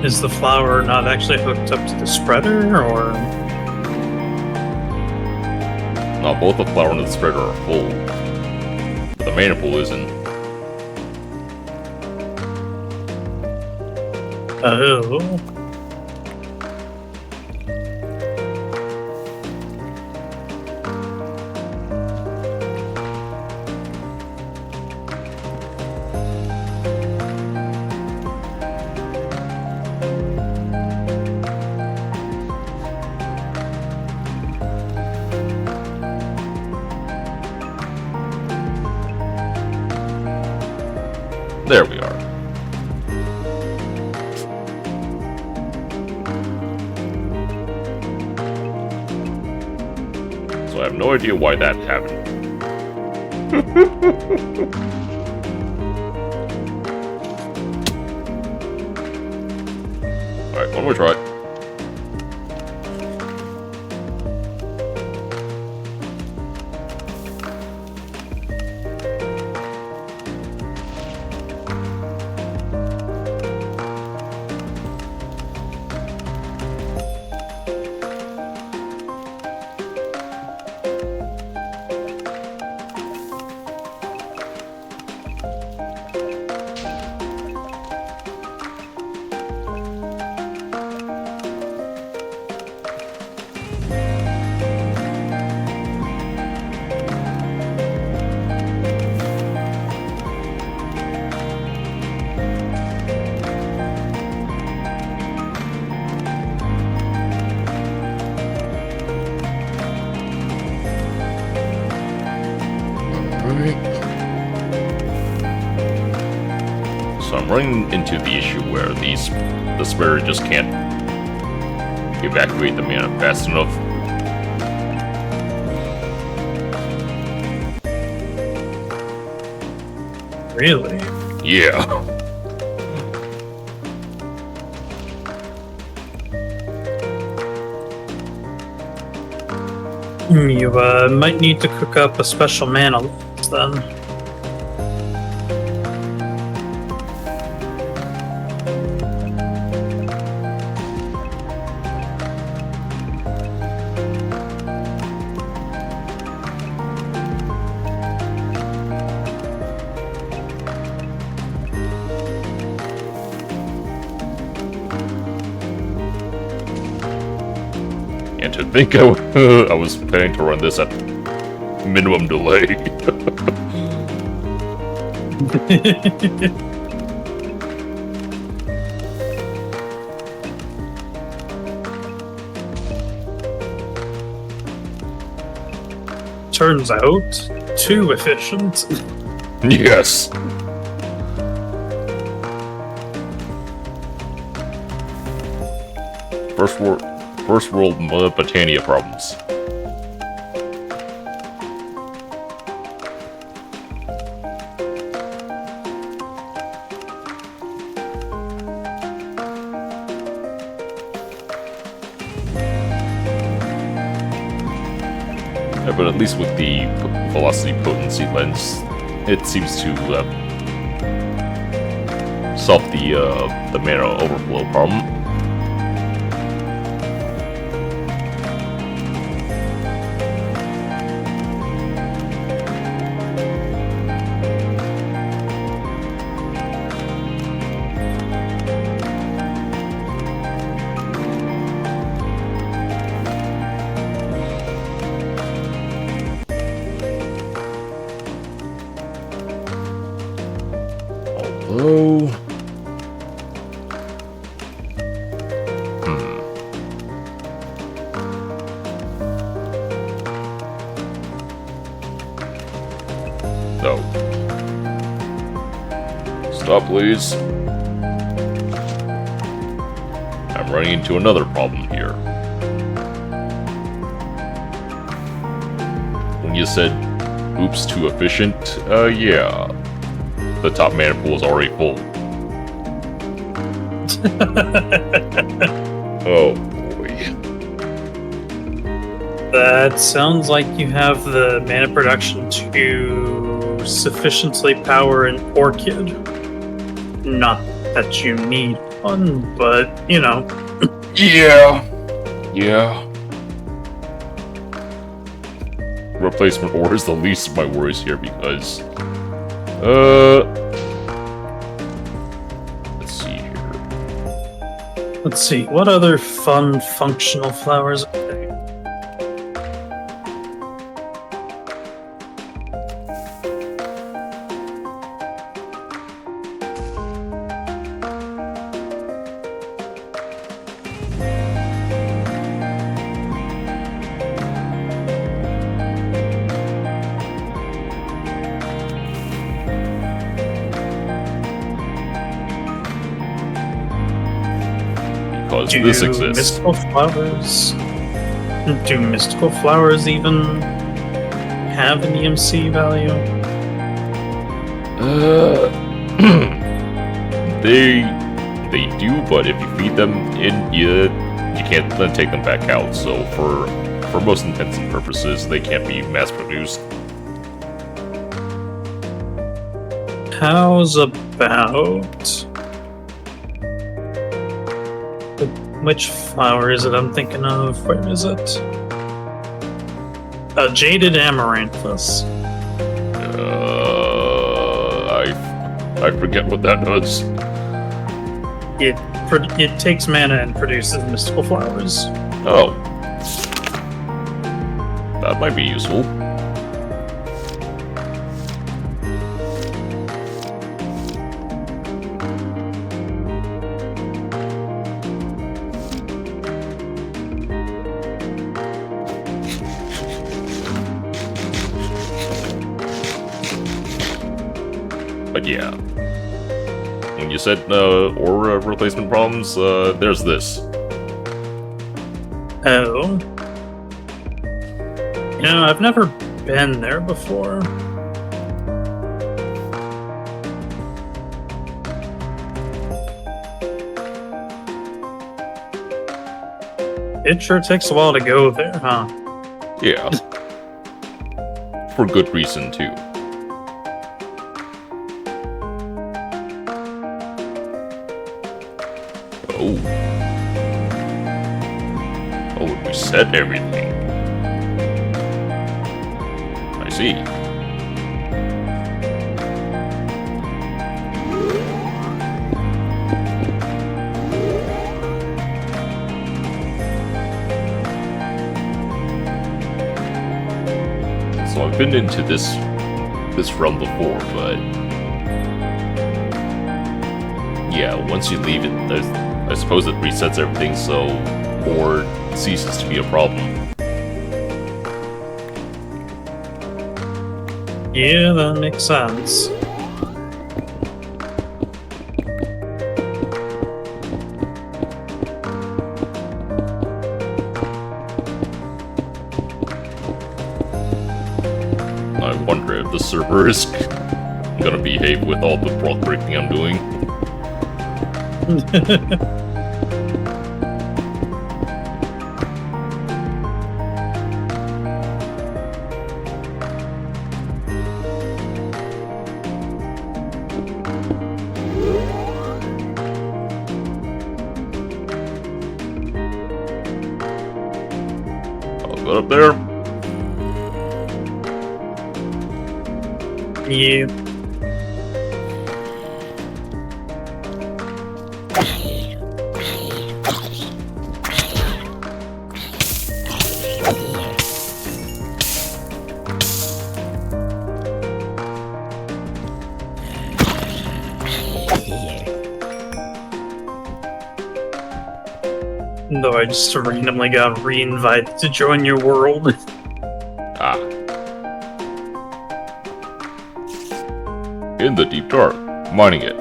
Is the flower not actually hooked up to the spreader, or? No, both the flower and the spreader are full. But the mana pool isn't. Oh. There we are. So I have no idea why that happened. Alright, one more try. So I'm running into the issue where the spreader just can't evacuate the mana fast enough. Really? Yeah. You might need to cook up a special mana list then. To think I was planning to run this at minimum delay. Turns out, too efficient. Yes. First world Botania problems. Yeah, but at least with the velocity potency lens, it seems to solve the mana overflow problem. Although... No. Stop, please. I'm running into another problem here. When you said, oops, too efficient, yeah. The top mana pool is already full. Oh boy. That sounds like you have the mana production to sufficiently power an orchid. Not that you need one, but, you know. Yeah. Yeah. Replacement ore is the least of my worries here because... let's see here. Let's see, what other fun functional flowers are there? Because Do this exists. mystical flowers? Do mystical flowers even have an EMC value? They do, but if you feed them in, you can't then take them back out. So for most intents and purposes, they can't be mass produced. How's about... Which flower is it I'm thinking of? Where is it? Jaded Amaranthus. I forget what that does. It takes mana and produces mystical flowers. Oh. That might be useful. But yeah. When you said ore replacement problems, there's this. Oh. You know, I've never been there before. It sure takes a while to go there, huh? Yeah. For good reason, too. Oh. Oh, it reset everything. I see. So I've been into this realm before, but yeah, once you leave it, I suppose it resets everything, so or ceases to be a problem. Yeah, that makes sense. I wonder if the server is gonna behave with all the block breaking I'm doing. I'll go up there. Yeah. Though I just randomly got re-invited to join your world. Ah. In the deep dark, mining it.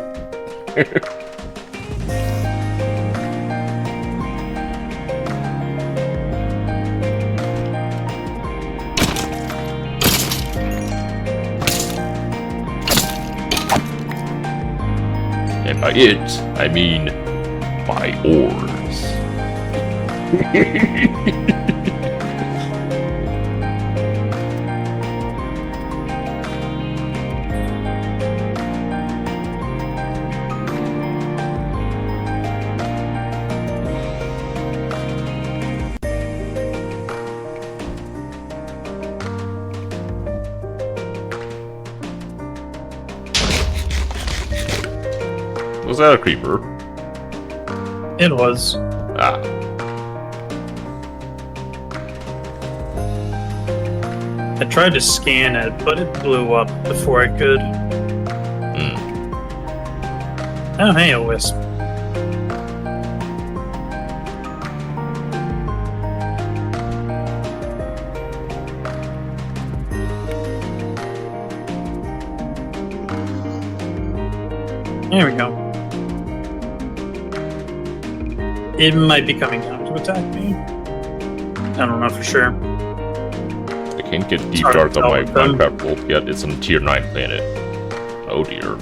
And by it, I mean my ores. Was that a creeper? It was. Ah. I tried to scan it, but it blew up before I could. Oh, hey, a wisp. There we go. It might be coming down to attack me. I don't know for sure. I can't get deep Hard to dark on tell my with them. Minecraft world yet. It's on tier 9 planet. Oh dear.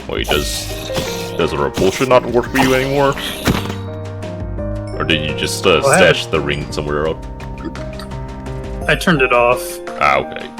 Wait, does a repulsion not work for you anymore? Or did you just stash the ring somewhere else? I turned it off. Ah, okay.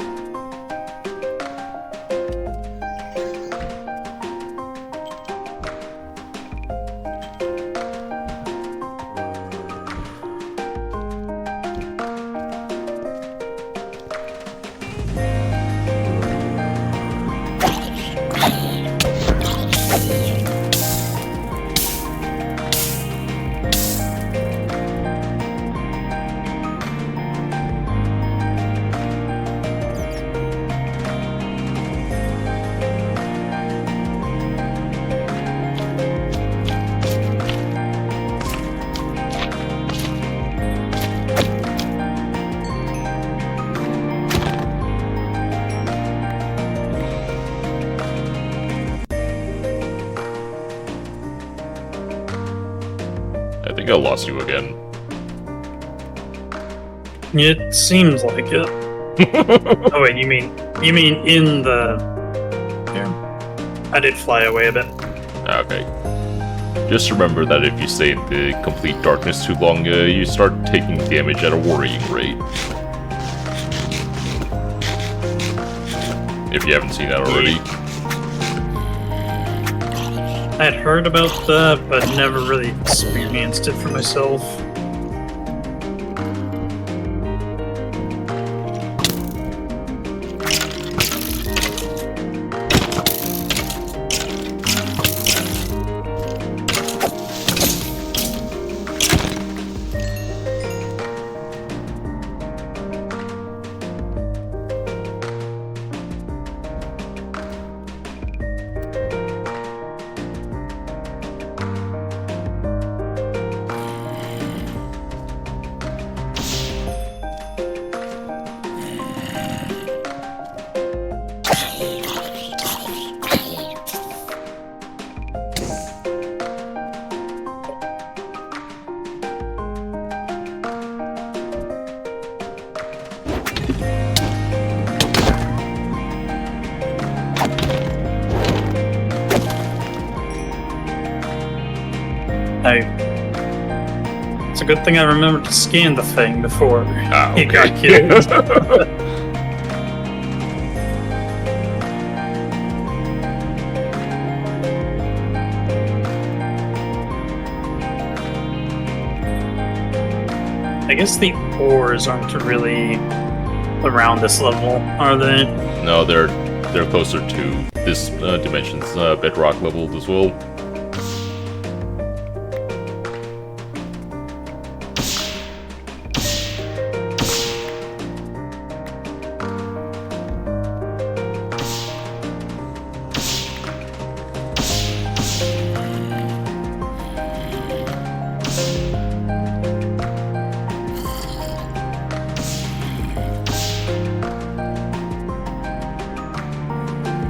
I think I lost you again. It seems like it. Oh wait, you mean in the? Yeah. I did fly away a bit. Ah, okay. Just remember that if you stay in the complete darkness too long, you start taking damage at a worrying rate. If you haven't seen that already. I had heard about that, but never really experienced it for myself. It's a good thing I remembered to scan the thing before Okay. he got killed. I guess the ores aren't really around this level, are they? No, they're closer to this dimension's bedrock level as well.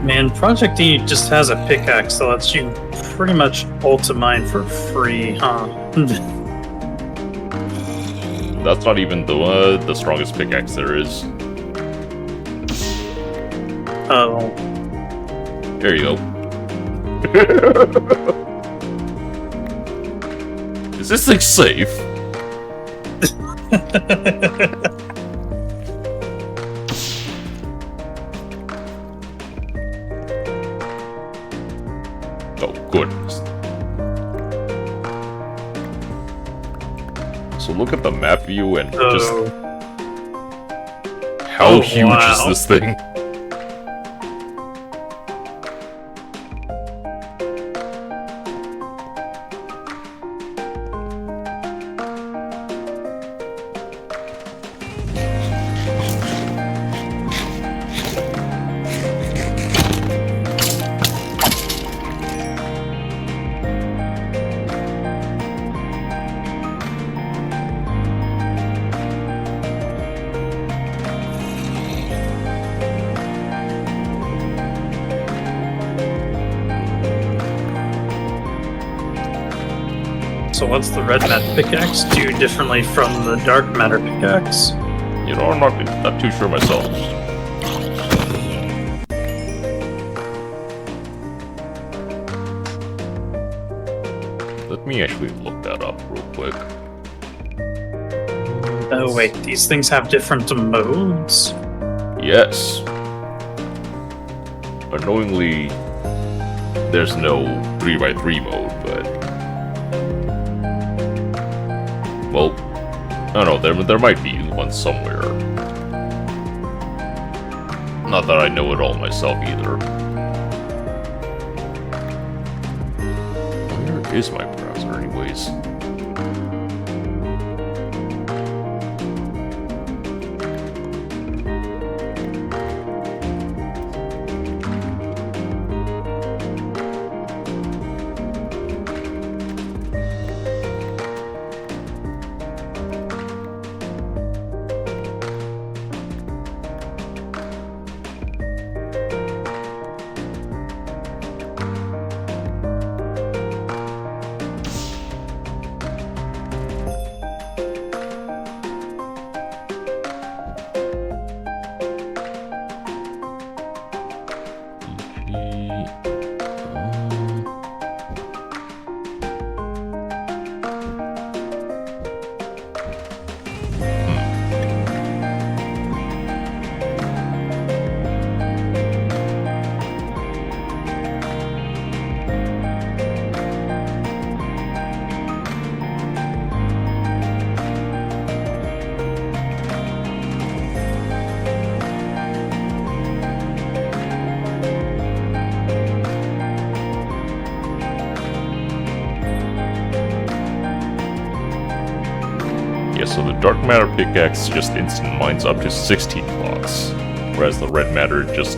Man, Project E just has a pickaxe that lets you pretty much ultimine for free, huh? That's not even the strongest pickaxe there is. Oh. There you go. Is this thing safe? Oh, goodness. So look at the map view and just how huge is this thing? So what's the red matter pickaxe do differently from the dark matter pickaxe? You know, I'm not too sure myself. Let me actually look that up real quick. Oh wait, these things have different modes? Yes. Annoyingly, there's no 3x3 mode, but... Well, I don't know, there might be one somewhere. Not that I know it all myself either. Where is my browser anyways? Yeah, so the dark matter pickaxe just instant mines up to 16 blocks, whereas the red matter just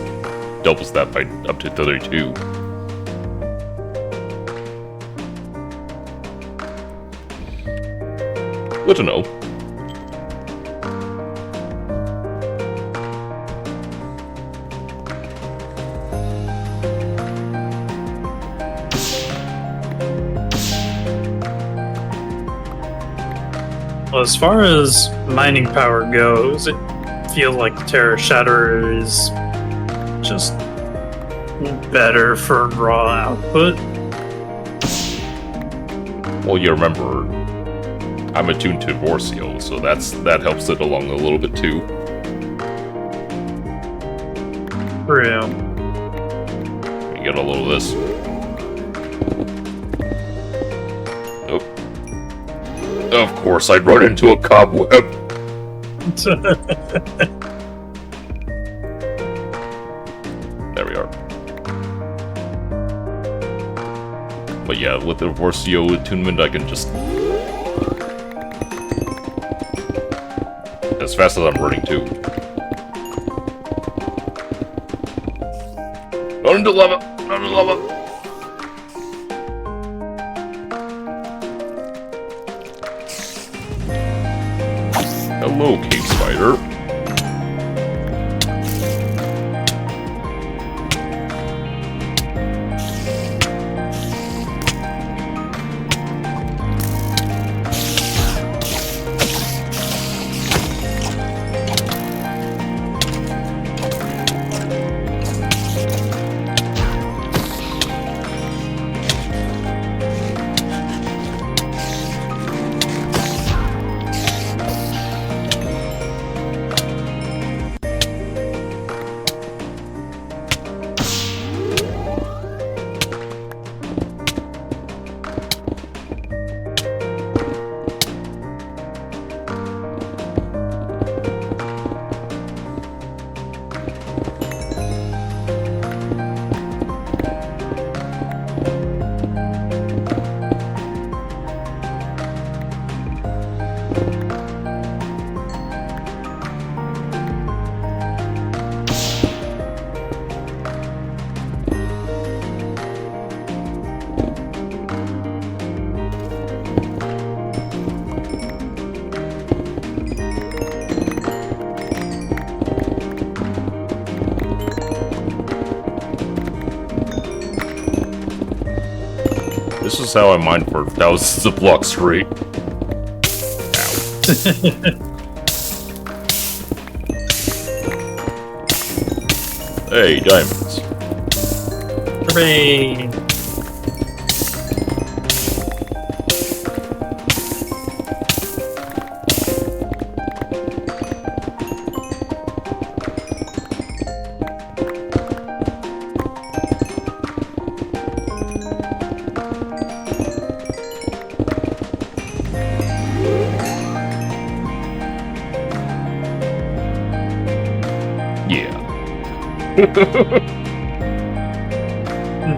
doubles that by up to 32. Good to know. Well, as far as mining power goes, it feels like the Terra Shatterer is just better for raw output. Well, you remember, I'm attuned to Vorcio, so that helps it along a little bit too. True. You get a little of this. Oh. Of course, I'd run into a cobweb. There we are. But yeah, with the Vorcio attunement, I can just... as fast as I'm running, too. Run into lava! Run into lava! Hello, cave spider. This is how I mine for thousands of blocks straight. Hey, diamonds. Hooray!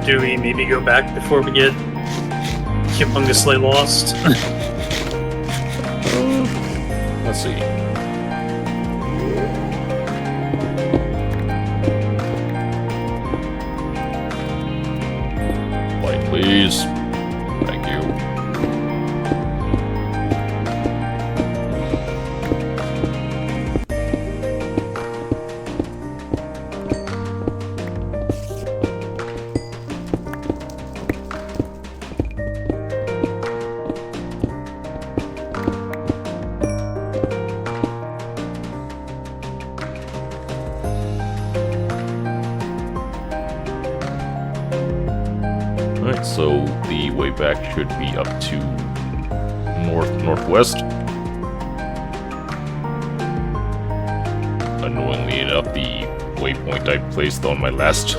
Do we maybe go back before we get humongously lost? Let's see. Light, please. Thank you. Alright, so the way back should be up to northwest. Annoyingly enough, the waypoint I placed on my last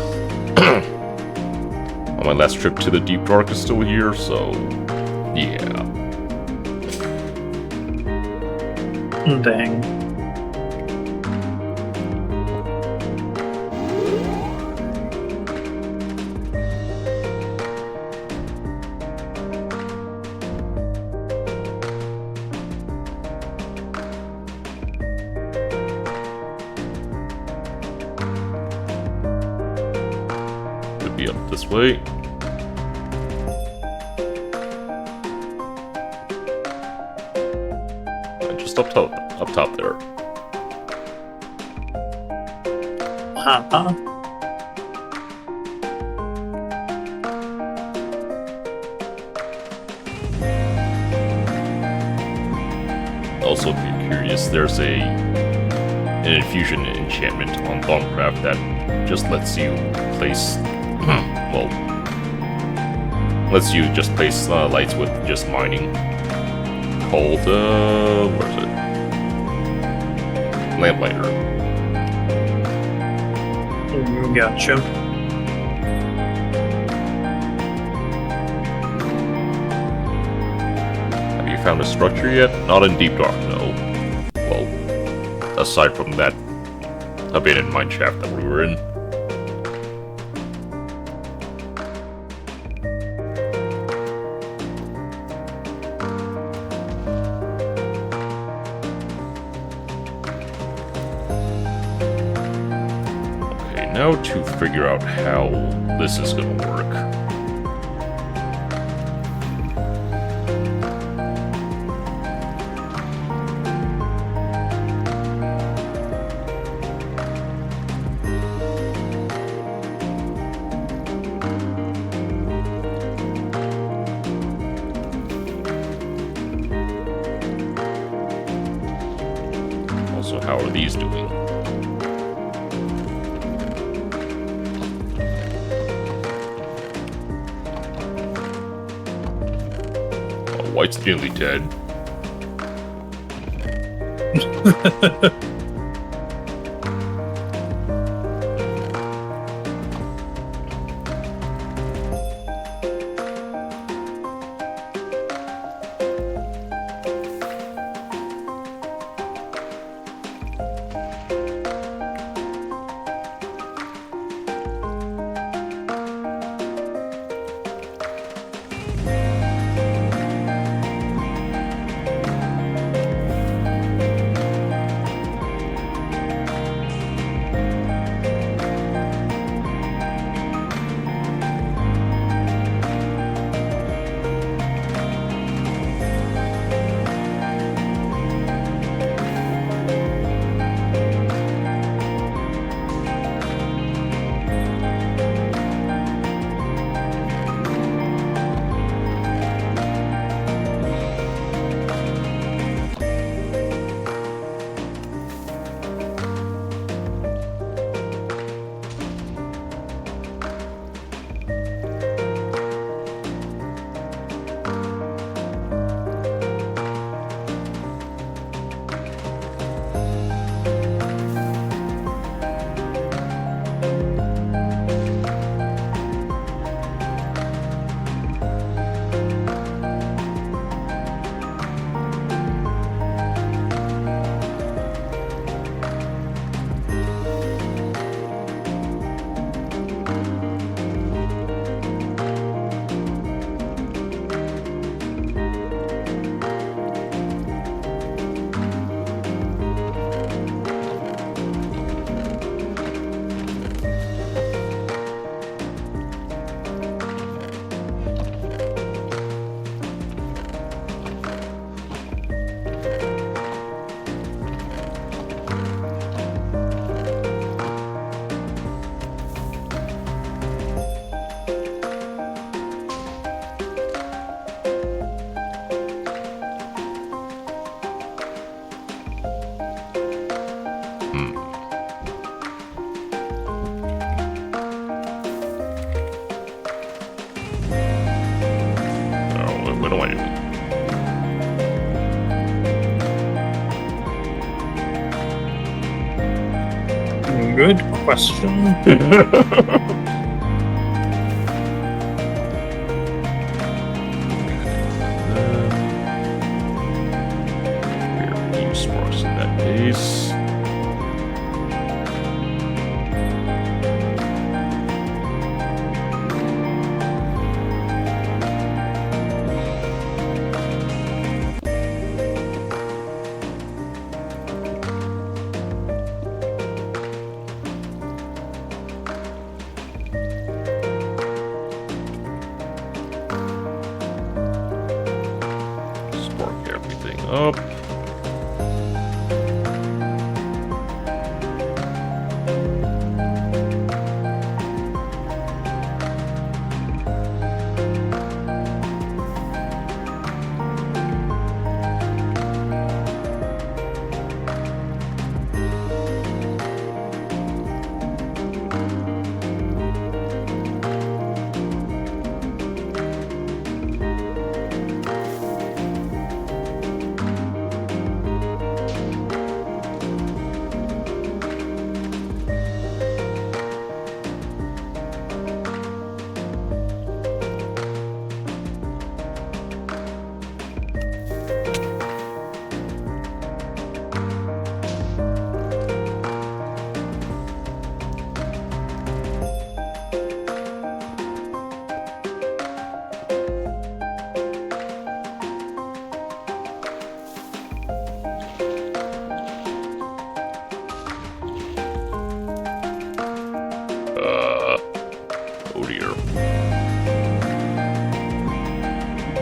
on my last trip to the Deep Dark is still here, so yeah. Dang. Could be up this way. Just up top there. Also, if you're curious, there's an infusion enchantment on Thaumcraft that just lets you place, well, lets you just place lights with just mining. called, where is it? Lamplighter. Gotcha. Have you found a structure yet? Not in Deep Dark, no. Well, aside from that abandoned mine shaft that we were in. Okay, now to figure out how this is gonna work. Also, how are these doing? Oh, White's nearly dead. What do I do? Good question. Here, use sparks in that case. Spark everything up.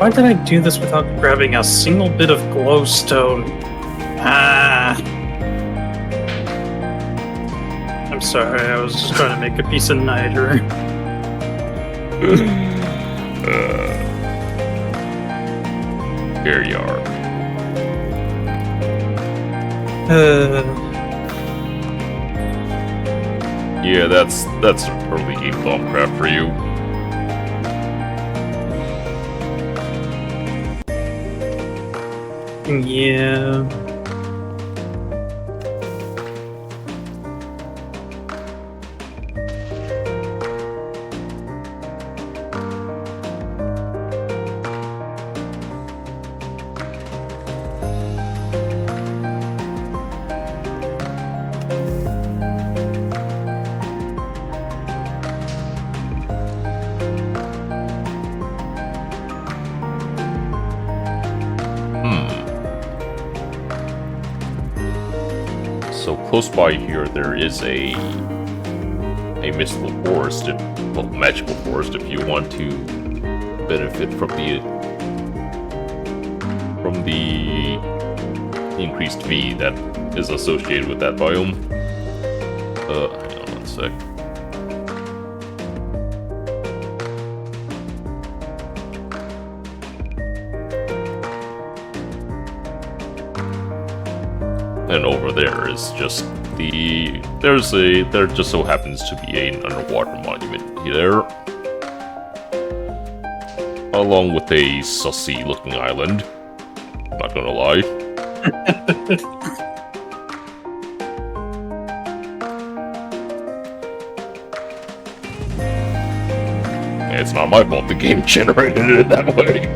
Why did I do this without grabbing a single bit of glowstone? Ah. I'm sorry, I was just trying to make a piece of niter. Here you are. Yeah, that's early game Thaumcraft for you. Yeah. So close by here, there is a mystical forest, well, magical forest, if you want to benefit from the increased V that is associated with that biome. Hang on one sec. And over there is just there just so happens to be an underwater monument there, along with a sussy looking island. Not gonna lie. It's not my fault the game generated it that way.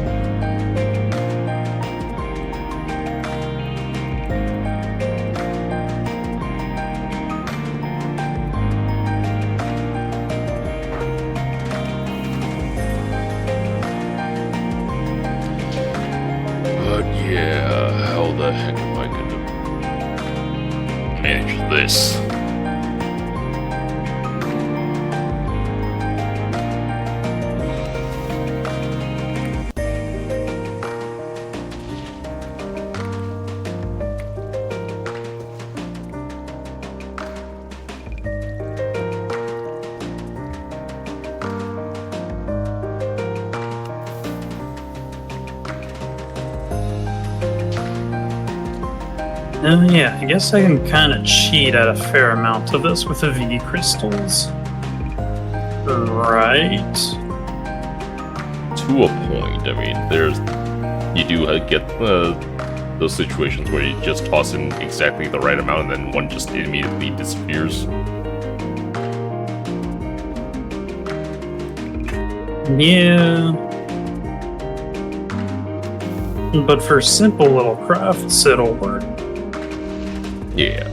Yeah, how the heck am I gonna manage this? Yeah, I guess I can kind of cheat at a fair amount of this with the V crystals. Right? To a point. I mean, you do get those situations where you just toss in exactly the right amount and then one just immediately disappears. Yeah. But for simple little crafts, it'll work. Yeah.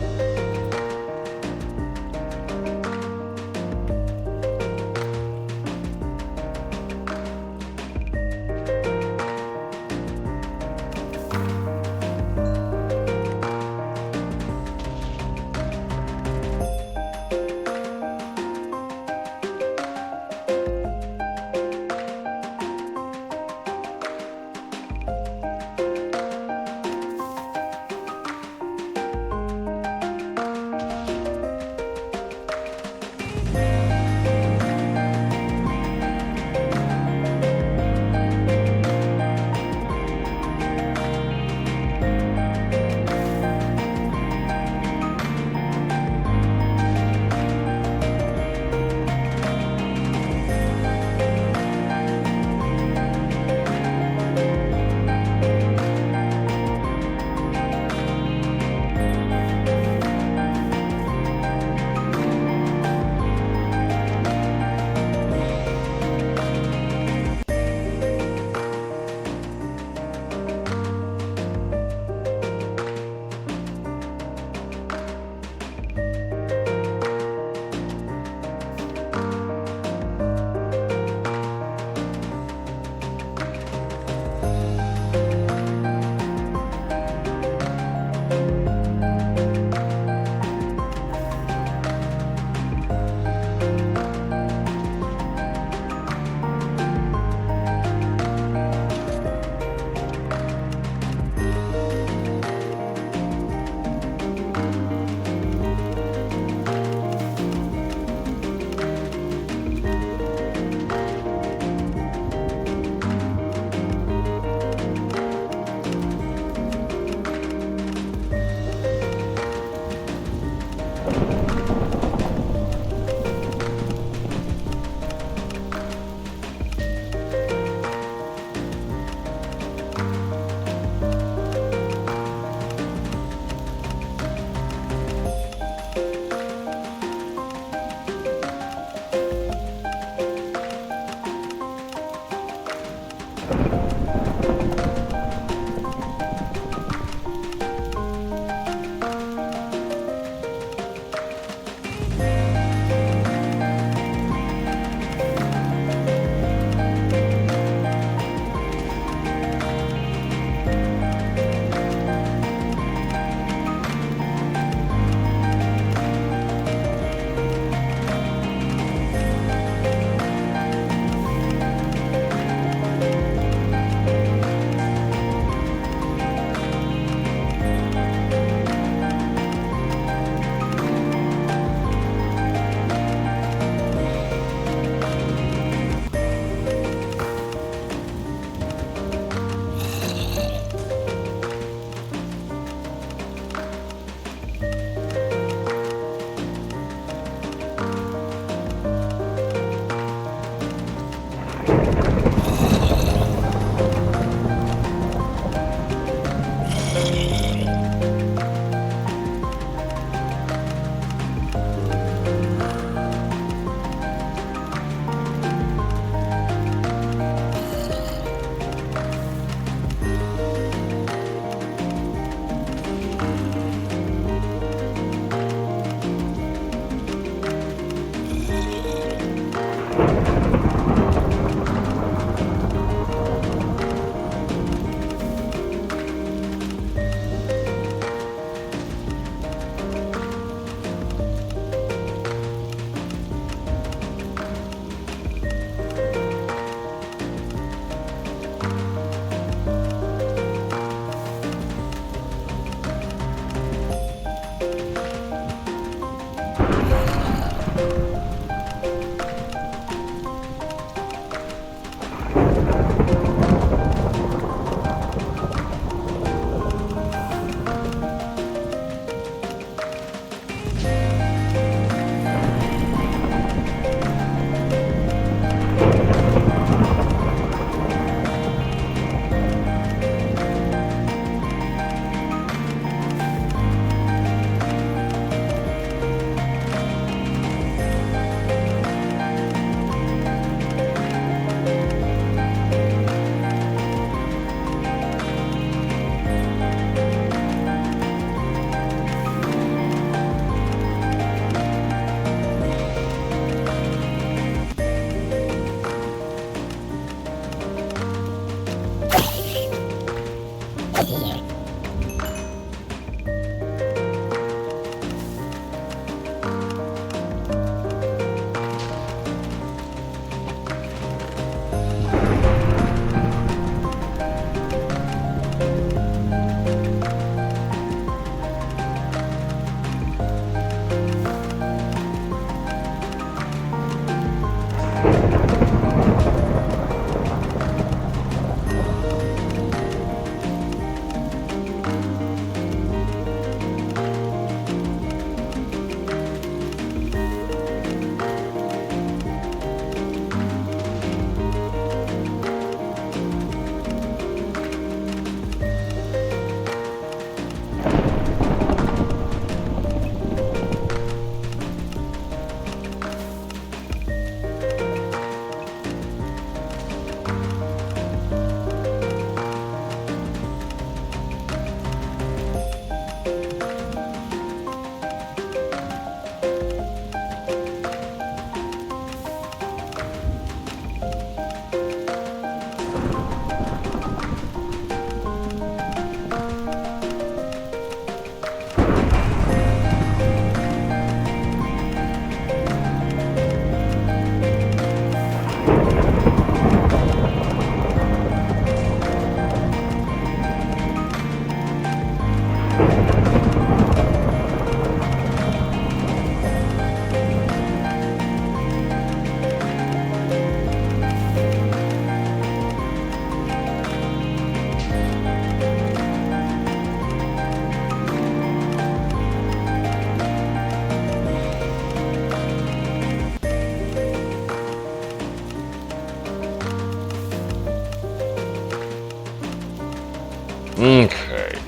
Okay.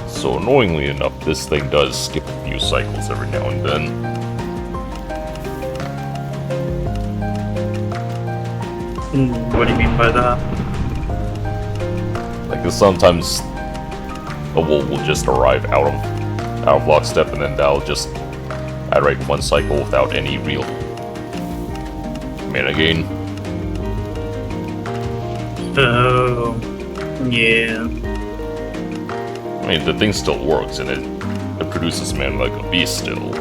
So annoyingly enough, this thing does skip a few cycles every now and then. What do you mean by that? Like, 'cause sometimes a wool will just arrive out of lockstep, and then that'll just iterate one cycle without any real mana gain. Oh, yeah. I mean, the thing still works, and it produces mana like a beast still.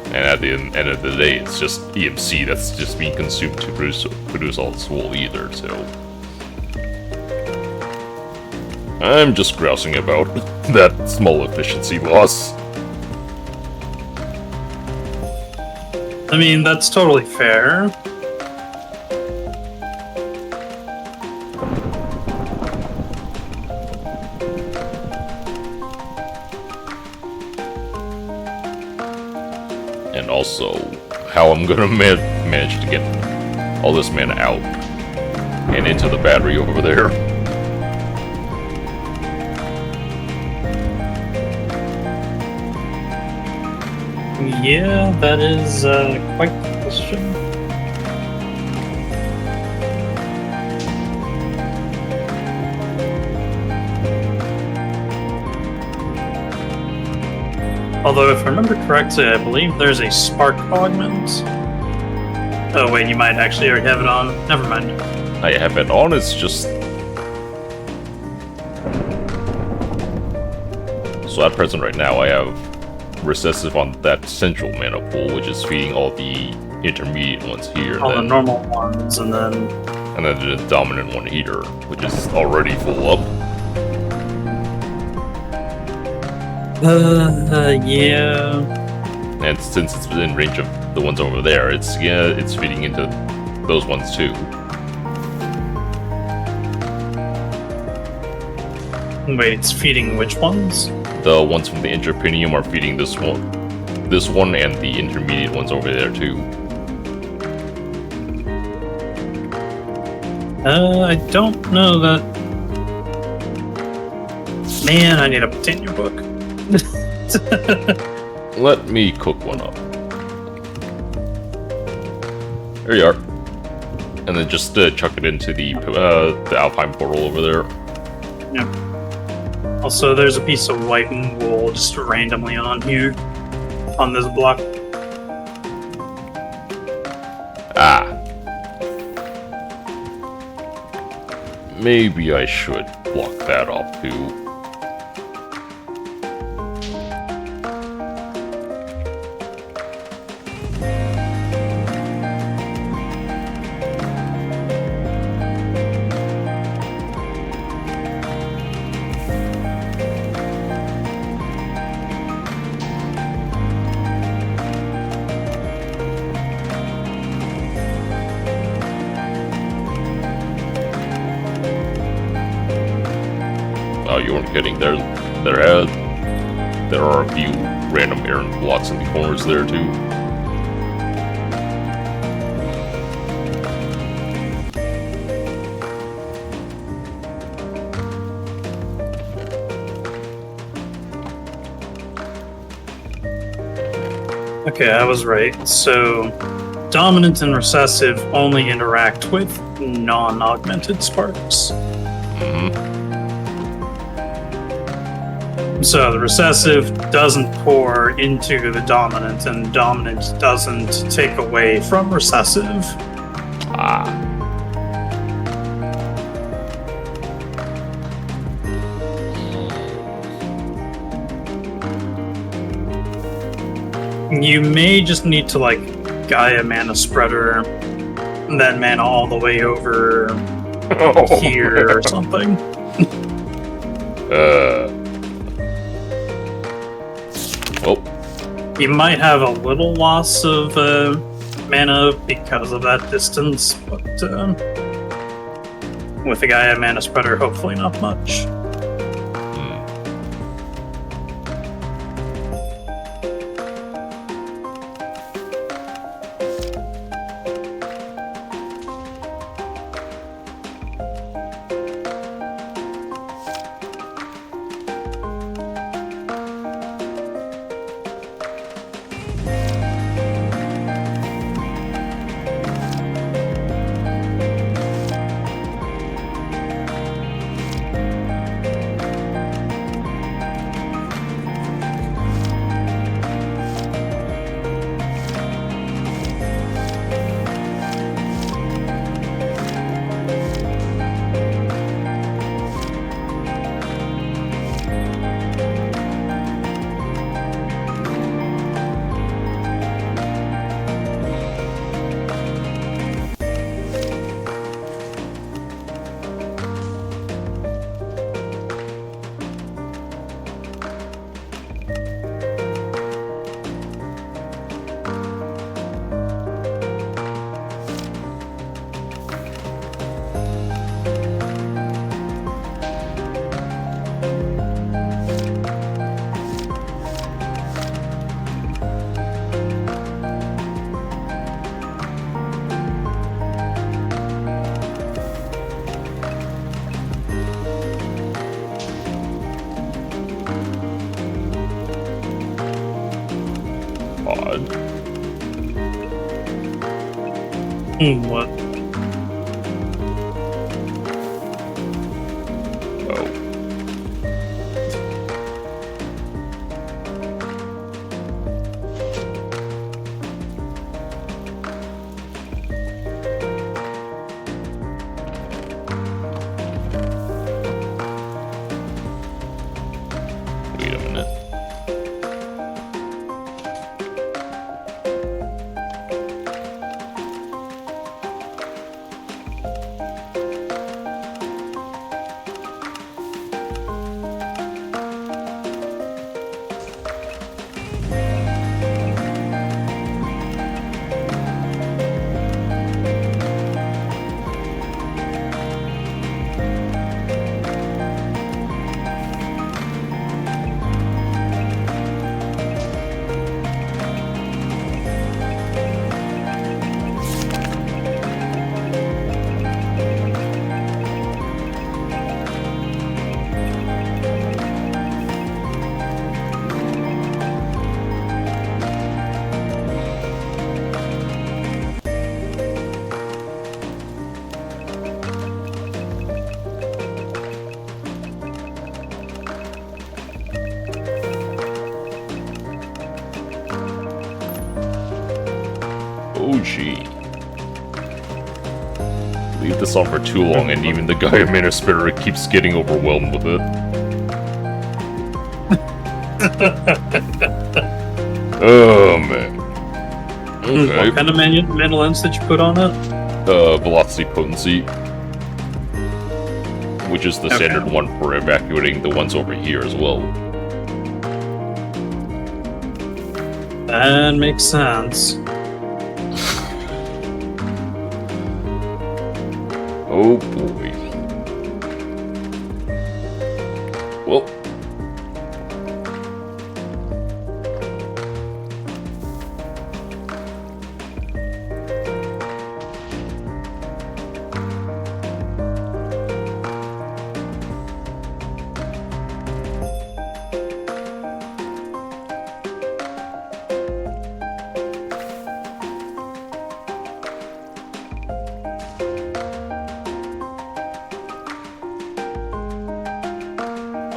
And at the end of the day, it's just EMC that's just being consumed to produce all this wool either, so... I'm just grousing about that small efficiency loss. I mean, that's totally fair. And also, how I'm gonna manage to get all this mana out and into the battery over there. Yeah, that is quite the question. Although, if I remember correctly, I believe there's a spark augment. Oh wait, you might actually already have it on. Never mind. I have it on, it's just... So at present right now, I have recessive on that central mana pool, which is feeding all the intermediate ones here. All the normal ones, and then the dominant one here, which is already full up. yeah. And since it's within range of the ones over there, it's feeding into those ones too. Wait, it's feeding which ones? The ones from the interpinium are feeding this one, and the intermediate ones over there too. I don't know that. Man, I need a Britannia book. Let me cook one up. There you are. And then just chuck it into the Alpine portal over there. Yep. Also, there's a piece of white wool just randomly on here, on this block. Ah. Maybe I should block that off too. Oh, you weren't kidding. There are a few random errant blocks in the corners there too. Okay, I was right. So, dominant and recessive only interact with non-augmented sparks. So the recessive doesn't pour into the dominant, and dominant doesn't take away from recessive. Ah. You may just need to, like, Gaia mana spreader, and then mana all the way over Oh, here or something. Well, You might have a little loss of mana because of that distance, but with the Gaia mana spreader, hopefully not much. odd. What? Oh. Wait a minute. Oh gee. Leave this on for too long and even the guy at Mana Spitter keeps getting overwhelmed with it. Oh man. Okay. What kind of mana lens did you put on it? Velocity Potency. Which is the Okay. standard one for evacuating the ones over here as well. That makes sense. Oh boy. Well.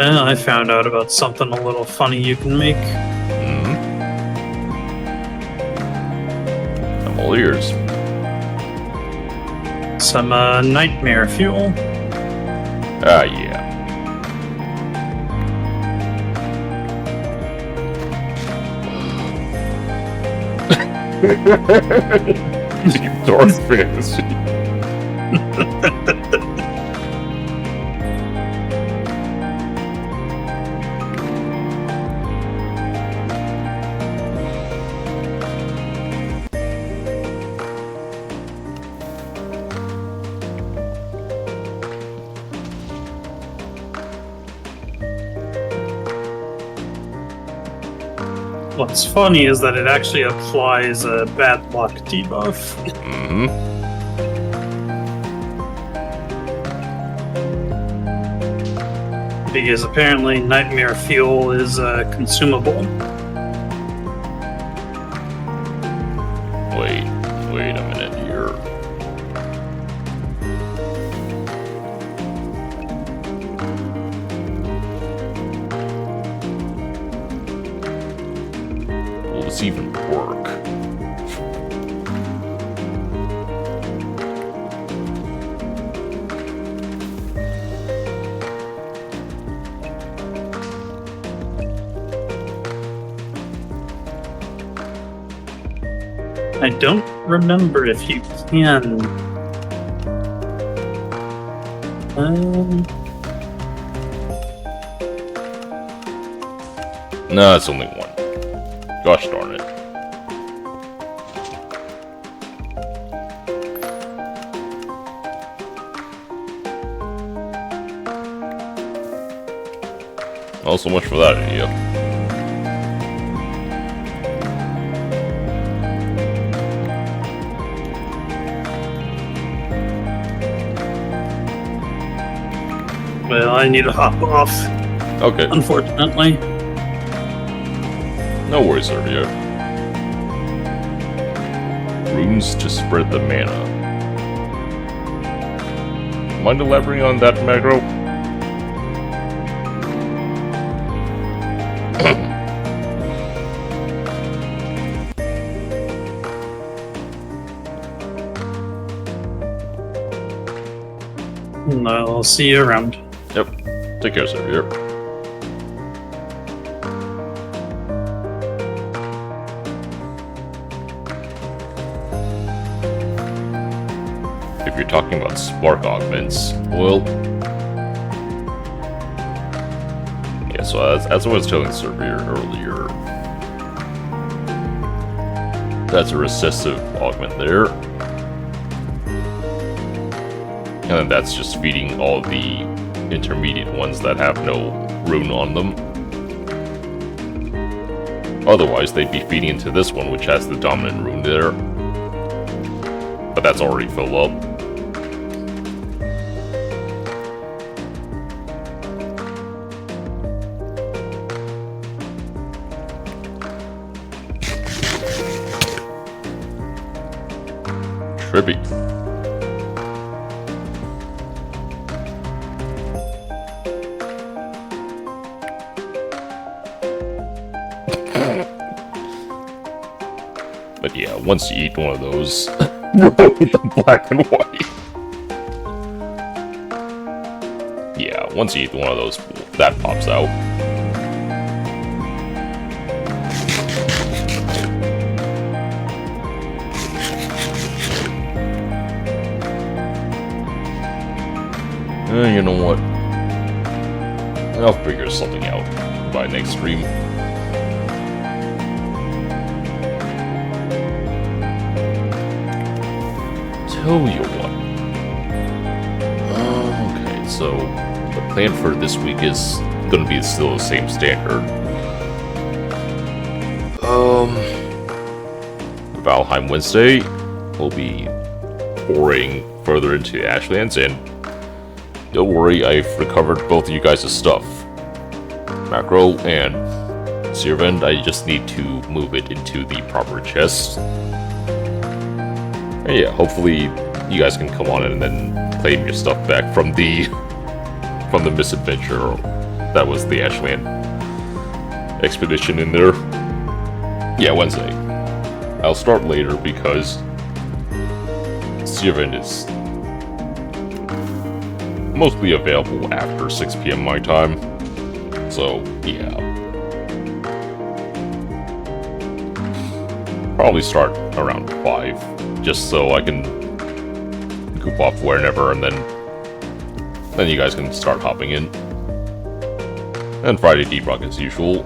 And I found out about something a little funny you can make. I'm all ears. Some nightmare fuel. Ah, yeah. Deep dark fantasy. What's funny is that it actually applies a bad luck debuff. Mm-hmm. Because apparently nightmare fuel is consumable. Wait a minute here. Will this even work? I don't remember if you can. No, it's only one. Gosh darn it. Well, so much for that idea. Well, I need to hop off, Okay, unfortunately. no worries, Servio. Runes to spread the mana. Mind elaborating on that, Macro? I'll see you around. Yep. Take care, Servio. If you're talking about spark augments, well... Yeah, so as I was telling Servio earlier, that's a recessive augment there. And then that's just feeding all the intermediate ones that have no rune on them. Otherwise, they'd be feeding into this one, which has the dominant rune there. But that's already filled up. Trippy. But yeah, once you eat one of those, the black and white. Yeah, once you eat one of those, that pops out. You know what? I'll figure something out by next stream. Tell you what. Okay, so the plan for this week is gonna be still the same standard. Valheim Wednesday will be pouring further into the Ashlands, and don't worry, I've recovered both of you guys' stuff. Macro and Sirvend, I just need to move it into the proper chest. And yeah, hopefully you guys can come on in and then claim your stuff back from the misadventure that was the Ashland expedition in there. Yeah, Wednesday. I'll start later because Sirvend is mostly available after 6 PM my time. So, yeah. probably start around 5, just so I can goof off whenever, and then you guys can start hopping in. And Friday Deep Rock as usual.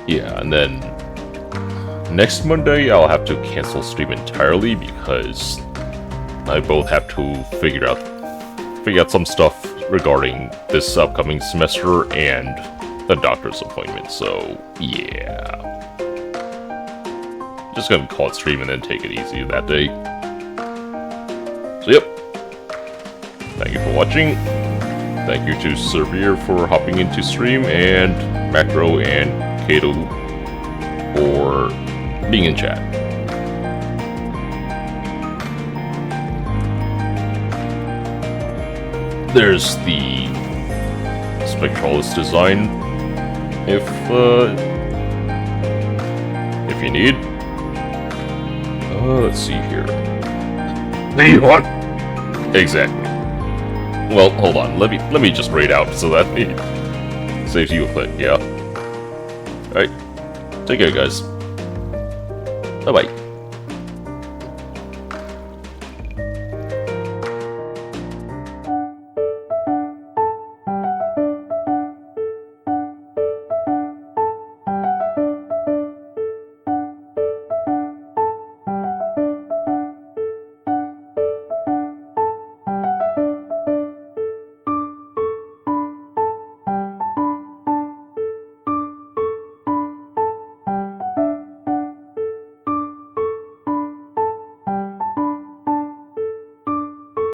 Yeah, and then next Monday I'll have to cancel stream entirely because I both have to figure out some stuff regarding this upcoming semester and the doctor's appointment, so yeah. Just gonna call it stream and then take it easy that day. So yep. Thank you for watching. Thank you to Servier for hopping into stream, and Macro and Kato for being in chat. There's the Spectralis design, if you need. Let's see here. Do you want? Exactly. Well, hold on. Let me just raid out so that it saves you a click. Yeah. All right. Take care, guys. Bye bye.